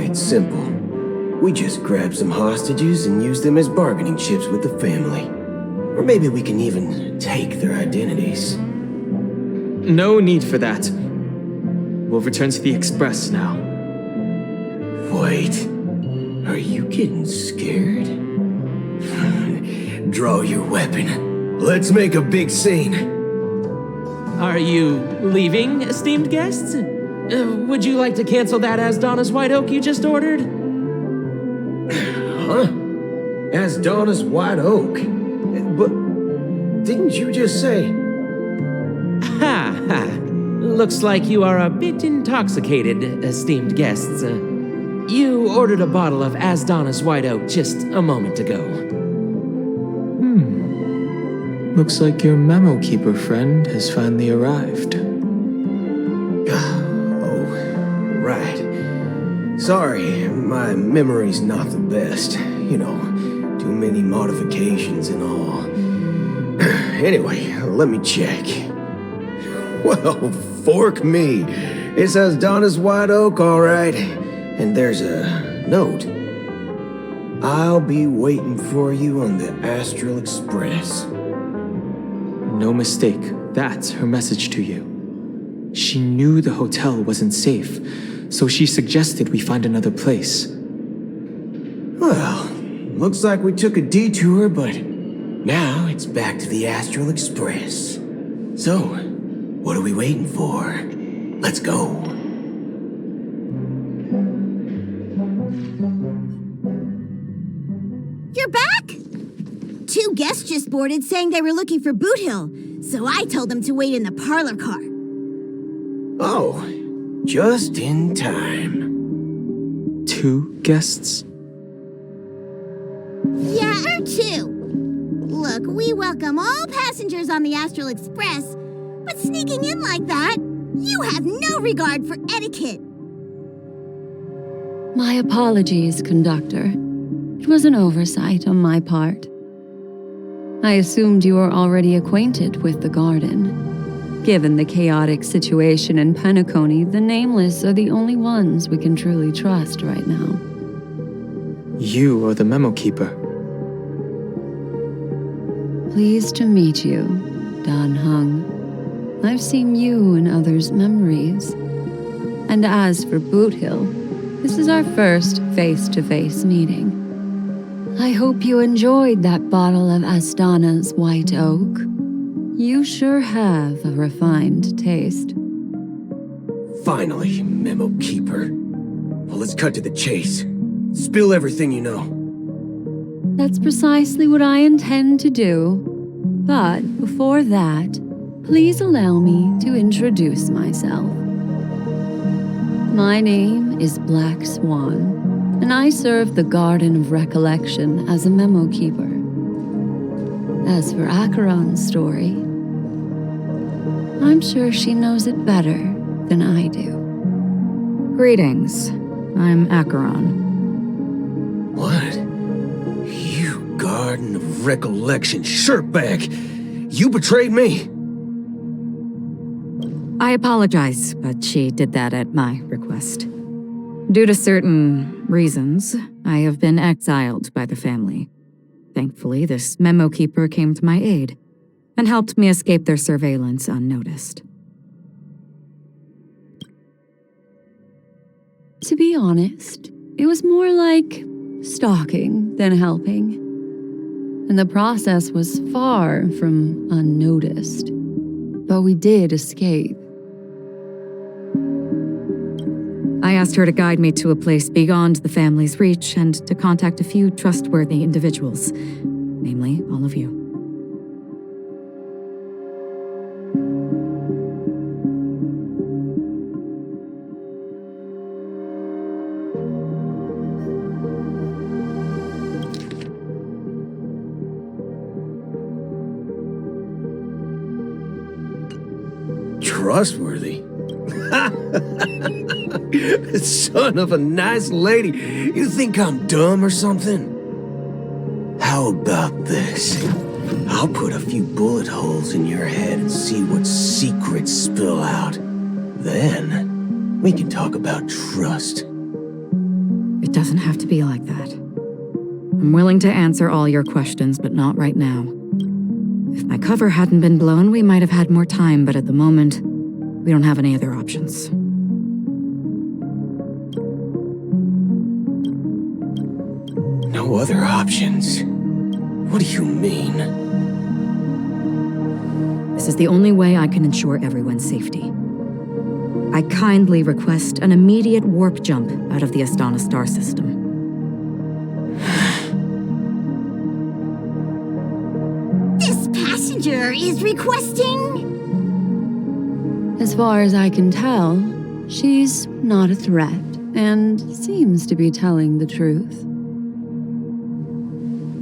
It's simple. We just grab some hostages and use them as bargaining chips with the family. Or maybe we can even take their identities. No need for that. We'll return to the Express now. Wait. Are you getting scared? Draw your weapon. Let's make a big scene. Are you leaving, esteemed guests? Would you like to cancel that Asdana's White Oak you just ordered? Huh? Asdana's White Oak? But didn't you just say... Ha ha. Looks like you are a bit intoxicated, esteemed guests. You ordered a bottle of Asdana's White Oak just a moment ago. Looks like your Memo Keeper friend has finally arrived. Oh, right. Sorry, my memory's not the best. You know, too many modifications and all. Anyway, let me check. Well, fork me. It says Donna's White Oak, all right. And there's a note. I'll be waiting for you on the Astral Express. No mistake. That's her message to you. She knew the hotel wasn't safe, so she suggested we find another place. Well, looks like we took a detour, but now it's back to the Astral Express. So, what are we waiting for? Let's go. You're back? 2 guests just boarded saying they were looking for Boot Hill, so I told them to wait in the parlor car. Oh, just in time. 2 guests? Yeah, or 2. Look, we welcome all passengers on the Astral Express, but sneaking in like that, you have no regard for etiquette. My apologies, conductor. It was an oversight on my part. I assumed you were already acquainted with the garden. Given the chaotic situation in Penacony, the Nameless are the only ones we can truly trust right now. You are the Memo Keeper. Pleased to meet you, Dan Hung. I've seen you in others' memories. And as for Boot Hill, this is our first face-to-face meeting. I hope you enjoyed that bottle of Astana's White Oak. You sure have a refined taste. Finally, Memo Keeper. Well, let's cut to the chase. Spill everything you know. That's precisely what I intend to do. But before that, please allow me to introduce myself. My name is Black Swan, and I serve the Garden of Recollection as a Memo Keeper. As for Acheron's story, I'm sure she knows it better than I do. Greetings. I'm Acheron. What? You Garden of Recollection shirtbag! You betrayed me! I apologize, but she did that at my request. Due to certain reasons, I have been exiled by the family. Thankfully, this Memo Keeper came to my aid and helped me escape their surveillance unnoticed. To be honest, it was more like stalking than helping. And the process was far from unnoticed. But we did escape. I asked her to guide me to a place beyond the family's reach and to contact a few trustworthy individuals, namely all of you. Trustworthy? Son of a nice lady. You think I'm dumb or something? How about this? I'll put a few bullet holes in your head and see what secrets spill out. Then, we can talk about trust. It doesn't have to be like that. I'm willing to answer all your questions, but not right now. If my cover hadn't been blown, we might have had more time, but at the moment, we don't have any other options. No other options? What do you mean? This is the only way I can ensure everyone's safety. I kindly request an immediate warp jump out of the Astana star system. This passenger is requesting? As far as I can tell, she's not a threat and seems to be telling the truth.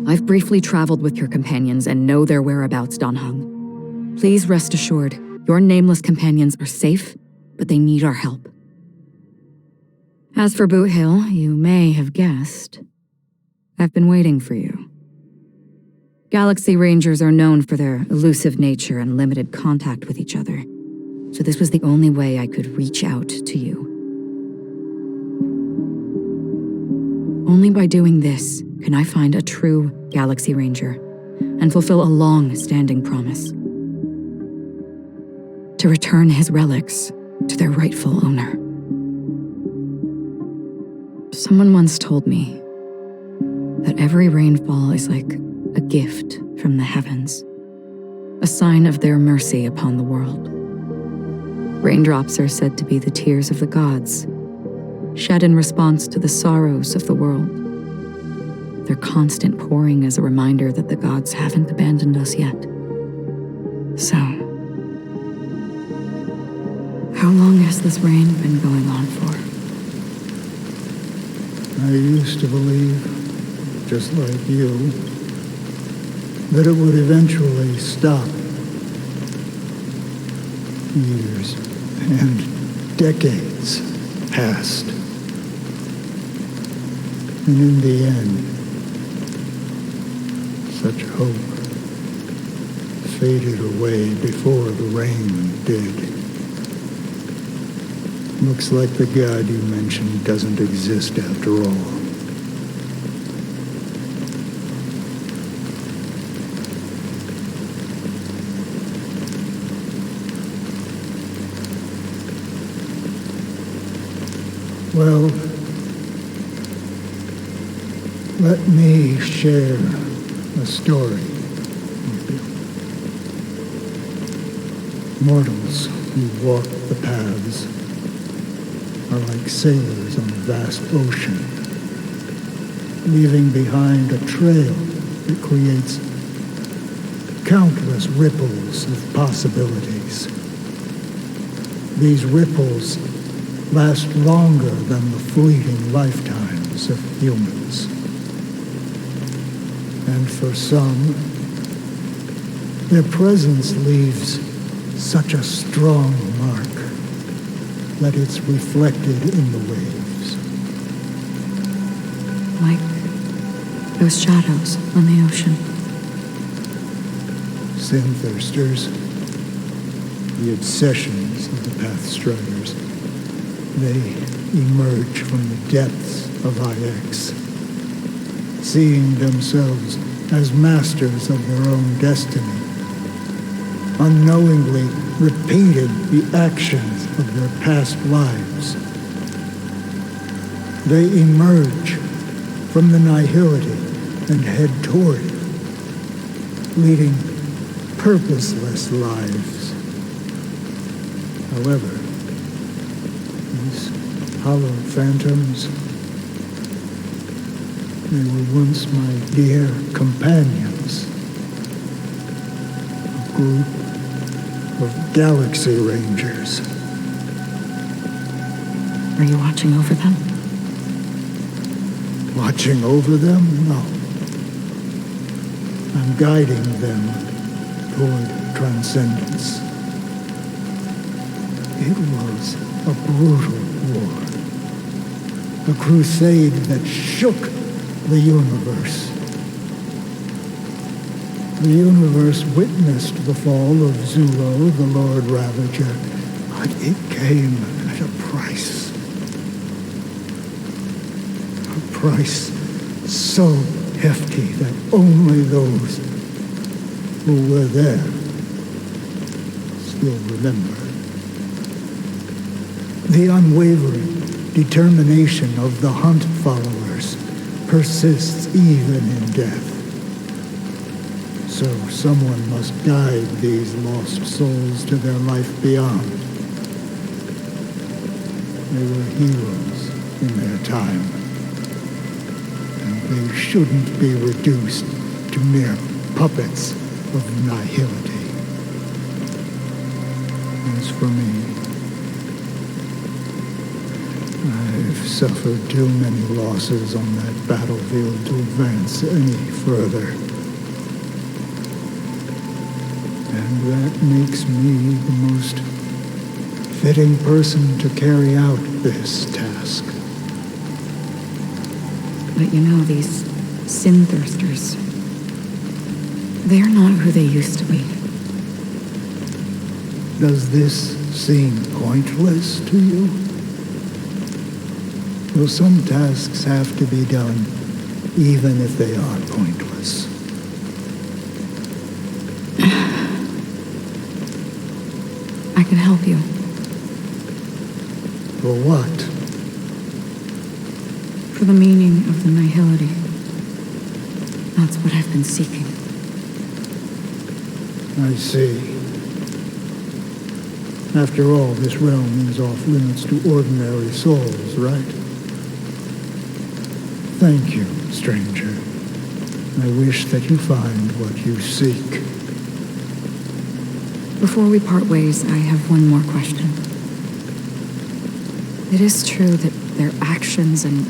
I've briefly traveled with your companions and know their whereabouts, Dan Heng. Please rest assured, your nameless companions are safe, but they need our help. As for Boot Hill, you may have guessed, I've been waiting for you. Galaxy Rangers are known for their elusive nature and limited contact with each other, so this was the only way I could reach out to you. Only by doing this can I find a true Galaxy Ranger and fulfill a long-standing promise. To return his relics to their rightful owner. Someone once told me that every rainfall is like a gift from the heavens, a sign of their mercy upon the world. Raindrops are said to be the tears of the gods, shed in response to the sorrows of the world. Their constant pouring is a reminder that the gods haven't abandoned us yet. So, how long has this rain been going on for? I used to believe, just like you, that it would eventually stop. Years and decades passed. And in the end, such hope faded away before the rain did. Looks like the god you mentioned doesn't exist after all. Well, let me share a story with you. Mortals who walk the paths are like sailors on a vast ocean, leaving behind a trail that creates countless ripples of possibilities. These ripples last longer than the fleeting lifetimes of humans. And for some, their presence leaves such a strong mark that it's reflected in the waves. Like those shadows on the ocean. Sin-thirsters, the obsessions of the Pathstriders, they emerge from the depths of IX, seeing themselves as masters of their own destiny, unknowingly repeating the actions of their past lives. They emerge from the nihility and head toward it, leading purposeless lives However, these hollow phantoms, they were once my dear companions. A group of Galaxy Rangers. Are you watching over them? Watching over them? No. I'm guiding them toward transcendence. It was a brutal war. A crusade that shook the universe. The universe witnessed the fall of Zulo, the Lord Ravager, but it came at a price. A price so hefty that only those who were there still remember. The unwavering determination of the Hunt followers persists even in death. So someone must guide these lost souls to their life beyond. They were heroes in their time, and they shouldn't be reduced to mere puppets of nihility. As for me, I've suffered too many losses on that battlefield to advance any further. And that makes me the most fitting person to carry out this task. But you know, these sin thirsters, they're not who they used to be. Does this seem pointless to you? Well, some tasks have to be done, even if they are pointless. I can help you. For what? For the meaning of the nihility. That's what I've been seeking. I see. After all, this realm is off limits to ordinary souls, right? Thank you, stranger. I wish that you find what you seek. Before we part ways, I have one more question. It is true that their actions and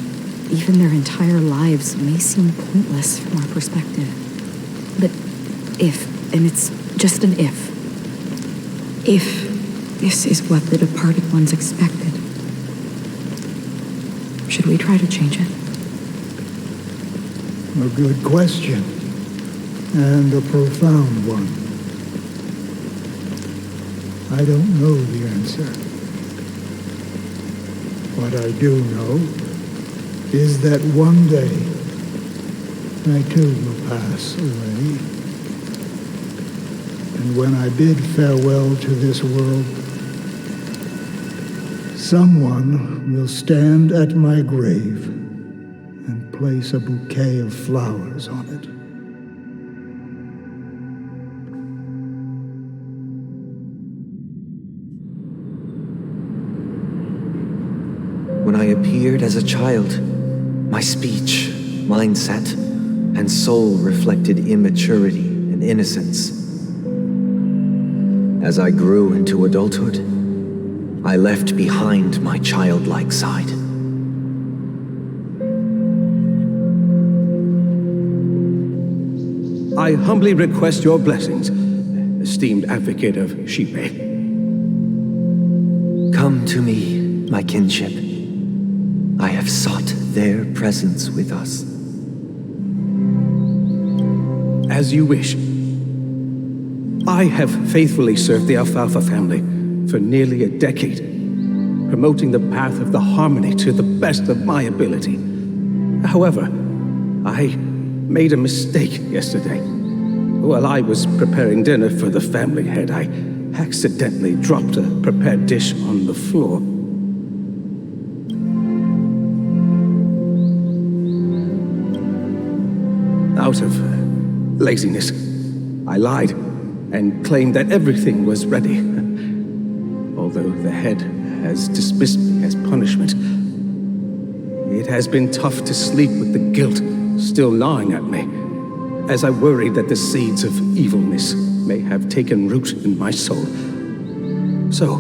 even their entire lives may seem pointless from our perspective. But if, and it's just an if this is what the departed ones expected, should we try to change it? A good question, and a profound one. I don't know the answer. What I do know is that one day I too will pass away. And when I bid farewell to this world, someone will stand at my grave and place a bouquet of flowers on it. When I appeared as a child, my speech, mindset, and soul reflected immaturity and innocence. As I grew into adulthood, I left behind my childlike side. I humbly request your blessings, esteemed advocate of Shipe. Come to me, my kinship. I have sought their presence with us. As you wish. I have faithfully served the Alfalfa family for nearly a decade, promoting the path of the harmony to the best of my ability. However, I made a mistake yesterday. While I was preparing dinner for the family head, I accidentally dropped a prepared dish on the floor. Out of laziness, I lied and claimed that everything was ready. Although head has dismissed me as punishment. It has been tough to sleep with the guilt still gnawing at me, as I worry that the seeds of evilness may have taken root in my soul. So,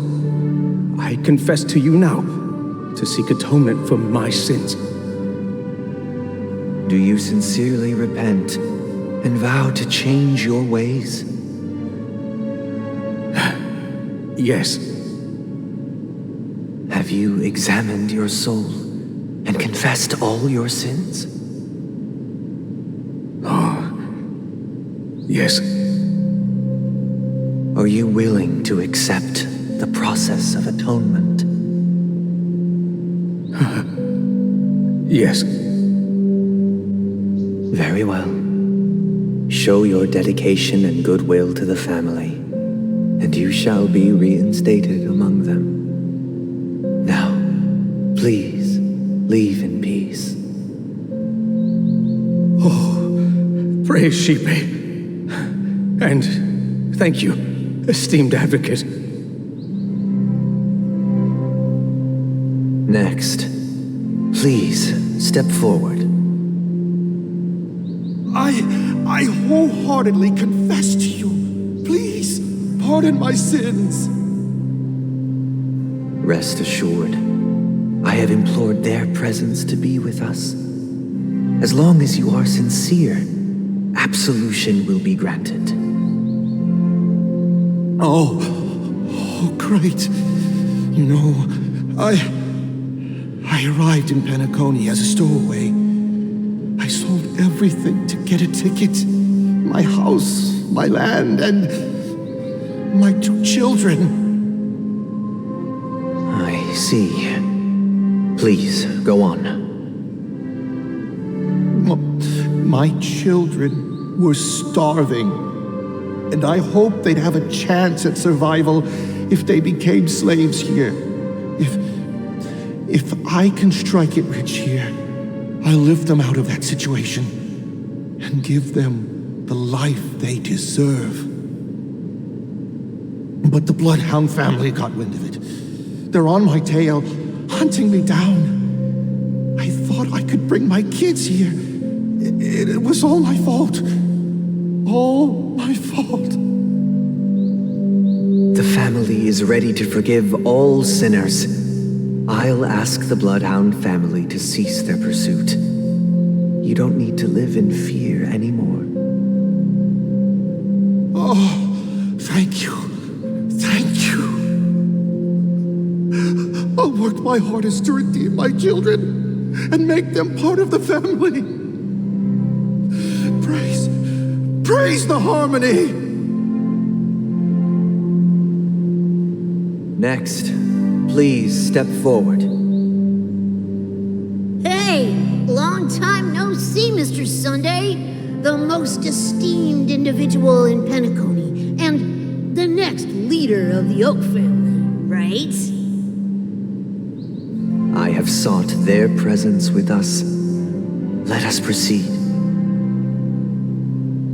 I confess to you now to seek atonement for my sins. Do you sincerely repent and vow to change your ways? Yes. Have you examined your soul and confessed all your sins? Yes. Are you willing to accept the process of atonement? Yes. Very well. Show your dedication and goodwill to the family, and you shall be reinstated among them. Now, please, leave in peace. Oh, praise Sheepy. And thank you, esteemed advocate. Next, please step forward. I wholeheartedly confess to you. Please, pardon my sins. Rest assured, I have implored their presence to be with us. As long as you are sincere, absolution will be granted. Oh, great. You know, I arrived in Penacony as a stowaway. I sold everything to get a ticket. My house, my land, and my 2 children. I see. Please, go on. My children were starving, and I hoped they'd have a chance at survival if they became slaves here. If I can strike it rich here, I'll lift them out of that situation and give them the life they deserve. But the Bloodhound family got wind of it. They're on my tail, hunting me down. I thought I could bring my kids here. It was all my fault. All my fault. The family is ready to forgive all sinners. I'll ask the Bloodhound family to cease their pursuit. You don't need to live in fear anymore. Oh, thank you. Thank you. I'll work my hardest to redeem my children and make them part of the family. Praise the harmony! Next, please step forward. Hey, long time no see, Mr. Sunday. The most esteemed individual in Penacony, and the next leader of the Oak family, right? I have sought their presence with us. Let us proceed.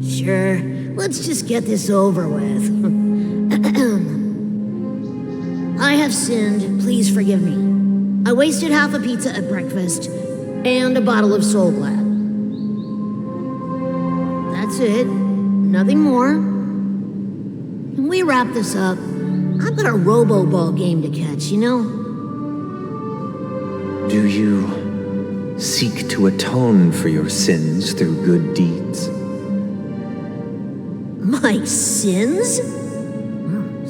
Sure, let's just get this over with. I have sinned, please forgive me. I wasted half a pizza at breakfast, and a bottle of Soul Glad. That's it, nothing more. Can we wrap this up? I've got a robo-ball game to catch, you know? Do you seek to atone for your sins through good deeds? My sins?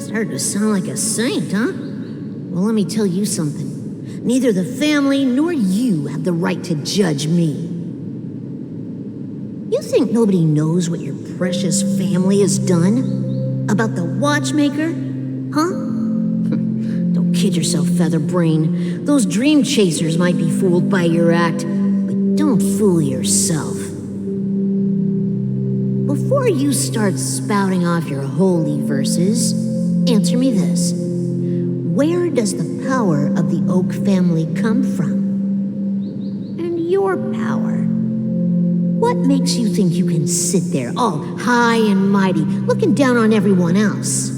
Started to sound like a saint, huh? Well, let me tell you something. Neither the family nor you have the right to judge me. You think nobody knows what your precious family has done? About the watchmaker? Huh? Don't kid yourself, Featherbrain. Those dream chasers might be fooled by your act, but don't fool yourself. Before you start spouting off your holy verses, answer me this. Where does the power of the Oak family come from? And your power? What makes you think you can sit there all high and mighty, looking down on everyone else?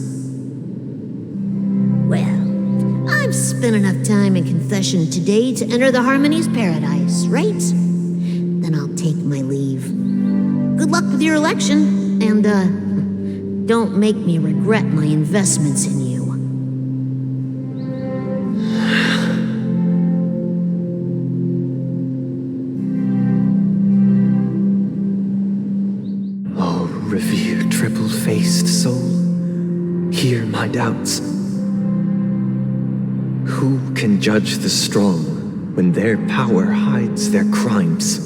Well, spent enough time in confession today to enter the Harmony's paradise, right? Then I'll take my leave. Good luck with your election, and, don't make me regret my investments in you. Oh, revered triple-faced soul, hear my doubts. Who can judge the strong when their power hides their crimes?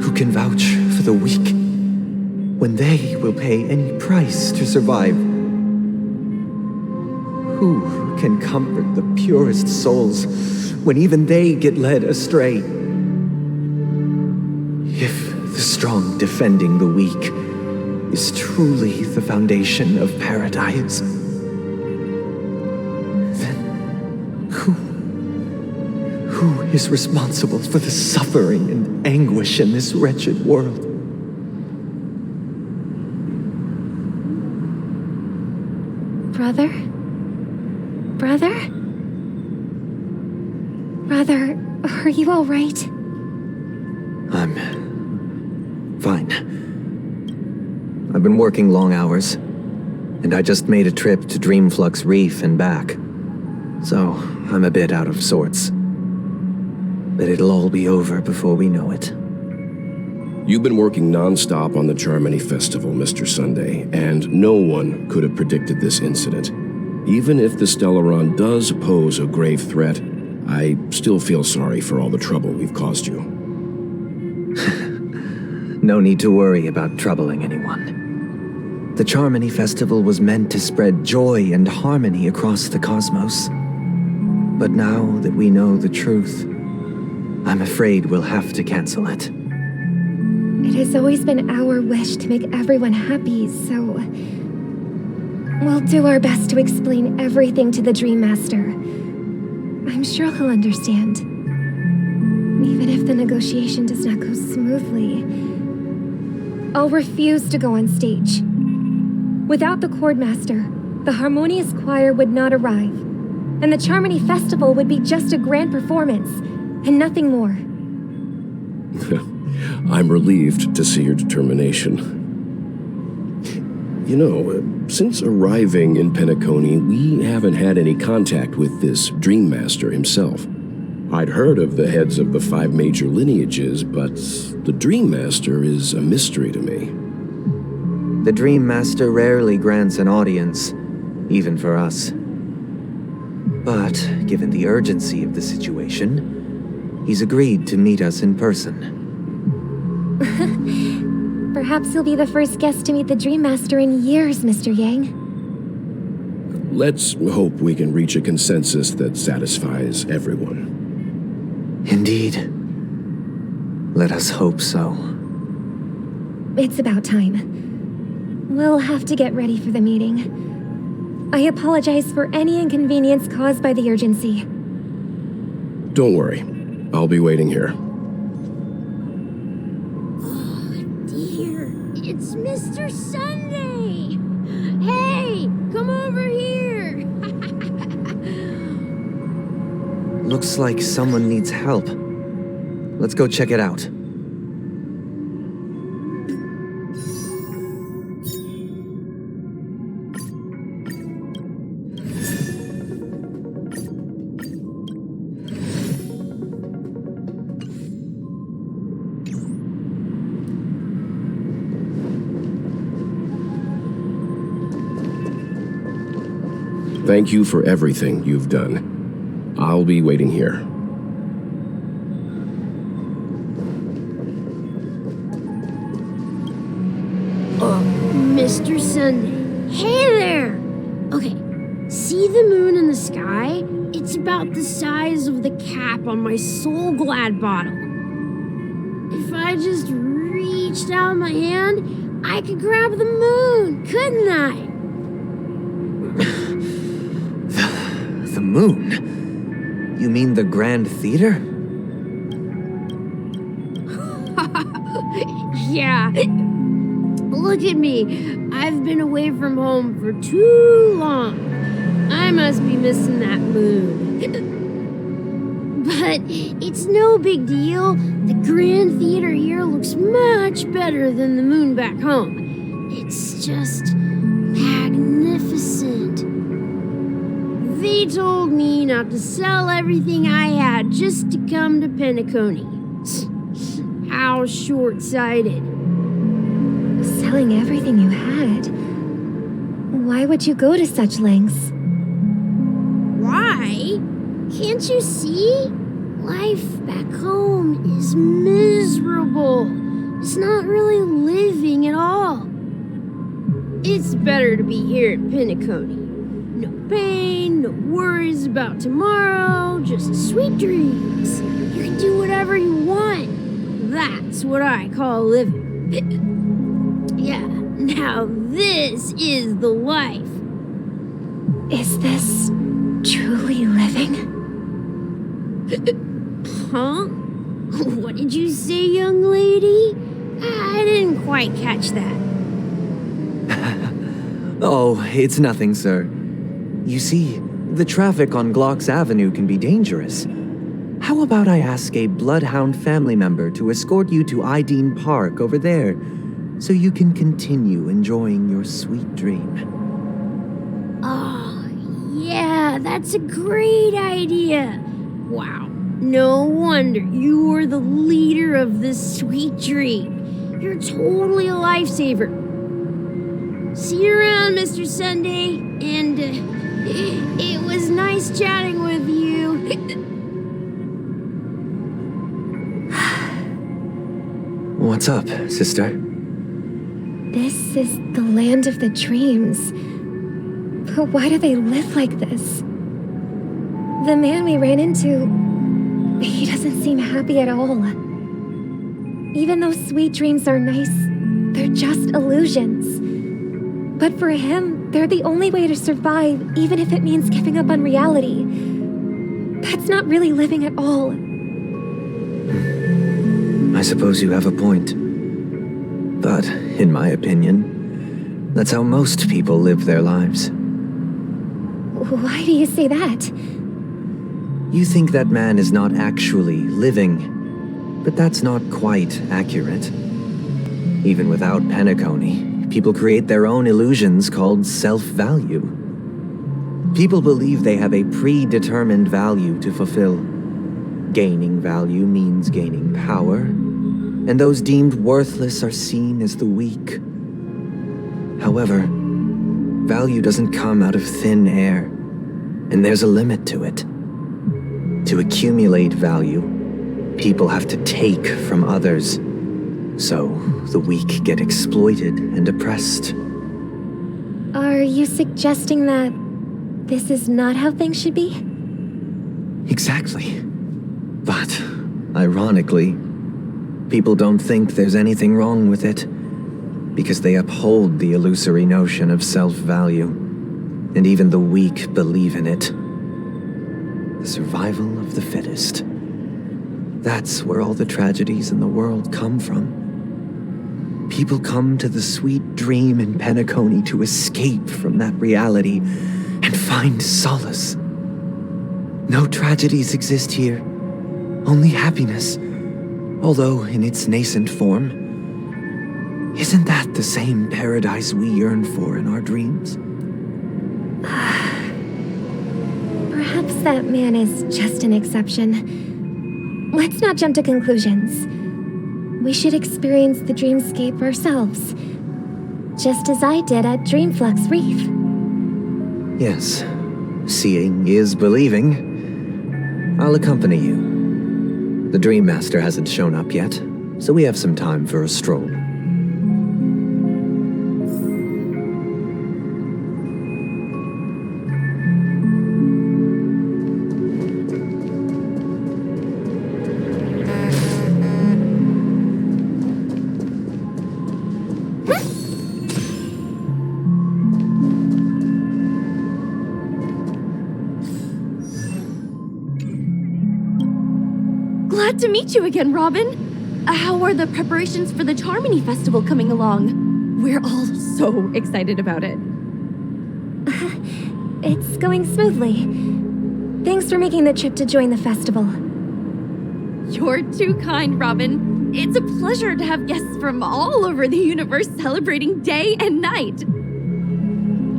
Who can vouch for the weak when they will pay any price to survive? Who can comfort the purest souls when even they get led astray? If the strong defending the weak is truly the foundation of paradise, then who is responsible for the suffering and anguish in this wretched world? Brother? Brother? Brother, are you all right? I'm fine. I've been working long hours, and I just made a trip to Dreamflux Reef and back. So, I'm a bit out of sorts. But it'll all be over before we know it. You've been working non-stop on the Charmony Festival, Mr. Sunday, and no one could have predicted this incident. Even if the Stellaron does pose a grave threat, I still feel sorry for all the trouble we've caused you. No need to worry about troubling anyone. The Charmony Festival was meant to spread joy and harmony across the cosmos. But now that we know the truth, I'm afraid we'll have to cancel it. It has always been our wish to make everyone happy, so we'll do our best to explain everything to the Dream Master. I'm sure he'll understand. Even if the negotiation does not go smoothly, I'll refuse to go on stage. Without the Chordmaster, the Harmonious Choir would not arrive, and the Charmony Festival would be just a grand performance, and nothing more. I'm relieved to see your determination. You know, since arriving in Penacony, we haven't had any contact with this Dream Master himself. I'd heard of the heads of the 5 major lineages, but the Dream Master is a mystery to me. The Dream Master rarely grants an audience, even for us. But given the urgency of the situation, he's agreed to meet us in person. Perhaps you'll be the first guest to meet the Dream Master in years, Mr. Yang. Let's hope we can reach a consensus that satisfies everyone. Indeed. Let us hope so. It's about time. We'll have to get ready for the meeting. I apologize for any inconvenience caused by the urgency. Don't worry. I'll be waiting here. It's Mr. Sunday! Hey, come over here! Looks like someone needs help. Let's go check it out. Thank you for everything you've done. I'll be waiting here. Mr. Sunday. Hey there! Okay, see the moon in the sky? It's about the size of the cap on my Soul Glad bottle. If I just reached out my hand, I could grab the moon, couldn't I? The moon? You mean the Grand Theater? Yeah. Look at me. I've been away from home for too long. I I must be missing that moon. But it's no big deal. The Grand Theater here looks much better than the moon back home. It's just magnificent. They told me not to sell everything I had just to come to Penacony. How short-sighted. Selling everything you had? Why would you go to such lengths? Why? Can't you see? Life back home is miserable. It's not really living at all. It's better to be here at Penacony. No pain, no worries about tomorrow, just sweet dreams. You can do whatever you want. That's what I call living. Yeah, now this is the life. Is this truly living? Huh? What did you say, young lady? I didn't quite catch that. Oh, it's nothing, sir. You see, the traffic on Glock's Avenue can be dangerous. How about I ask a Bloodhound family member to escort you to Ideen Park over there, so you can continue enjoying your sweet dream? Oh, yeah, that's a great idea. Wow, no wonder you were the leader of this sweet dream. You're totally a lifesaver. See you around, Mr. Sunday, and it was nice chatting with you. What's up, sister? This is the land of the dreams. But why do they live like this? The man we ran into, he doesn't seem happy at all. Even though sweet dreams are nice, they're just illusions. But for him, they're the only way to survive, even if it means giving up on reality. That's not really living at all. I suppose you have a point. But, in my opinion, that's how most people live their lives. Why do you say that? You think that man is not actually living, but that's not quite accurate. Even without Penacony, people create their own illusions called self-value. People believe they have a predetermined value to fulfill. Gaining value means gaining power, and those deemed worthless are seen as the weak. However, value doesn't come out of thin air, and there's a limit to it. To accumulate value, people have to take from others, so the weak get exploited and oppressed. Are you suggesting that this is not how things should be? Exactly. But, ironically, people don't think there's anything wrong with it, because they uphold the illusory notion of self-value, and even the weak believe in it. The survival of the fittest. That's where all the tragedies in the world come from. People come to the sweet dream in Penacony to escape from that reality and find solace. No tragedies exist here, only happiness, although in its nascent form. Isn't that the same paradise we yearn for in our dreams? Perhaps that man is just an exception. Let's not jump to conclusions. We should experience the dreamscape ourselves, just as I did at Dreamflux Reef. Yes, seeing is believing. I'll accompany you. The Dream Master hasn't shown up yet, so we have some time for a stroll. Glad to meet you again, Robin. How are the preparations for the Charmony Festival coming along? We're all so excited about it. It's going smoothly. Thanks for making the trip to join the festival. You're too kind, Robin. It's a pleasure to have guests from all over the universe celebrating day and night.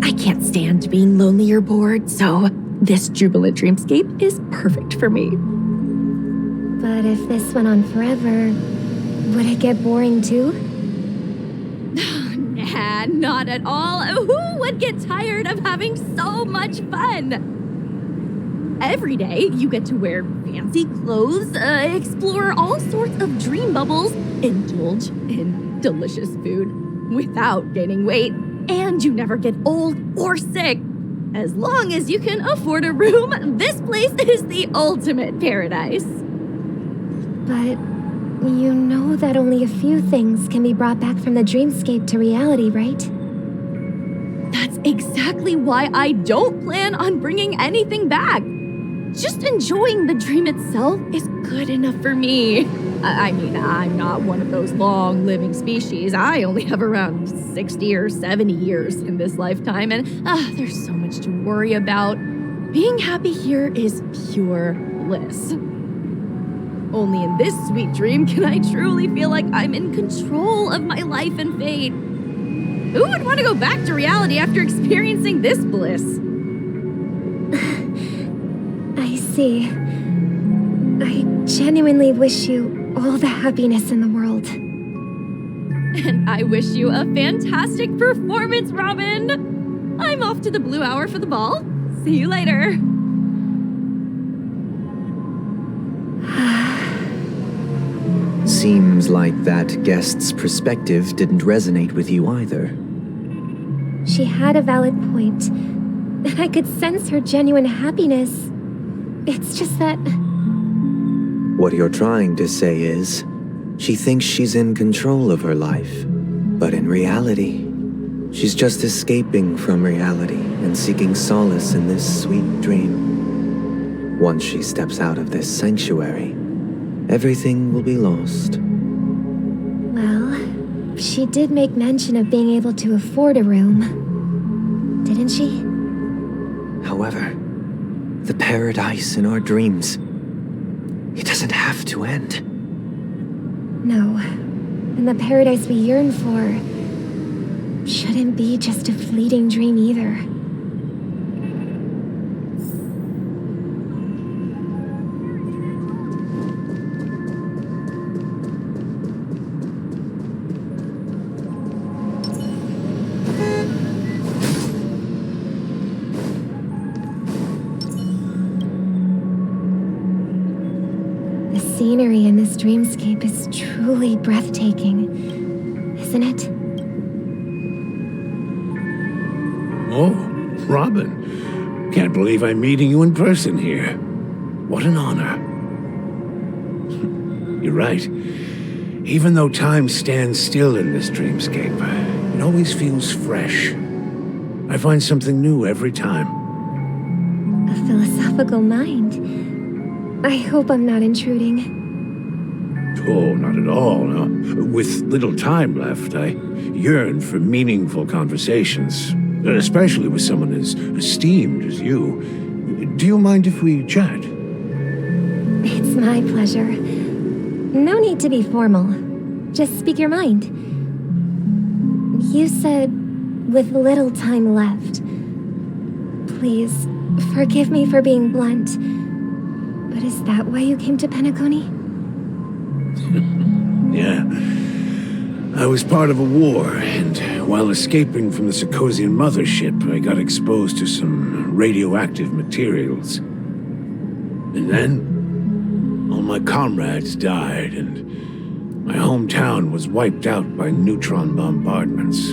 I can't stand being lonely or bored, so this jubilant dreamscape is perfect for me. But if this went on forever, would it get boring too? Nah, not at all. Who would get tired of having so much fun? Every day, you get to wear fancy clothes, explore all sorts of dream bubbles, indulge in delicious food without gaining weight, and you never get old or sick. As long as you can afford a room, this place is the ultimate paradise. But you know that only a few things can be brought back from the dreamscape to reality, right? That's exactly why I don't plan on bringing anything back. Just enjoying the dream itself is good enough for me. I mean, I'm not one of those long-living species. I only have around 60 or 70 years in this lifetime, and there's so much to worry about. Being happy here is pure bliss. Only in this sweet dream can I truly feel like I'm in control of my life and fate. Who would want to go back to reality after experiencing this bliss? I see. I genuinely wish you all the happiness in the world. And I wish you a fantastic performance, Robin! I'm off to the Blue Hour for the ball. See you later. Seems like that guest's perspective didn't resonate with you either. She had a valid point, and I could sense her genuine happiness. It's just that... What you're trying to say is, she thinks she's in control of her life. But in reality, she's just escaping from reality and seeking solace in this sweet dream. Once she steps out of this sanctuary, everything will be lost. Well, she did make mention of being able to afford a room, didn't she? However, the paradise in our dreams, it doesn't have to end. No, and the paradise we yearn for shouldn't be just a fleeting dream either. The scenery in this dreamscape is truly breathtaking, isn't it? Oh, Robin. Can't believe I'm meeting you in person here. What an honor. You're right. Even though time stands still in this dreamscape, it always feels fresh. I find something new every time. A philosophical mind. I hope I'm not intruding. Oh, not at all. No. With little time left, I yearn for meaningful conversations, especially with someone as esteemed as you. Do you mind if we chat? It's my pleasure. No need to be formal. Just speak your mind. You said, with little time left. Please, forgive me for being blunt. But is that why you came to Penacony? Yeah. I was part of a war, and while escaping from the Sarkosian mothership, I got exposed to some radioactive materials. And then, all my comrades died, and my hometown was wiped out by neutron bombardments.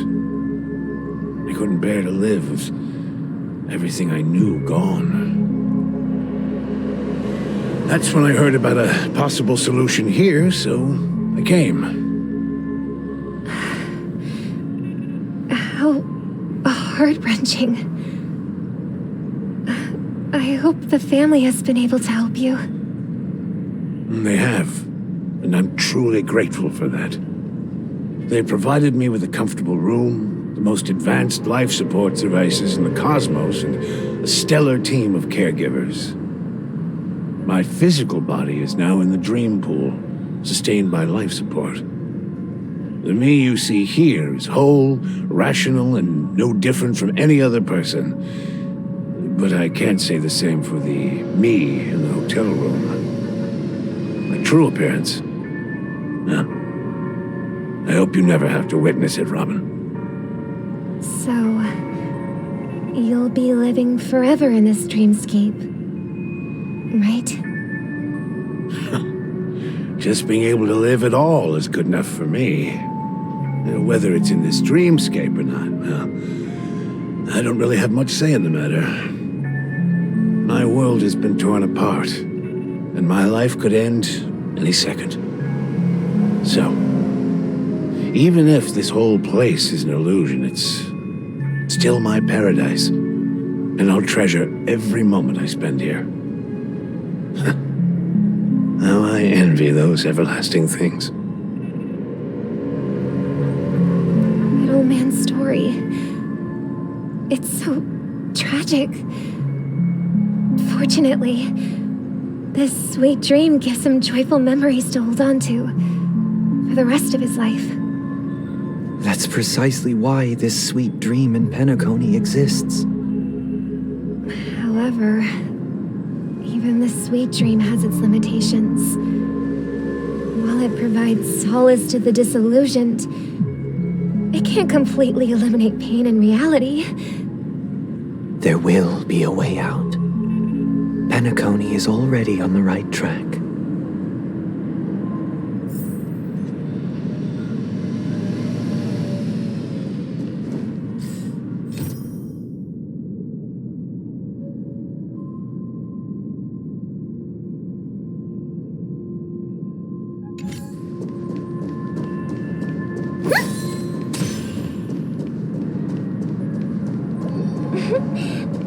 I couldn't bear to live with everything I knew gone. That's when I heard about a possible solution here, so I came. How heart-wrenching. I hope the family has been able to help you. They have, and I'm truly grateful for that. They provided me with a comfortable room, the most advanced life support devices in the cosmos, and a stellar team of caregivers. My physical body is now in the dream pool, sustained by life support. The me you see here is whole, rational, and no different from any other person. But I can't say the same for the me in the hotel room. My true appearance? No. I hope you never have to witness it, Robin. So, you'll be living forever in this dreamscape, right? Just being able to live at all is good enough for me. Whether it's in this dreamscape or not, well, I don't really have much say in the matter. My world has been torn apart, and my life could end any second. So, even if this whole place is an illusion, it's still my paradise, and I'll treasure every moment I spend here. How I envy those everlasting things. That old man's story. It's so tragic. Fortunately, this sweet dream gives him joyful memories to hold on to for the rest of his life. That's precisely why this sweet dream in Penacony exists. However, even this sweet dream has its limitations. While it provides solace to the disillusioned, it can't completely eliminate pain in reality. There will be a way out. Penacony is already on the right track.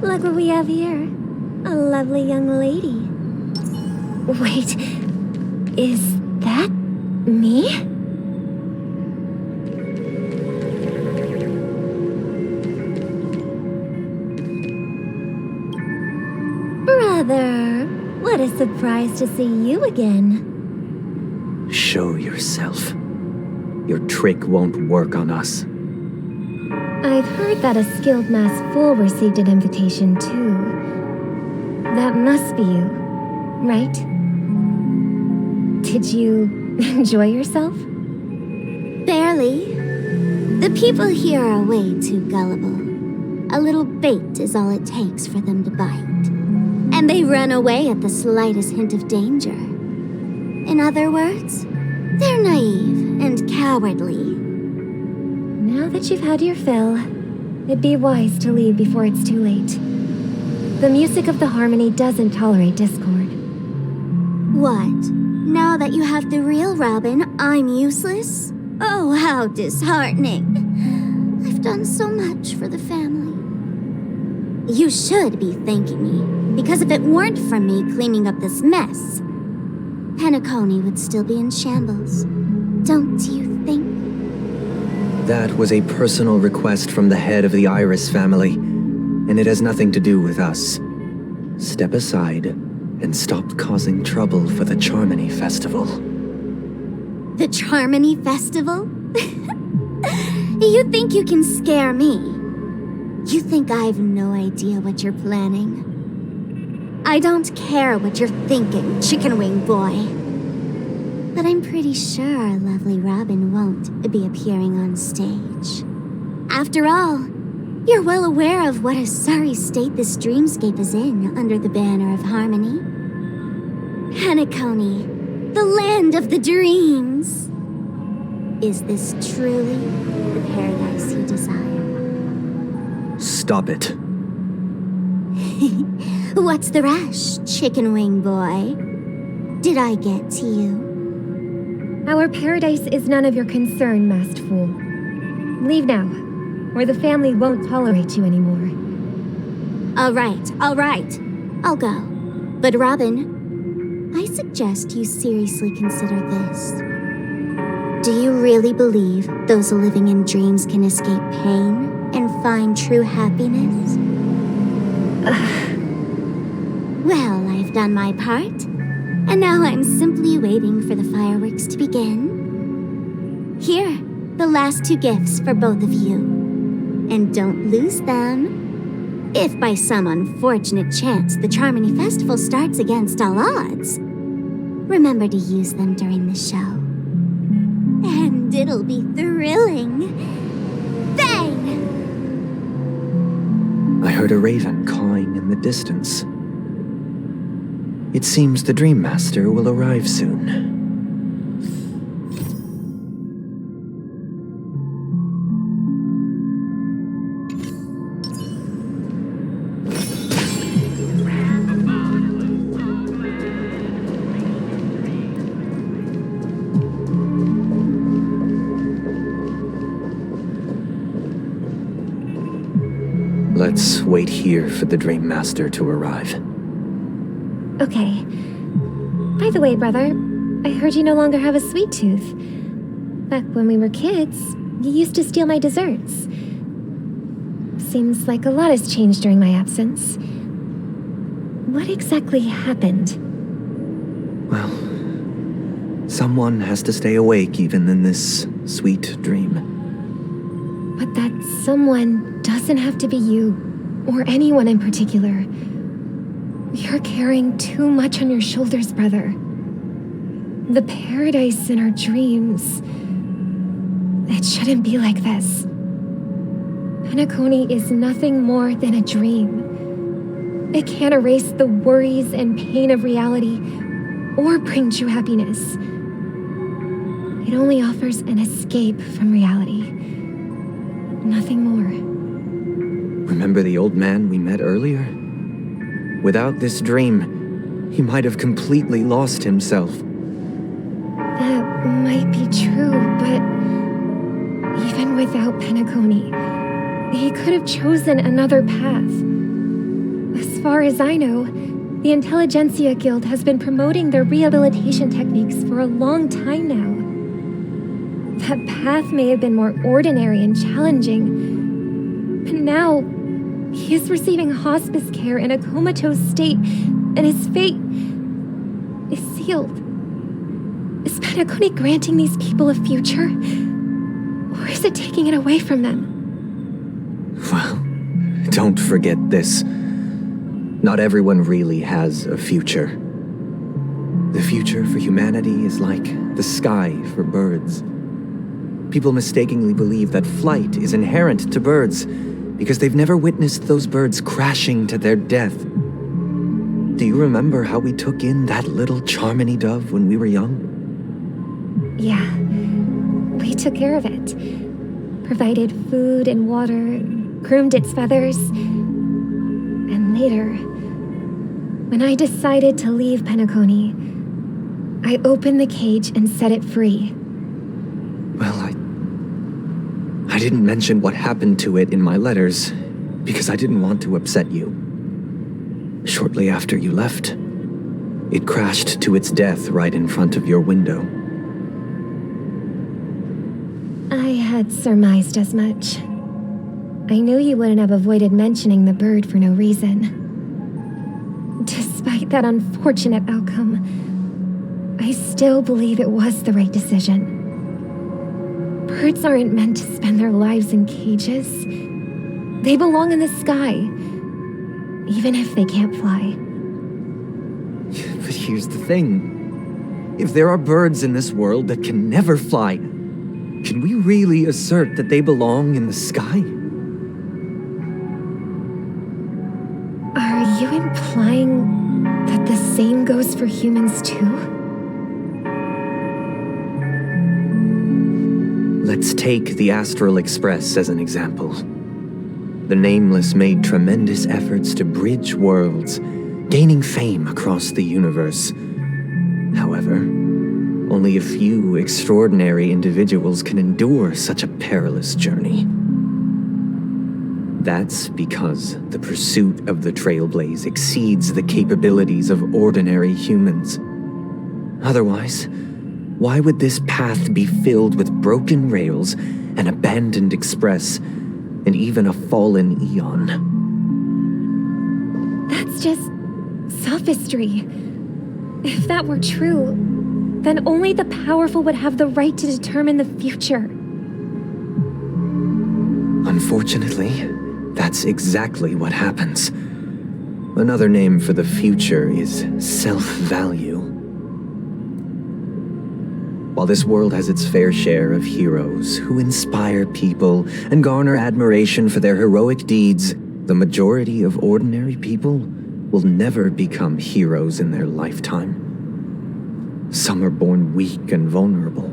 Look what we have here. A lovely young lady. Wait, is that me? Brother, what a surprise to see you again. Show yourself. Your trick won't work on us. I've heard that a skilled masked fool received an invitation too. That must be you, right? Did you enjoy yourself? Barely. The people here are way too gullible. A little bait is all it takes for them to bite. And they run away at the slightest hint of danger. In other words, they're naive and cowardly. Now that you've had your fill, it'd be wise to leave before it's too late. The music of the harmony doesn't tolerate discord. What? Now that you have the real Robin, I'm useless? Oh, how disheartening. I've done so much for the family. You should be thanking me, because if it weren't for me cleaning up this mess, Penacony would still be in shambles. Don't you think? That was a personal request from the head of the Iris family, and it has nothing to do with us. Step aside and stop causing trouble for the Charmony Festival. The Charmony Festival? You think you can scare me? You think I have no idea what you're planning? I don't care what you're thinking, chicken wing boy. But I'm pretty sure our lovely Robin won't be appearing on stage. After all, you're well aware of what a sorry state this dreamscape is in under the banner of harmony. Penacony, the land of the dreams. Is this truly the paradise you desire? Stop it. What's the rush, chicken wing boy? Did I get to you? Our paradise is none of your concern, masked fool. Leave now, or the family won't tolerate you anymore. All right. I'll go. But Robin, I suggest you seriously consider this. Do you really believe those living in dreams can escape pain and find true happiness? Well, I've done my part, and now I'm simply waiting for the fireworks to begin. Here, the last 2 gifts for both of you. And don't lose them. If by some unfortunate chance the Charmony Festival starts against all odds, remember to use them during the show. And it'll be thrilling. Bang! I heard a raven cawing in the distance. It seems the Dream Master will arrive soon. Let's wait here for the Dream Master to arrive. Okay. By the way, brother, I heard you no longer have a sweet tooth. Back when we were kids, you used to steal my desserts. Seems like a lot has changed during my absence. What exactly happened? Well, someone has to stay awake even in this sweet dream. But that someone doesn't have to be you, or anyone in particular. You're carrying too much on your shoulders, brother. The paradise in our dreams. It shouldn't be like this. Penacony is nothing more than a dream. It can't erase the worries and pain of reality, or bring true happiness. It only offers an escape from reality. Nothing more. Remember the old man we met earlier? Without this dream, he might have completely lost himself. That might be true, but even without Penacony, he could have chosen another path. As far as I know, the Intelligentsia Guild has been promoting their rehabilitation techniques for a long time now. That path may have been more ordinary and challenging, but now he is receiving hospice care in a comatose state, and his fate is sealed. Is Penacony granting these people a future, or is it taking it away from them? Well, don't forget this. Not everyone really has a future. The future for humanity is like the sky for birds. People mistakenly believe that flight is inherent to birds because they've never witnessed those birds crashing to their death. Do you remember how we took in that little Charmony dove when we were young? Yeah, we took care of it. Provided food and water, groomed its feathers. And later, when I decided to leave Penacony, I opened the cage and set it free. Well, I didn't mention what happened to it in my letters because I didn't want to upset you. Shortly after you left, it crashed to its death right in front of your window. I had surmised as much. I knew you wouldn't have avoided mentioning the bird for no reason. Despite that unfortunate outcome, I still believe it was the right decision. Birds aren't meant to spend their lives in cages. They belong in the sky, even if they can't fly. But here's the thing. If there are birds in this world that can never fly, can we really assert that they belong in the sky? Are you implying that the same goes for humans too? Let's take the Astral Express as an example. The Nameless made tremendous efforts to bridge worlds, gaining fame across the universe. However, only a few extraordinary individuals can endure such a perilous journey. That's because the pursuit of the Trailblaze exceeds the capabilities of ordinary humans. Otherwise, Why would this path be filled with broken rails, an abandoned express, and even a fallen eon? That's just sophistry. If that were true, then only the powerful would have the right to determine the future. Unfortunately, that's exactly what happens. Another name for the future is self-value. While this world has its fair share of heroes who inspire people and garner admiration for their heroic deeds, the majority of ordinary people will never become heroes in their lifetime. Some are born weak and vulnerable.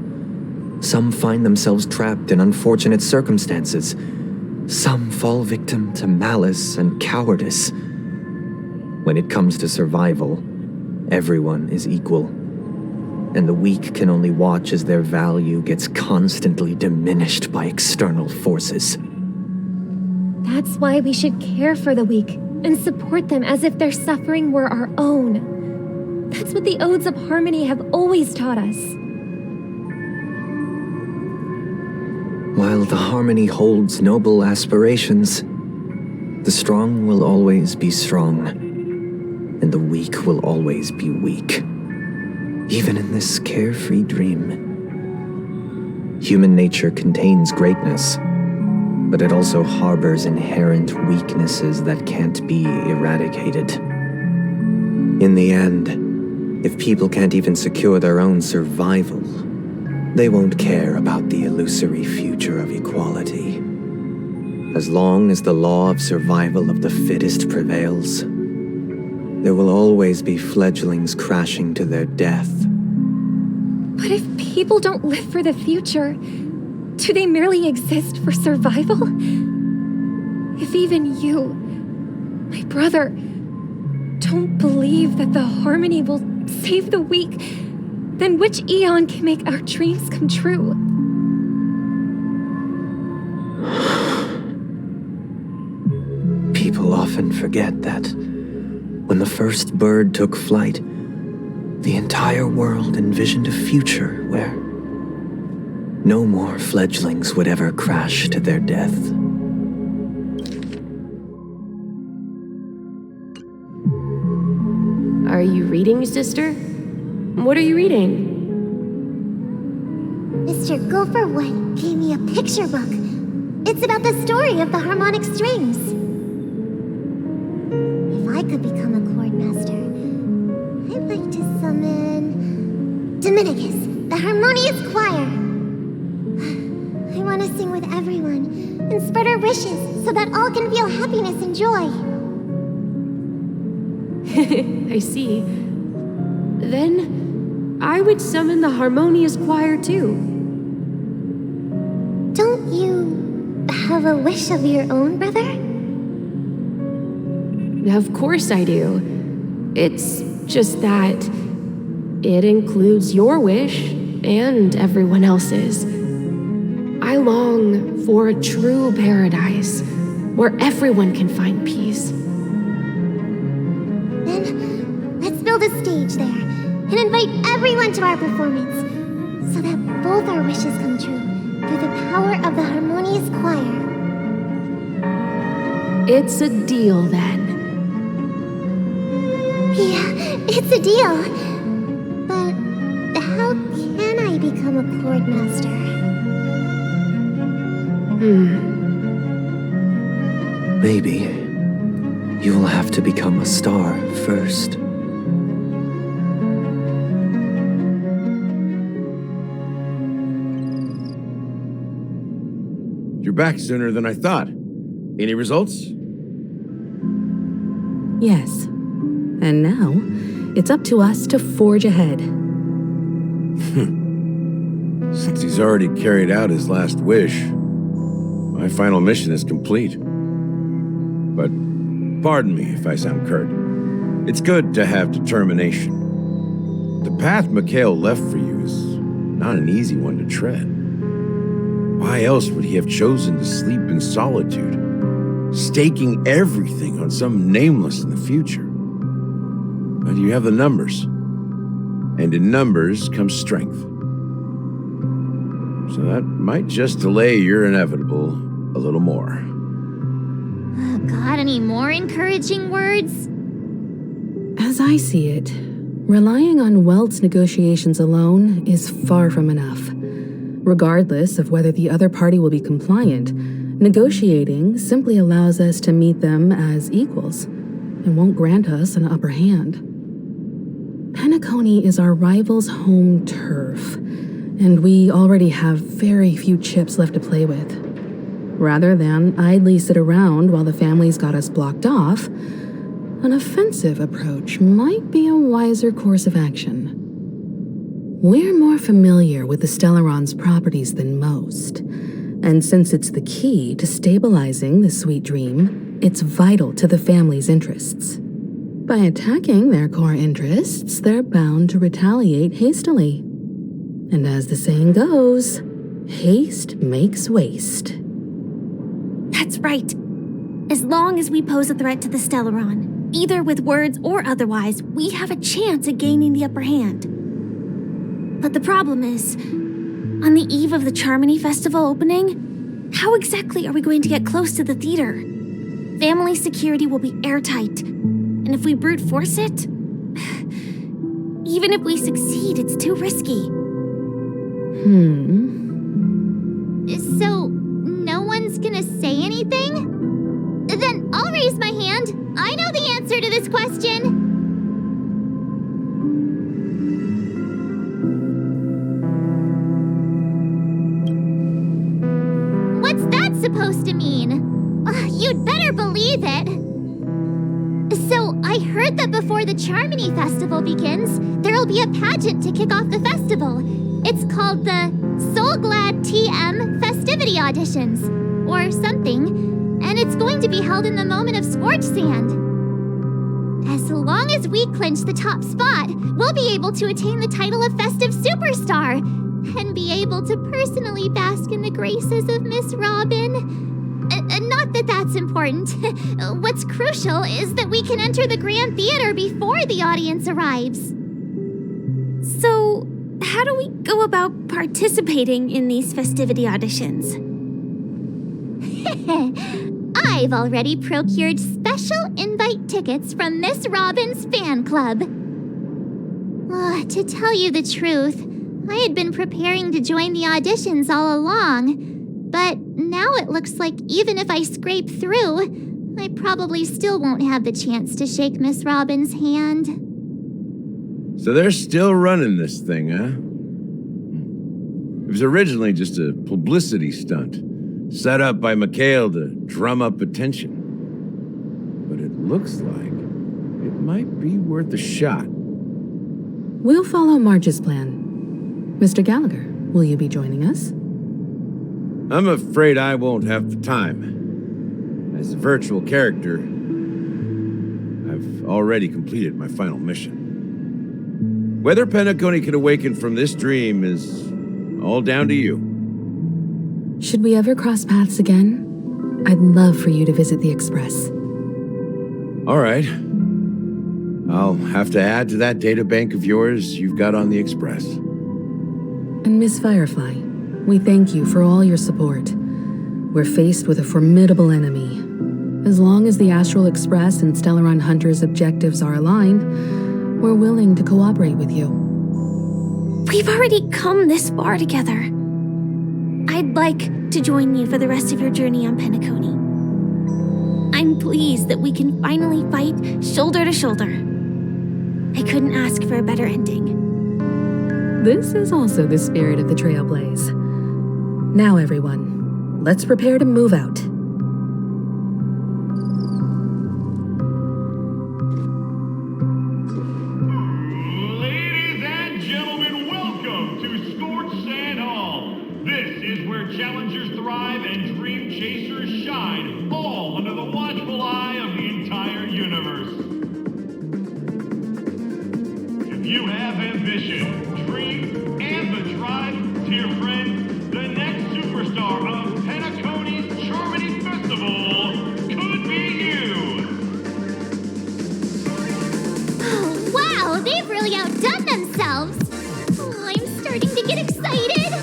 Some find themselves trapped in unfortunate circumstances. Some fall victim to malice and cowardice. When it comes to survival, everyone is equal, and the weak can only watch as their value gets constantly diminished by external forces. That's why we should care for the weak and support them as if their suffering were our own. That's what the Odes of Harmony have always taught us. While the Harmony holds noble aspirations, the strong will always be strong, and the weak will always be weak. Even in this carefree dream. Human nature contains greatness, but it also harbors inherent weaknesses that can't be eradicated. In the end, if people can't even secure their own survival, they won't care about the illusory future of equality. As long as the law of survival of the fittest prevails, there will always be fledglings crashing to their death. But if people don't live for the future, do they merely exist for survival? If even you, my brother, don't believe that the Harmony will save the weak, then which eon can make our dreams come true? People often forget that when the first bird took flight, the entire world envisioned a future where no more fledglings would ever crash to their death. Are you reading, sister? What are you reading? Mr. Gopherwood gave me a picture book. It's about the story of the harmonic strings. If I could become a chord master, I'd like to summon Dominicus, the harmonious choir. I want to sing with everyone and spread our wishes so that all can feel happiness and joy. I see. Then I would summon the harmonious choir too. Don't you have a wish of your own, brother? Of course I do. It's just that it includes your wish and everyone else's. I long for a true paradise where everyone can find peace. Then let's build a stage there and invite everyone to our performance so that both our wishes come true through the power of the harmonious choir. It's a deal then. Yeah, it's a deal. But how can I become a chord master? Maybe you will have to become a star first. You're back sooner than I thought. Any results? Yes. And now, it's up to us to forge ahead. Since he's already carried out his last wish, my final mission is complete. But pardon me if I sound curt. It's good to have determination. The path Mikhail left for you is not an easy one to tread. Why else would he have chosen to sleep in solitude, staking everything on some nameless in the future? But you have the numbers, and in numbers comes strength. So that might just delay your inevitable a little more. Got any more encouraging words? As I see it, relying on Welt's negotiations alone is far from enough. Regardless of whether the other party will be compliant, negotiating simply allows us to meet them as equals and won't grant us an upper hand. Penacony is our rival's home turf, and we already have very few chips left to play with. Rather than idly sit around while the family's got us blocked off, an offensive approach might be a wiser course of action. We're more familiar with the Stellaron's properties than most, and since it's the key to stabilizing the sweet dream, it's vital to the family's interests. By attacking their core interests, they're bound to retaliate hastily. And as the saying goes, haste makes waste. That's right. As long as we pose a threat to the Stellaron, either with words or otherwise, we have a chance at gaining the upper hand. But the problem is, on the eve of the Charmony Festival opening, how exactly are we going to get close to the theater? Family security will be airtight, and if we brute force it, even if we succeed, it's too risky. So, no one's gonna say anything? Then I'll raise my hand. I know the answer to this question. What's that supposed to mean? You'd better believe it. So, I heard that before the Charmony Festival begins, there'll be a pageant to kick off the festival. It's called the Soul Glad TM Festivity Auditions, or something, and it's going to be held in the moment of Scorch Sand. As long as we clinch the top spot, we'll be able to attain the title of Festive Superstar, and be able to personally bask in the graces of Miss Robin. Not that that's important. What's crucial is that we can enter the Grand Theater before the audience arrives. So, how do we go about participating in these festivity auditions? I've already procured special invite tickets from Miss Robin's fan club. To tell you the truth, I had been preparing to join the auditions all along, but now it looks like even if I scrape through, I probably still won't have the chance to shake Miss Robin's hand. So they're still running this thing, huh? It was originally just a publicity stunt, set up by Mikhail to drum up attention. But it looks like it might be worth a shot. We'll follow Marge's plan. Mr. Gallagher, will you be joining us? I'm afraid I won't have the time. As a virtual character, I've already completed my final mission. Whether Penacony can awaken from this dream is all down to you. Should we ever cross paths again? I'd love for you to visit the Express. All right. I'll have to add to that data bank of yours you've got on the Express. And Miss Firefly, we thank you for all your support. We're faced with a formidable enemy. As long as the Astral Express and Stellaron Hunter's objectives are aligned, we're willing to cooperate with you. We've already come this far together. I'd like to join you for the rest of your journey on Penacony. I'm pleased that we can finally fight shoulder to shoulder. I couldn't ask for a better ending. This is also the spirit of the Trailblaze. Now, everyone, let's prepare to move out. Ladies and gentlemen, welcome to Scorch Sand Hall. This is where challengers thrive and dream chasers shine, all under the watchful eye of the entire universe. If you have ambition, dreams, and the drive, dear friend, the next superstar of Penacony's Charmony Festival could be you. Oh, wow, they've really outdone themselves. Oh, I'm starting to get excited.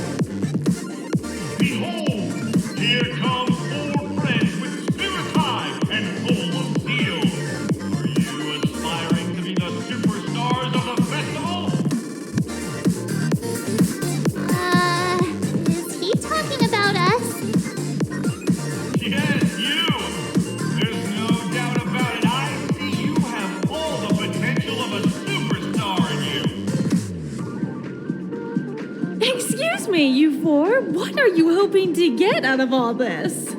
me, you four. What are you hoping to get out of all this?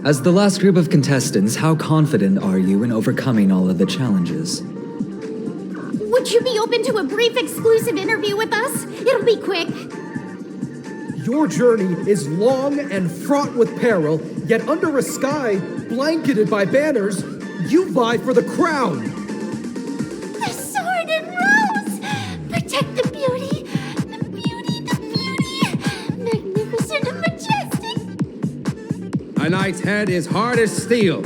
As the last group of contestants, how confident are you in overcoming all of the challenges? Would you be open to a brief exclusive interview with us? It'll be quick. Your journey is long and fraught with peril, yet under a sky blanketed by banners, you vie for the crown. The sword and rose! Protect the beauty! The beauty, the beauty! Magnificent and majestic! A knight's head is hard as steel.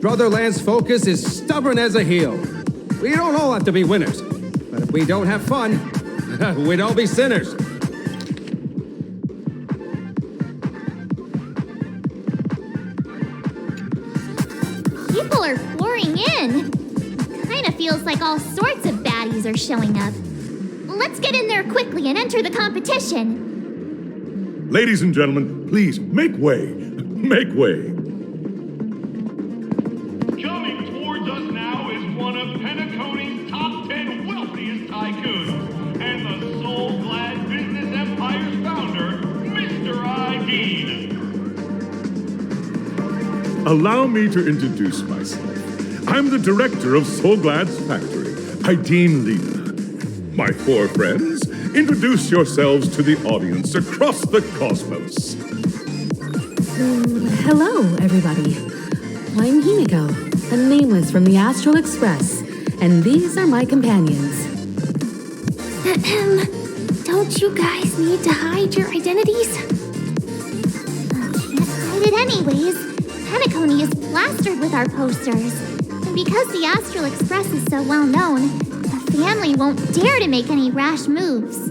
Brotherland's focus is stubborn as a heel. We don't all have to be winners, but if we don't have fun, we'd all be sinners. People are pouring in. Kinda feels like all sorts of baddies are showing up. Let's get in there quickly and enter the competition. Ladies and gentlemen, please make way. Make way. Coming towards us now is one of Penacony's top 10 wealthiest tycoons and the soul-glad business empire's founder, Mr. Dean. Allow me to introduce myself. I'm the director of Soulglad's factory, Ideen Lena. My four friends, introduce yourselves to the audience across the cosmos. Hello, everybody. I'm Himiko, a nameless from the Astral Express, and these are my companions. Don't you guys need to hide your identities? Can't hide it anyways. Penacony is plastered with our posters. And because the Astral Express is so well known, the family won't dare to make any rash moves.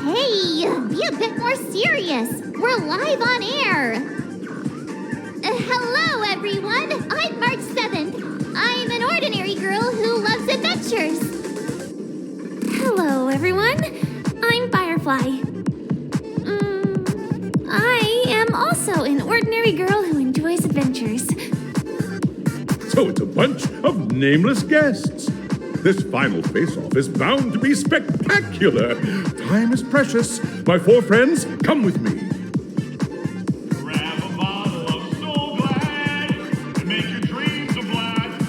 Hey, be a bit more serious. We're live on air. Hello, everyone. I'm March 7th. I'm an ordinary girl who loves adventures. Hello, everyone. I'm Firefly. I am also an ordinary girl who enjoys adventures. So it's a bunch of nameless guests. This final face-off is bound to be spectacular. Time is precious. My four friends, come with me. Grab a bottle of Soul Glad and make your dreams a blast.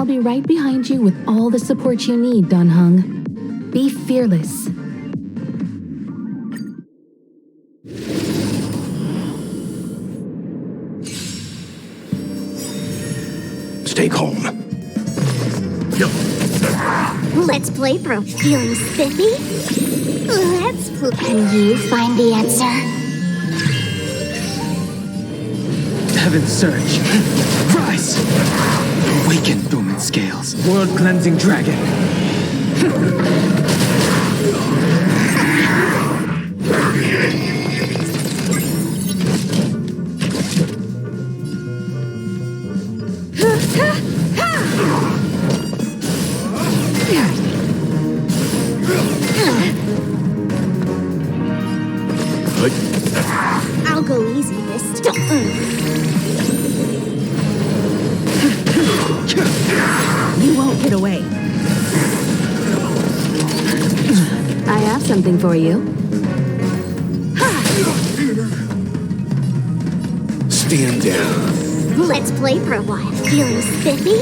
I'll be right behind you with all the support you need, Dan Heng. Be fearless. Stay calm. Let's play, bro. Feeling spiffy? Let's play. Can you find the answer? Heaven surge. Rise! Awaken dormant scales. World cleansing dragon. I'll go easy this time. You won't get away. I have something for you. Stand down. Let's play for a while. Feeling spiffy?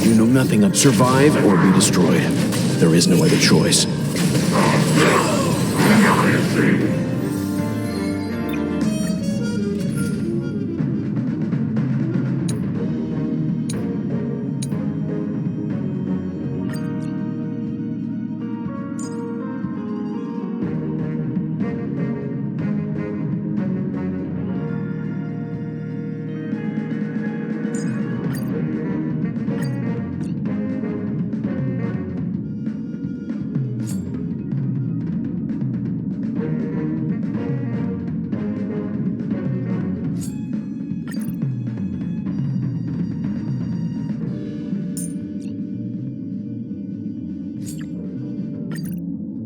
You know nothing of survive or be destroyed. There is no other choice.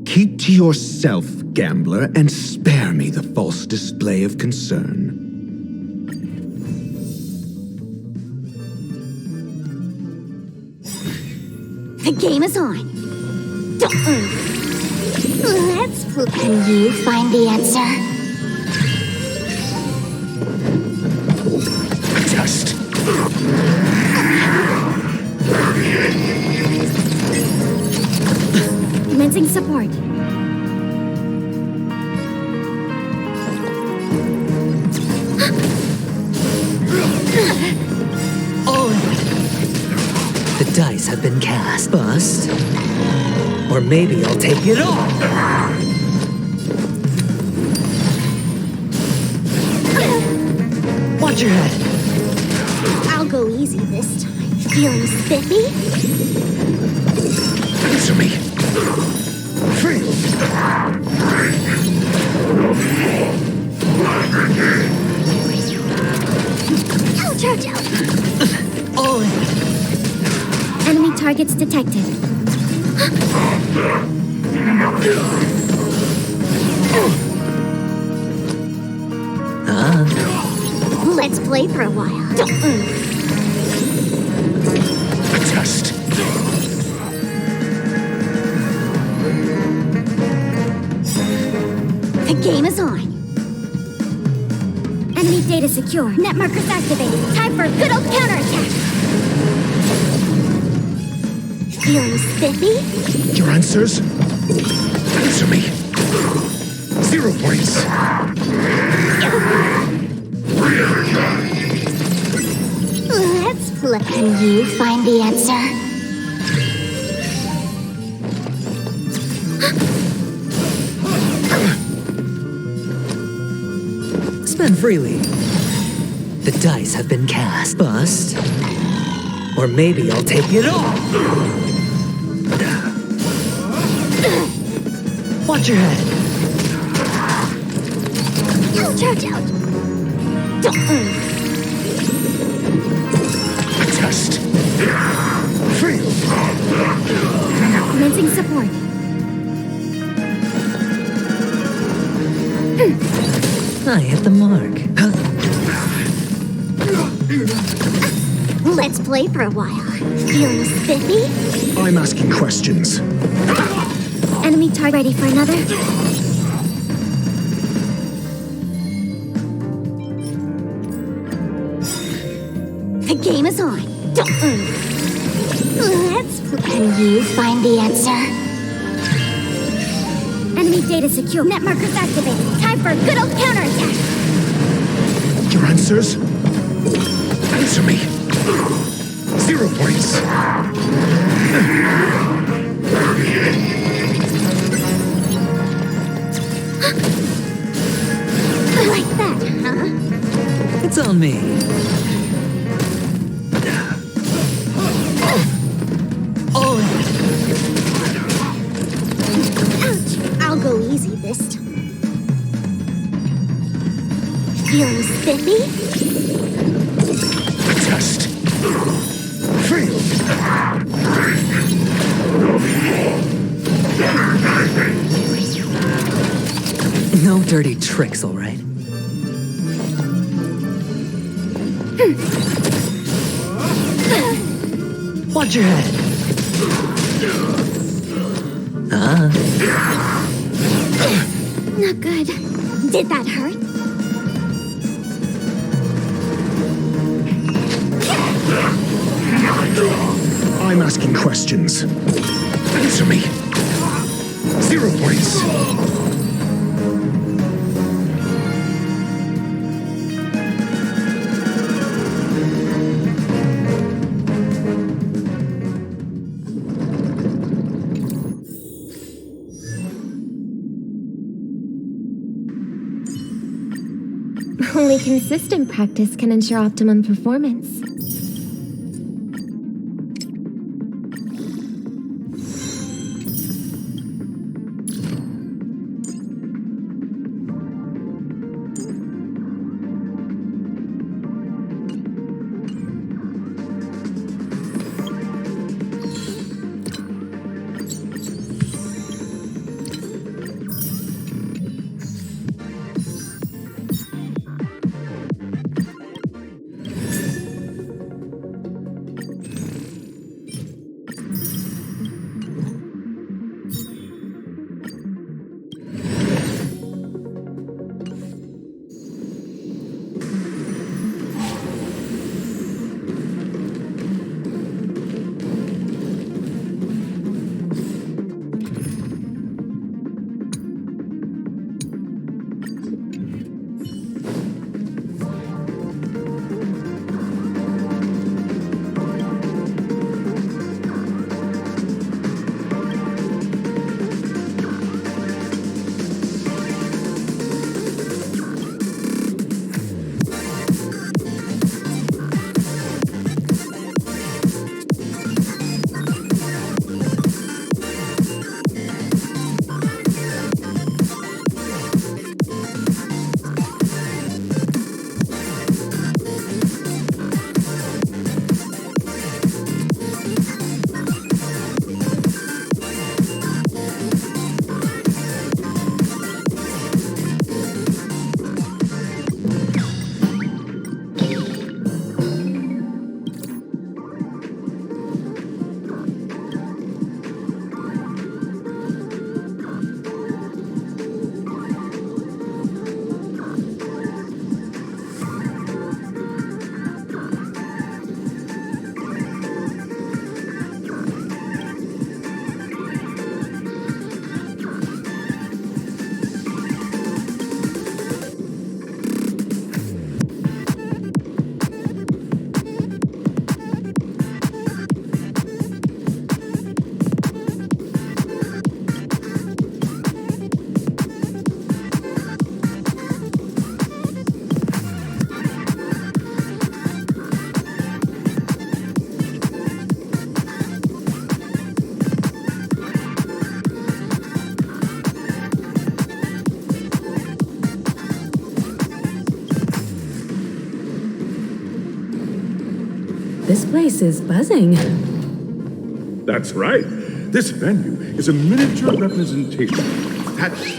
Keep to yourself, gambler, and spare me the false display of concern. The game is on. Let's play. Can you find the answer? Just. Commencing support. The dice have been cast. Bust. Or maybe I'll take it all. Watch your head. I'll go easy this time. Feeling spiffy? Answer me. Feel. Ouch, ouch, ouch. All in. Enemy targets detected. Let's play for a while. Just. The game is on. Enemy data secure. Net markers activated. Time for a good old counterattack. Feeling spiffy? Your answers? Answer me. 0 points. Let's play. Can you find the answer? Spend freely. The dice have been cast. Bust. Or maybe I'll take it all. Watch your head. Ouch, ouch, ouch. Just. Feel. Commencing support. I hit the mark. Let's play for a while. Feeling spiffy? I'm asking questions. Enemy target ready for another. is on. Let's pretend you find the answer. Enemy data secure. Net markers activated. Time for a good old counterattack. Your answers? Answer me. 0 points. Like that, huh? It's on me. Ouch! I'll go easy this time. Feeling spiffy? Test. Failed. No dirty tricks, all right? Watch your head. Not good. Did that hurt? I'm asking questions. Answer me. 0 points. Only consistent practice can ensure optimum performance. This place is buzzing. That's right. This venue is a miniature representation of Patrick.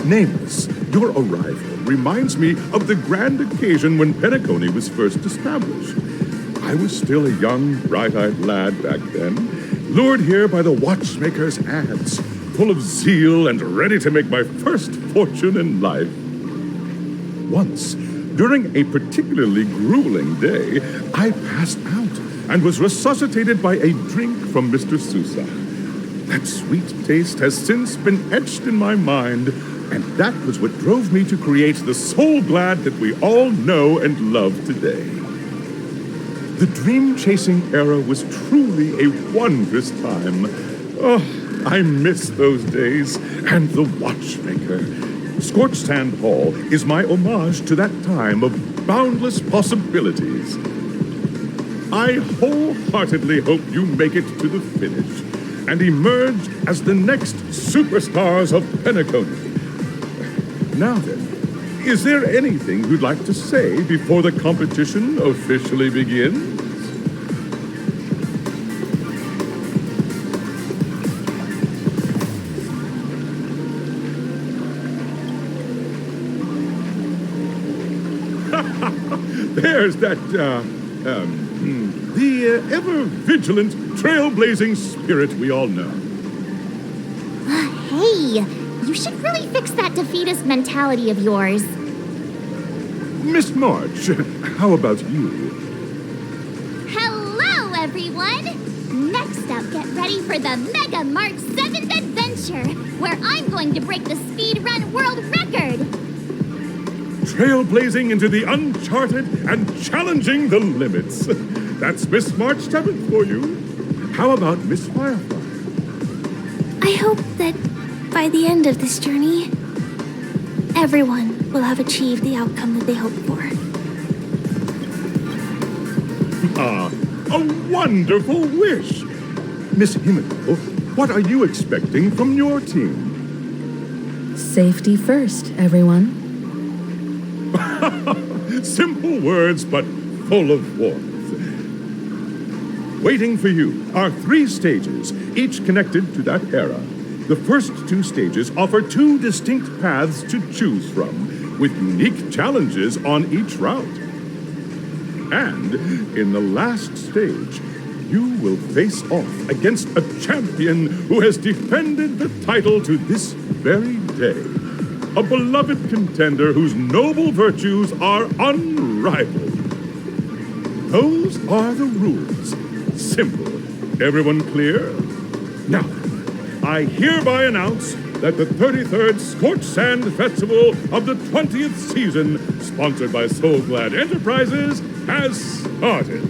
Nameless, your arrival reminds me of the grand occasion when Penacony was first established. I was still a young, bright-eyed lad back then, lured here by the watchmaker's ads, full of zeal and ready to make my first fortune in life. Once, during a particularly grueling day, I passed out and was resuscitated by a drink from Mr. Sousa. That sweet taste has since been etched in my mind, and that was what drove me to create the Soul Glad that we all know and love today. The dream-chasing era was truly a wondrous time. Oh, I miss those days, and the watchmaker. Scorched Sand Hall is my homage to that time of boundless possibilities. I wholeheartedly hope you make it to the finish and emerge as the next superstars of Penacony. Now then, is there anything you'd like to say before the competition officially begins? There's that, the ever-vigilant, trailblazing spirit we all know. Hey, you should really fix that defeatist mentality of yours. Miss March, how about you? Hello, everyone! Next up, get ready for the Mega March 7th Adventure, where I'm going to break the speedrun world record! Trailblazing into the uncharted and challenging the limits. That's Miss March 7th for you. How about Miss Firefly? I hope that by the end of this journey, everyone will have achieved the outcome that they hoped for. Ah, a wonderful wish! Miss Himiko, what are you expecting from your team? Safety first, everyone. Simple words, but full of warmth. Waiting for you are 3 stages, each connected to that era. The first 2 stages offer 2 distinct paths to choose from, with unique challenges on each route. And in the last stage, you will face off against a champion who has defended the title to this very day. A beloved contender whose noble virtues are unrivaled. Those are the rules. Simple. Everyone clear? Now, I hereby announce that the 33rd Scorched Sand Festival of the 20th season, sponsored by Soul Glad Enterprises, has started.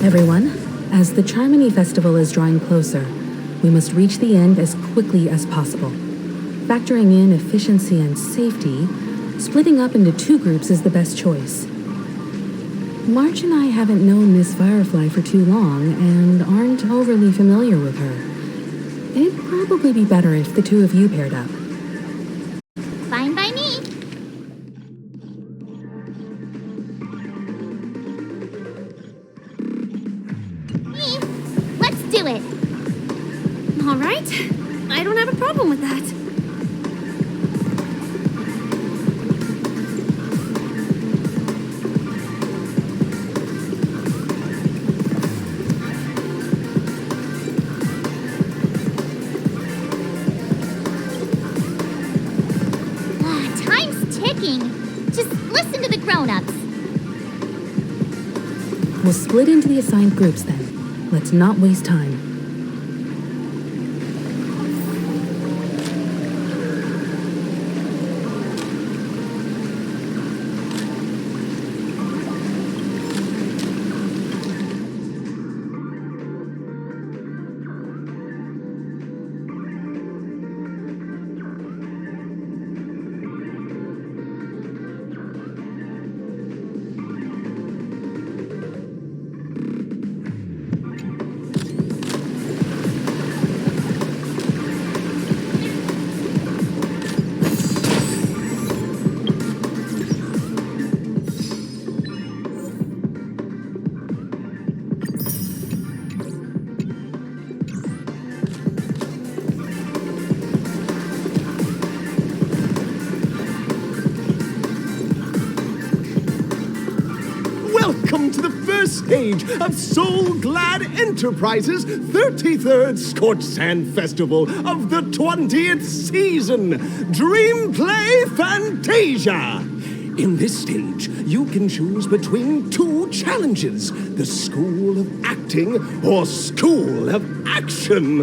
Everyone, as the Charmony Festival is drawing closer, we must reach the end as quickly as possible. Factoring in efficiency and safety, splitting up into 2 groups is the best choice. March and I haven't known Miss Firefly for too long and aren't overly familiar with her. It'd probably be better if the 2 of you paired up. Fine by me. Let's do it. All right. I don't have a problem with that. Time's ticking. Just listen to the grown-ups. We'll split into the assigned groups then. Let's not waste time. the stage of Soul Glad Enterprises' 33rd Scorched Sand Festival of the 20th season, Dream Play Fantasia. In this stage, you can choose between two challenges, the School of Acting or School of Action.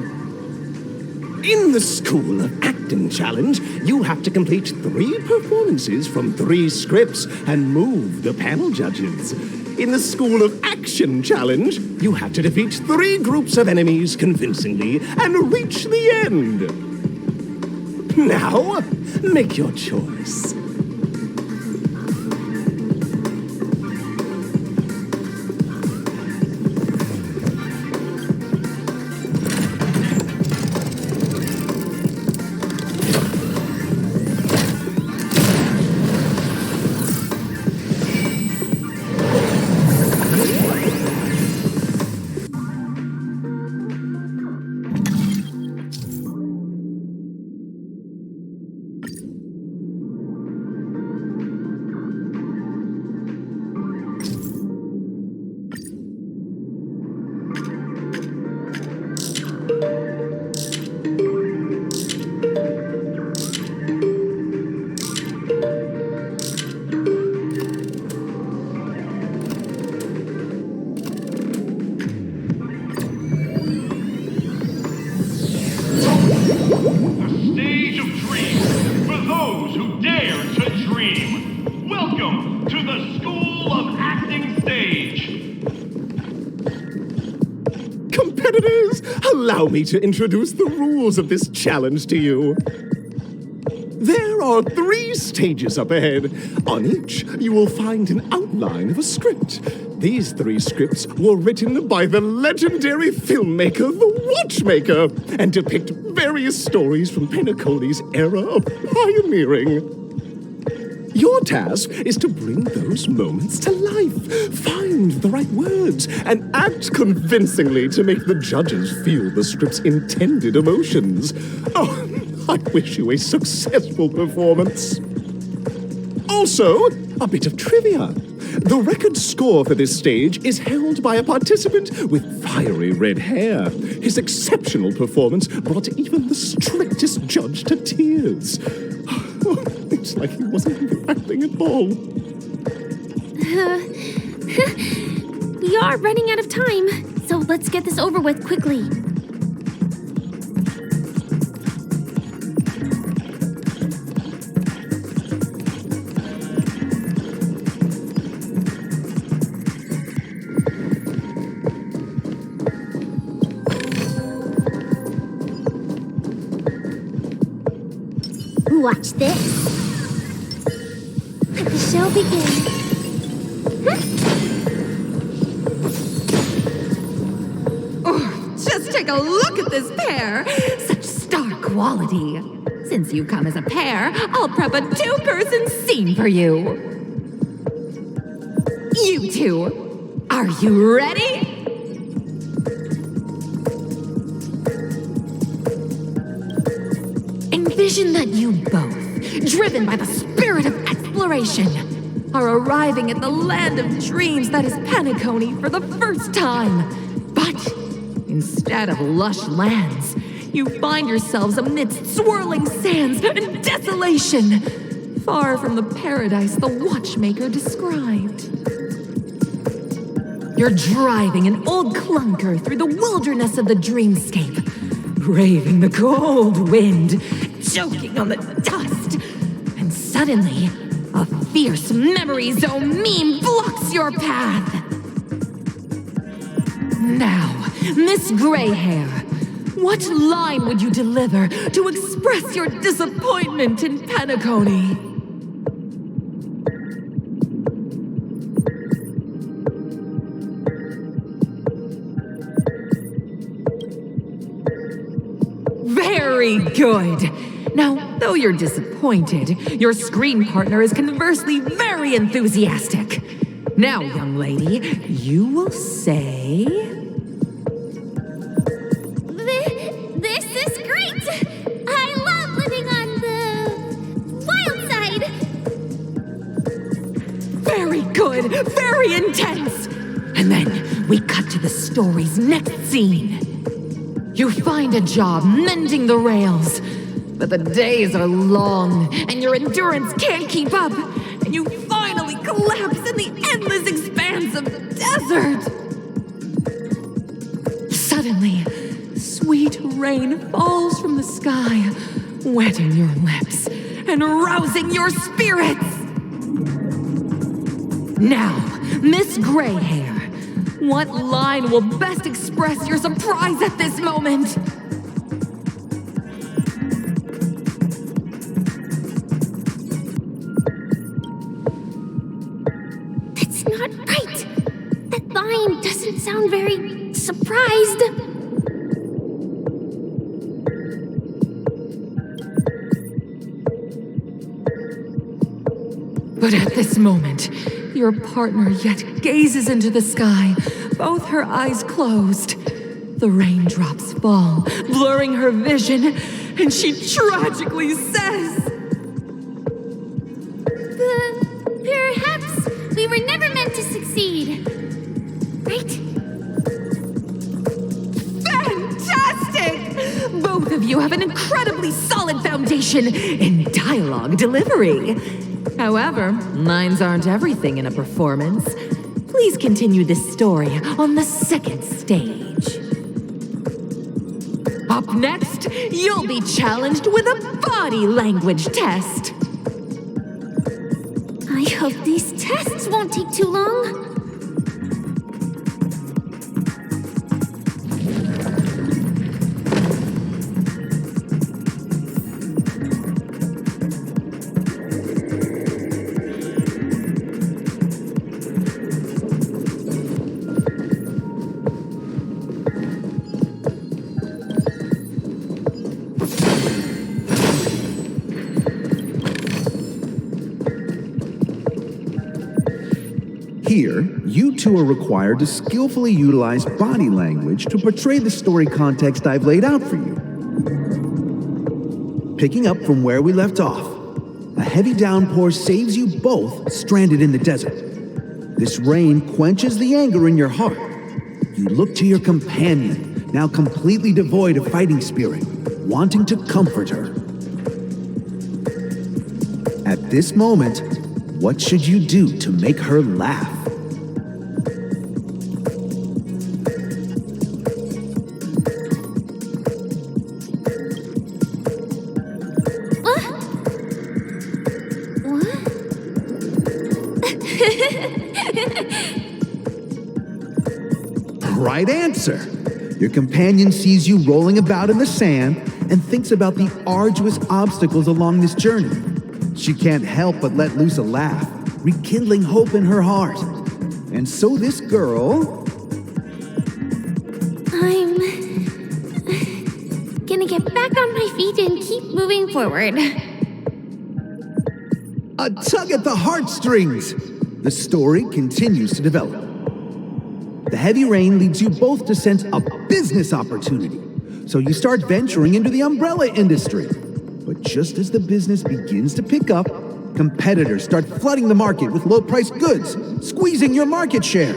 In the School of Acting challenge, you have to complete 3 performances from 3 scripts and move the panel judges. In the School of Action challenge, you have to defeat 3 groups of enemies convincingly and reach the end. Now, make your choice. Allow me to introduce the rules of this challenge to you. There are 3 stages up ahead. On each, you will find an outline of a script. These 3 scripts were written by the legendary filmmaker, The Watchmaker, and depict various stories from Penacony's era of pioneering. Your task is to bring those moments to life, find the right words, and act convincingly to make the judges feel the script's intended emotions. Oh, I wish you a successful performance. Also, a bit of trivia. The record score for this stage is held by a participant with fiery red hair. His exceptional performance brought even the strictest judge to tears. It's like he wasn't even acting at all. We are running out of time, so let's get this over with quickly. Watch this. Let the show begin. Oh, just take a look at this pair. Such star quality. Since you come as a pair, I'll prep a 2-person scene for you. You 2, are you ready? Envision that you both, driven by the spirit of exploration, are arriving at the land of dreams that is Penacony for the first time. But instead of lush lands, you find yourselves amidst swirling sands and desolation, far from the paradise the Watchmaker described. You're driving an old clunker through the wilderness of the dreamscape, braving the cold wind, choking on the dust, and suddenly, a fierce memory zone meme blocks your path. Now, Miss Greyhair, what line would you deliver to express your disappointment in Penacony? Very good. Now, though you're disappointed, your screen partner is conversely very enthusiastic. Now, young lady, you will say... This is great! I love living on the wild side! Very good, very intense! And then we cut to the story's next scene. You find a job mending the rails, but the days are long and your endurance can't keep up, and you finally collapse in the endless expanse of desert. Suddenly, sweet rain falls from the sky, wetting your lips and rousing your spirits. Now, Miss Greyhair, what line will best express your surprise at this moment? That's not right. That line doesn't sound very surprised. But at this moment, your partner yet gazes into the sky, both her eyes closed. The raindrops fall, blurring her vision, and she tragically says, Perhaps we were never meant to succeed. Right? Fantastic! Both of you have an incredibly solid foundation in dialogue delivery. However, lines aren't everything in a performance. Please continue this story on the second stage. Up next, you'll be challenged with a body language test. I hope these tests won't take too long. Here, you two are required to skillfully utilize body language to portray the story context I've laid out for you. Picking up from where we left off, a heavy downpour saves you both stranded in the desert. This rain quenches the anger in your heart. You look to your companion, now completely devoid of fighting spirit, wanting to comfort her. At this moment, what should you do to make her laugh? Right answer! Your companion sees you rolling about in the sand and thinks about the arduous obstacles along this journey. She can't help but let loose a laugh, rekindling hope in her heart. And so this girl... I'm gonna get back on my feet and keep moving forward. A tug at the heartstrings! The story continues to develop. The heavy rain leads you both to sense a business opportunity, so you start venturing into the umbrella industry. But just as the business begins to pick up, competitors start flooding the market with low-priced goods, squeezing your market share.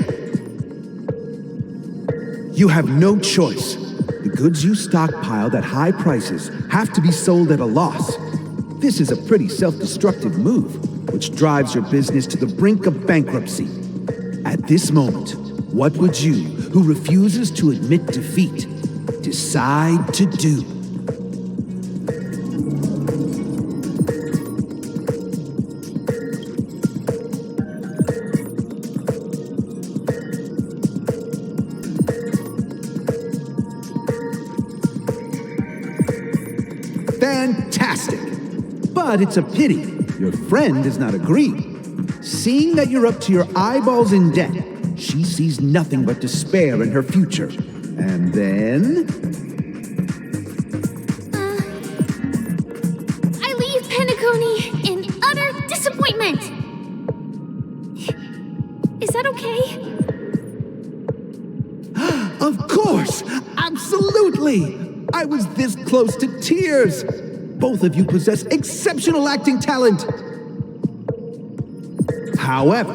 You have no choice. The goods you stockpiled at high prices have to be sold at a loss. This is a pretty self-destructive move, which drives your business to the brink of bankruptcy. At this moment, what would you, who refuses to admit defeat, decide to do? Fantastic! But it's a pity your friend does not agree. Seeing that you're up to your eyeballs in debt, she sees nothing but despair in her future. And then... I leave Penacony in utter disappointment. Is that okay? Of course! Absolutely! I was this close to tears! Both of you possess exceptional acting talent! However,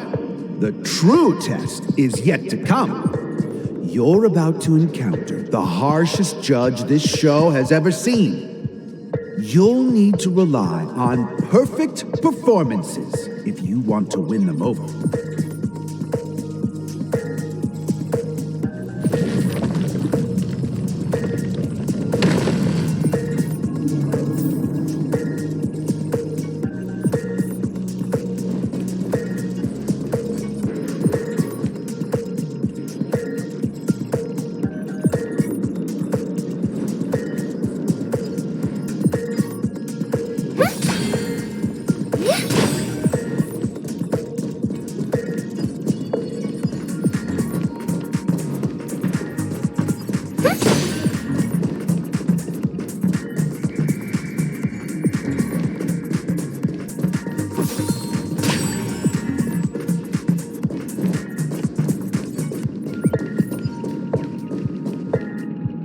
The true test is yet to come. You're about to encounter the harshest judge this show has ever seen. You'll need to rely on perfect performances if you want to win them over.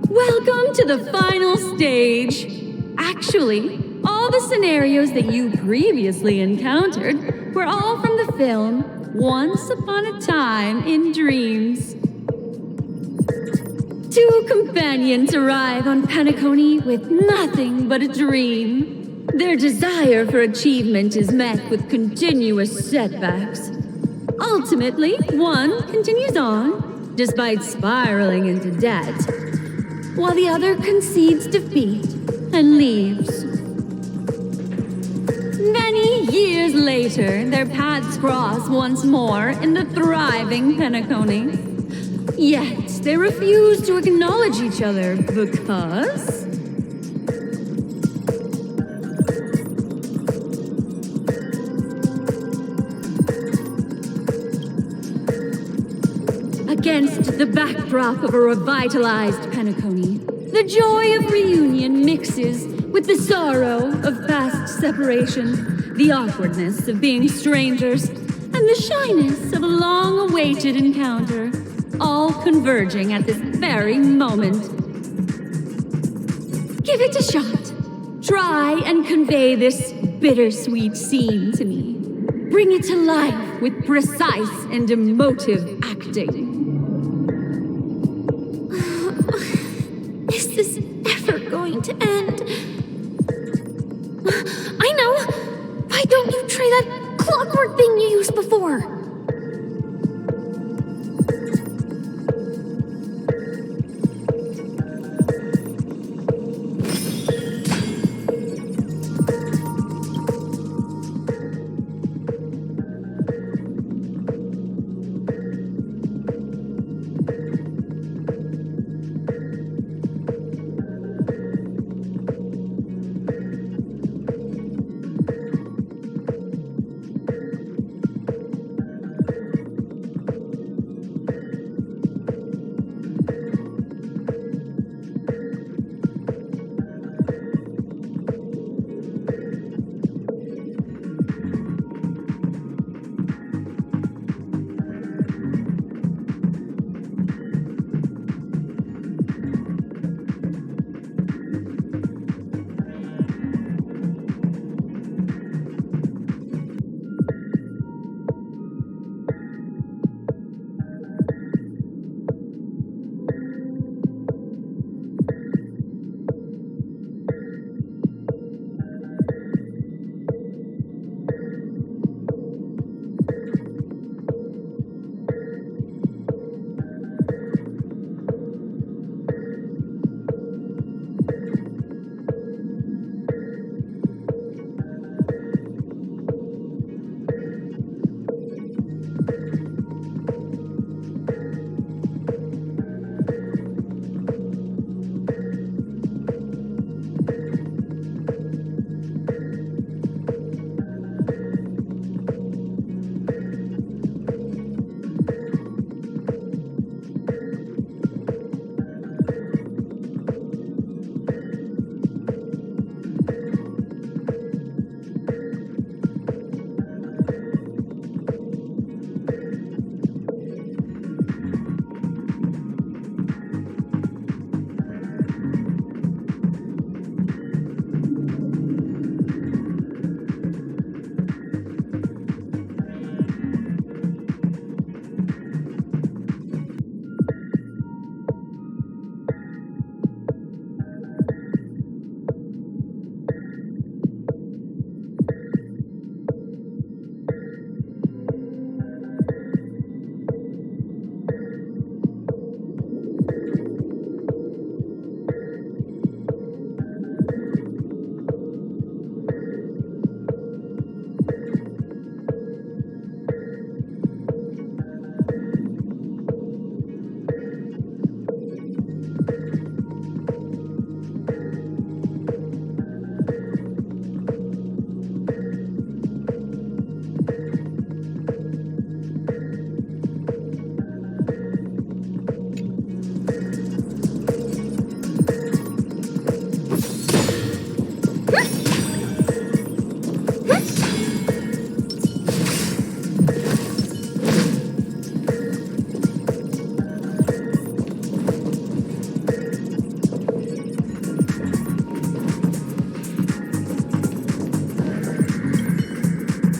Welcome to the final stage. Actually, all the scenarios that you previously encountered were all from the film Once Upon a Time in Dreams. Two companions arrive on Penacony with nothing but a dream. Their desire for achievement is met with continuous setbacks. Ultimately, one continues on, despite spiraling into debt, while the other concedes defeat and leaves. Many years later, their paths cross once more in the thriving Penacony. Yet, they refuse to acknowledge each other because... Against the backdrop of a revitalized Penacony, the joy of reunion mixes with the sorrow of past separation, the awkwardness of being strangers, and the shyness of a long-awaited encounter, all converging at this very moment. Give it a shot. Try and convey this bittersweet scene to me. Bring it to life with precise and emotive acting. Is this ever going to end? I know! Why don't you try that clockwork thing you used before?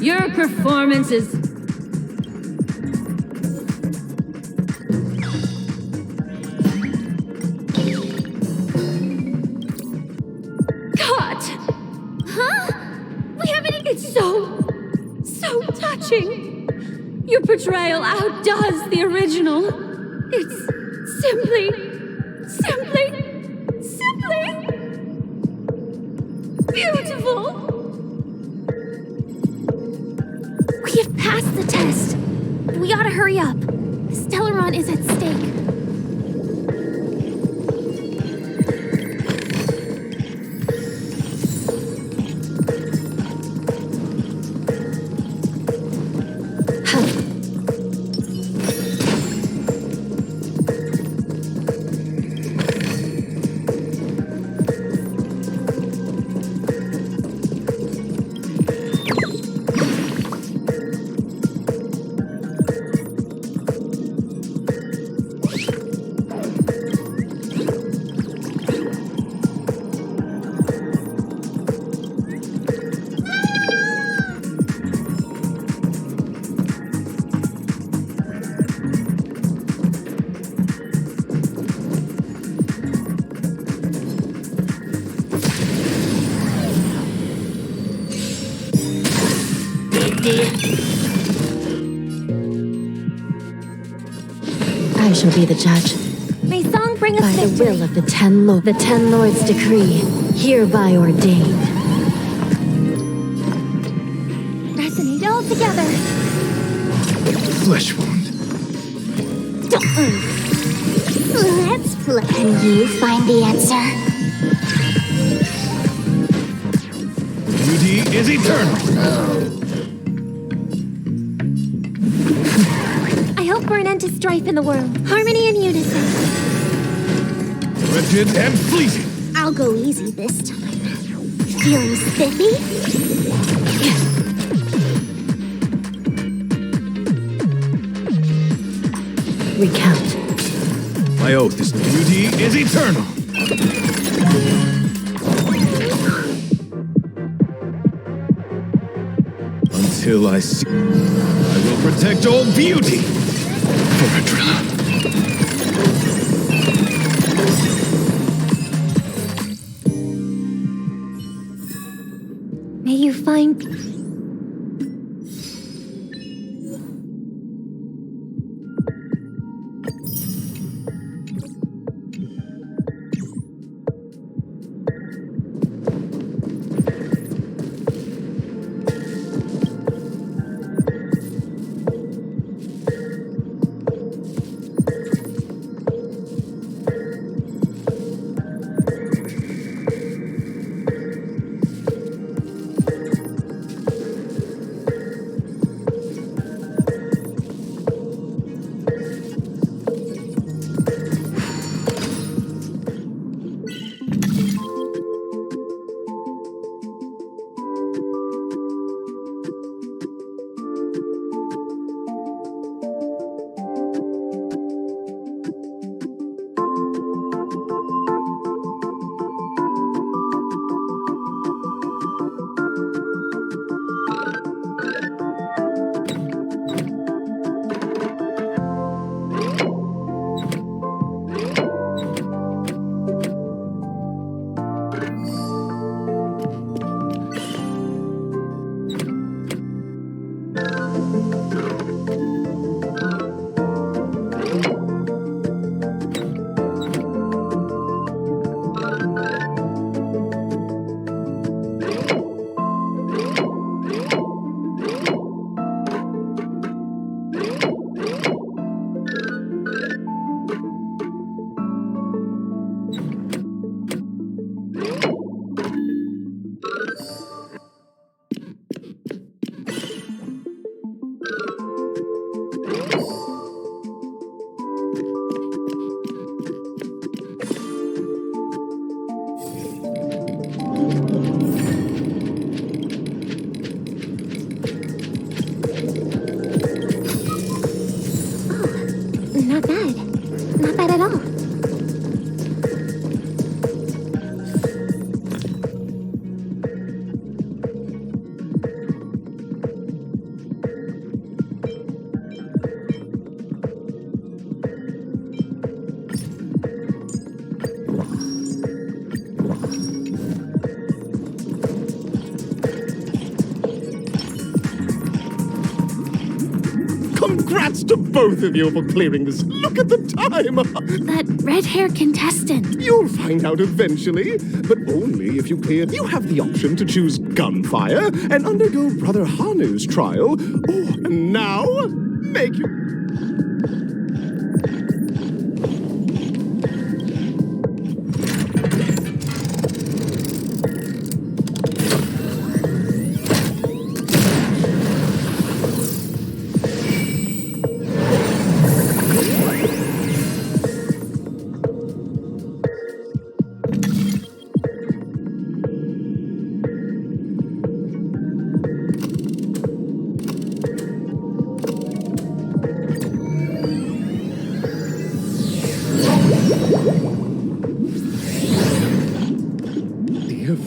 Your performance is... cut! Huh? We haven't... It's so touching. Your portrayal outdoes the original. It's simply beautiful. We have passed the test. We ought to hurry up. Stellaron is at stake. I shall be the judge. May song bring us By the victory. will of the Ten Lords' decree, hereby ordained. Resonate all together. Flesh wound. Let's play. Can you find the answer? Beauty is eternal. I hope for an end to strife in the world. Harmony and unison. Wretched and fleeting. I'll go easy this time. Feeling spiffy? Recount. My oath is beauty is eternal. Until I see, I will protect all beauty. For Adrilla. May you find... Not bad. Not bad at all. Congrats to both of you for clearing this. Look at the time! That red-haired contestant. You'll find out eventually, but only if you clear. You have the option to choose gunfire and undergo Brother Hanu's trial, or now, make you...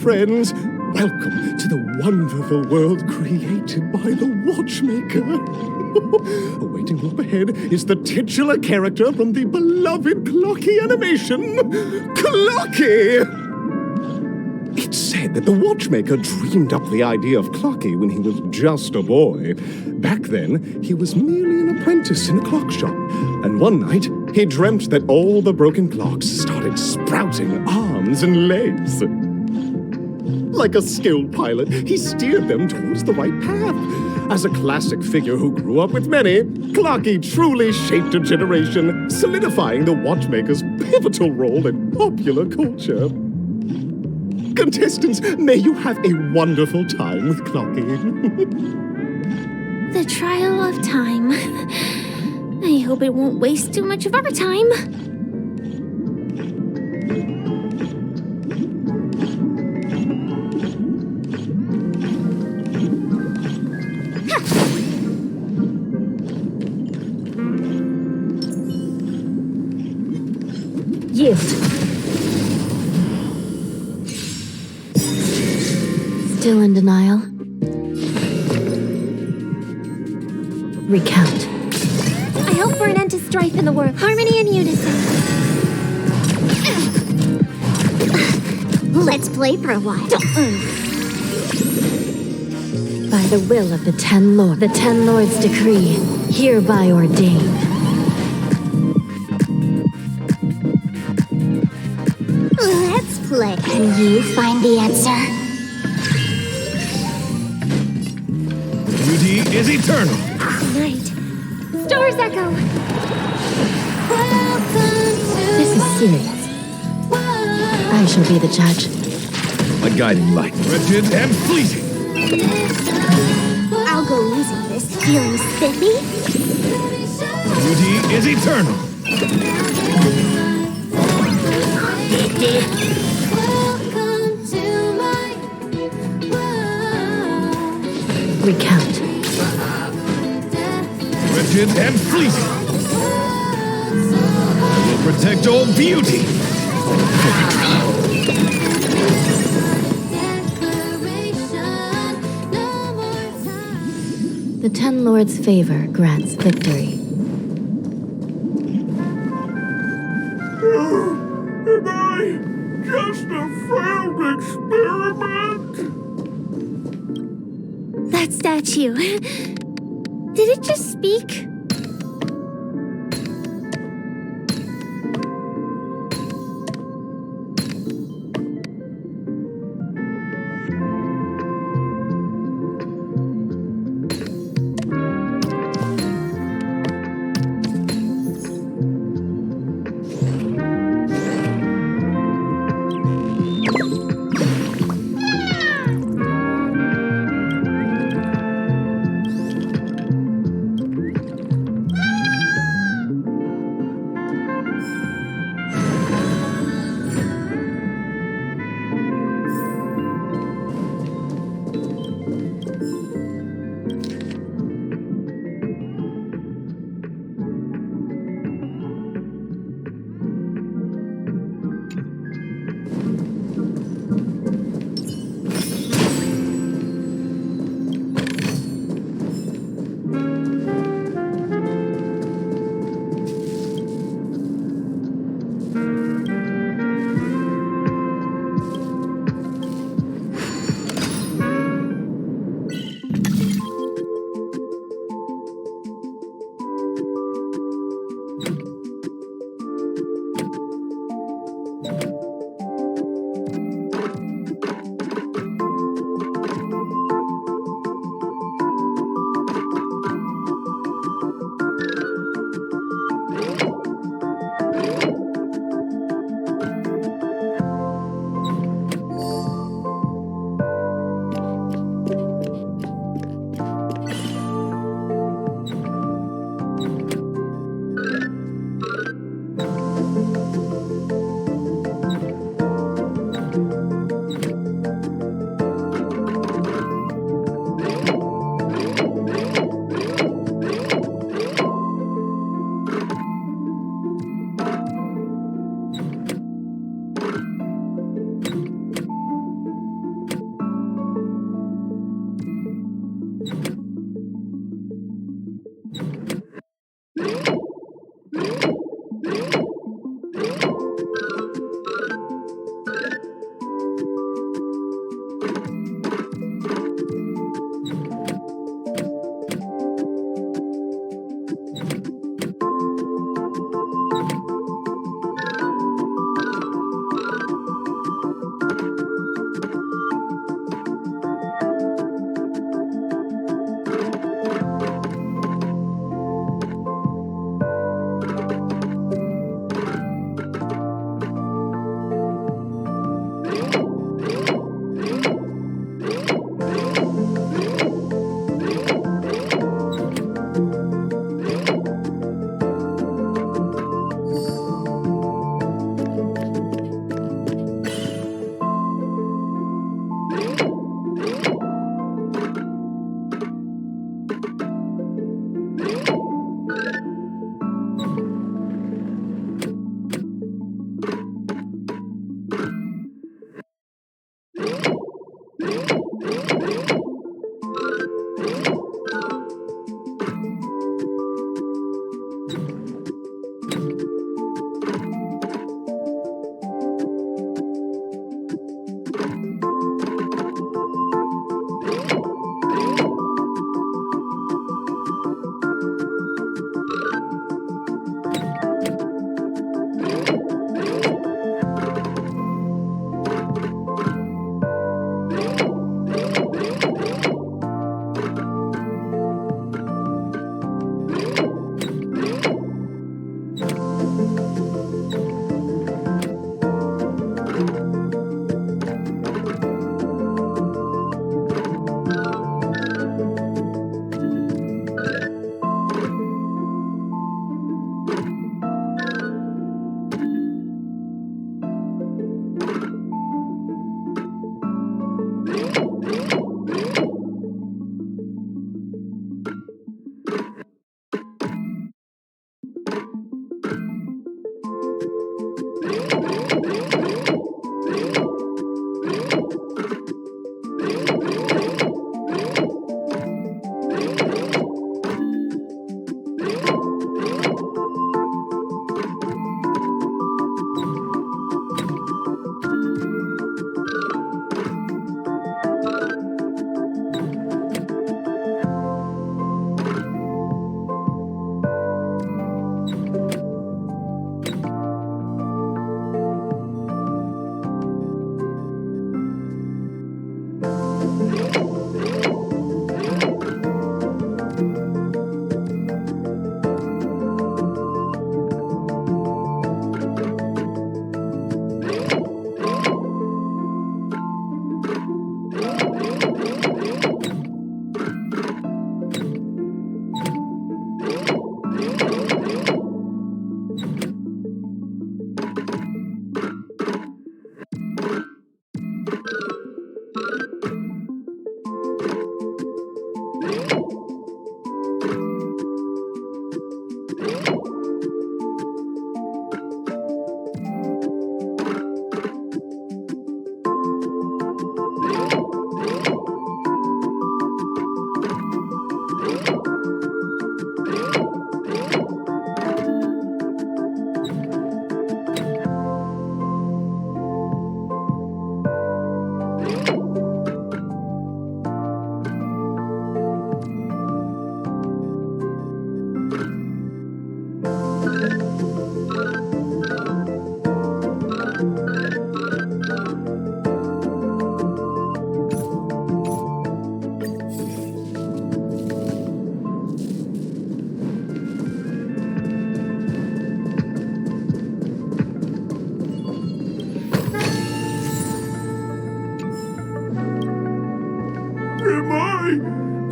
Friends, welcome to the wonderful world created by the Watchmaker. Awaiting up ahead is the titular character from the beloved Clocky animation, Clocky! It's said that the Watchmaker dreamed up the idea of Clocky when he was just a boy. Back then, he was merely an apprentice in a clock shop, and one night, he dreamt that all the broken clocks started sprouting arms and legs. Like a skilled pilot, he steered them towards the right path. As a classic figure who grew up with many, Clocky truly shaped a generation, solidifying the Watchmaker's pivotal role in popular culture. Contestants, may you have a wonderful time with Clocky. The trial of time. I hope it won't waste too much of our time. Still in denial? Recount. I hope for an end to strife in the world. Harmony and unison. Let's play for a while. By the will of the Ten Lords' decree, hereby ordained. Let's play. Can you find the answer? Beauty is eternal. Night. Stars echo. This is serious. I shall be the judge. A guiding light. Wretched and fleeting. I'll go easy this. Feeling spiffy? Beauty is eternal. Recount. Wretched and fleeting. I will protect all beauty. The Ten Lords' favor grants victory. Am I just a failed experiment? That statue. Did it just speak?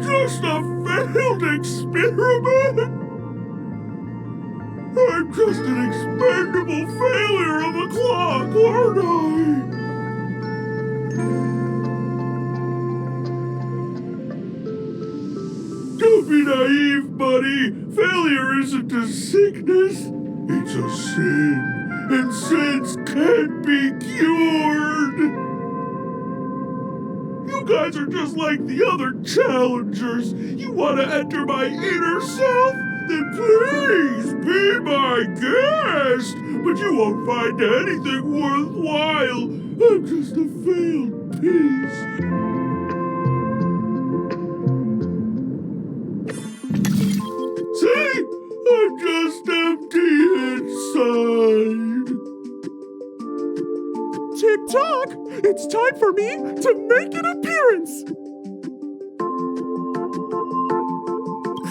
just a failed experiment? I'm just an expendable failure of a clock, aren't I? Don't be naive, buddy. Failure isn't a sickness. It's a sin. And sins can't be cured. You guys are just like the other challengers. You want to enter my inner self? Then please be my guest. But you won't find anything worthwhile. I'm just a failed piece. See? I'm just empty inside. Tick-tock! It's time for me to make an appearance!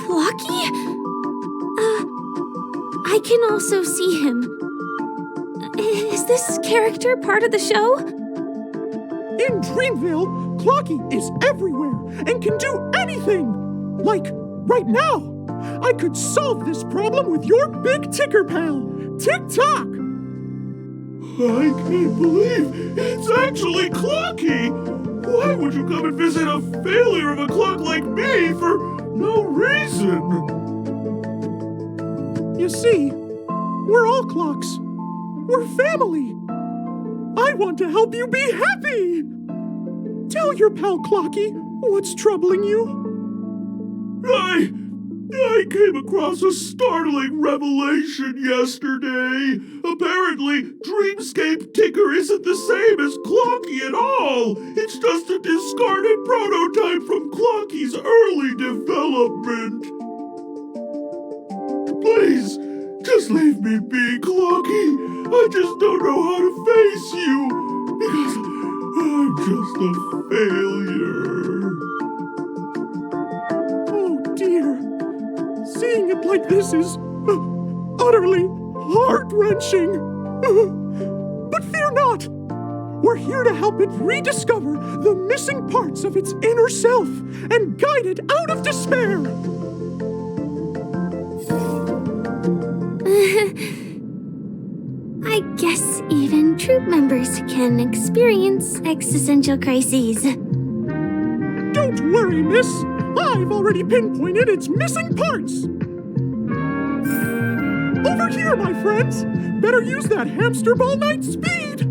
Clocky? I can also see him. Is this character part of the show? In Dreamville, Clocky is everywhere and can do anything! Like, right now! I could solve this problem with your big ticker pal, Tick-tock! I can't believe it's actually Clocky! Why would you come and visit a failure of a clock like me for no reason? You see, we're all clocks. We're family. I want to help you be happy! Tell your pal Clocky what's troubling you. I came across a startling revelation yesterday. Apparently, Dreamscape Ticker isn't the same as Clocky at all. It's just a discarded prototype from Clocky's early development. Please, just leave me be, Clocky. I just don't know how to face you, because I'm just a failure. Oh dear. Seeing it like this is utterly heart-wrenching. But fear not. We're here to help it rediscover the missing parts of its inner self and guide it out of despair. I guess even troop members can experience existential crises. Don't worry, miss. I've already pinpointed its missing parts. Over here, my friends. Better use that hamster ball night speed.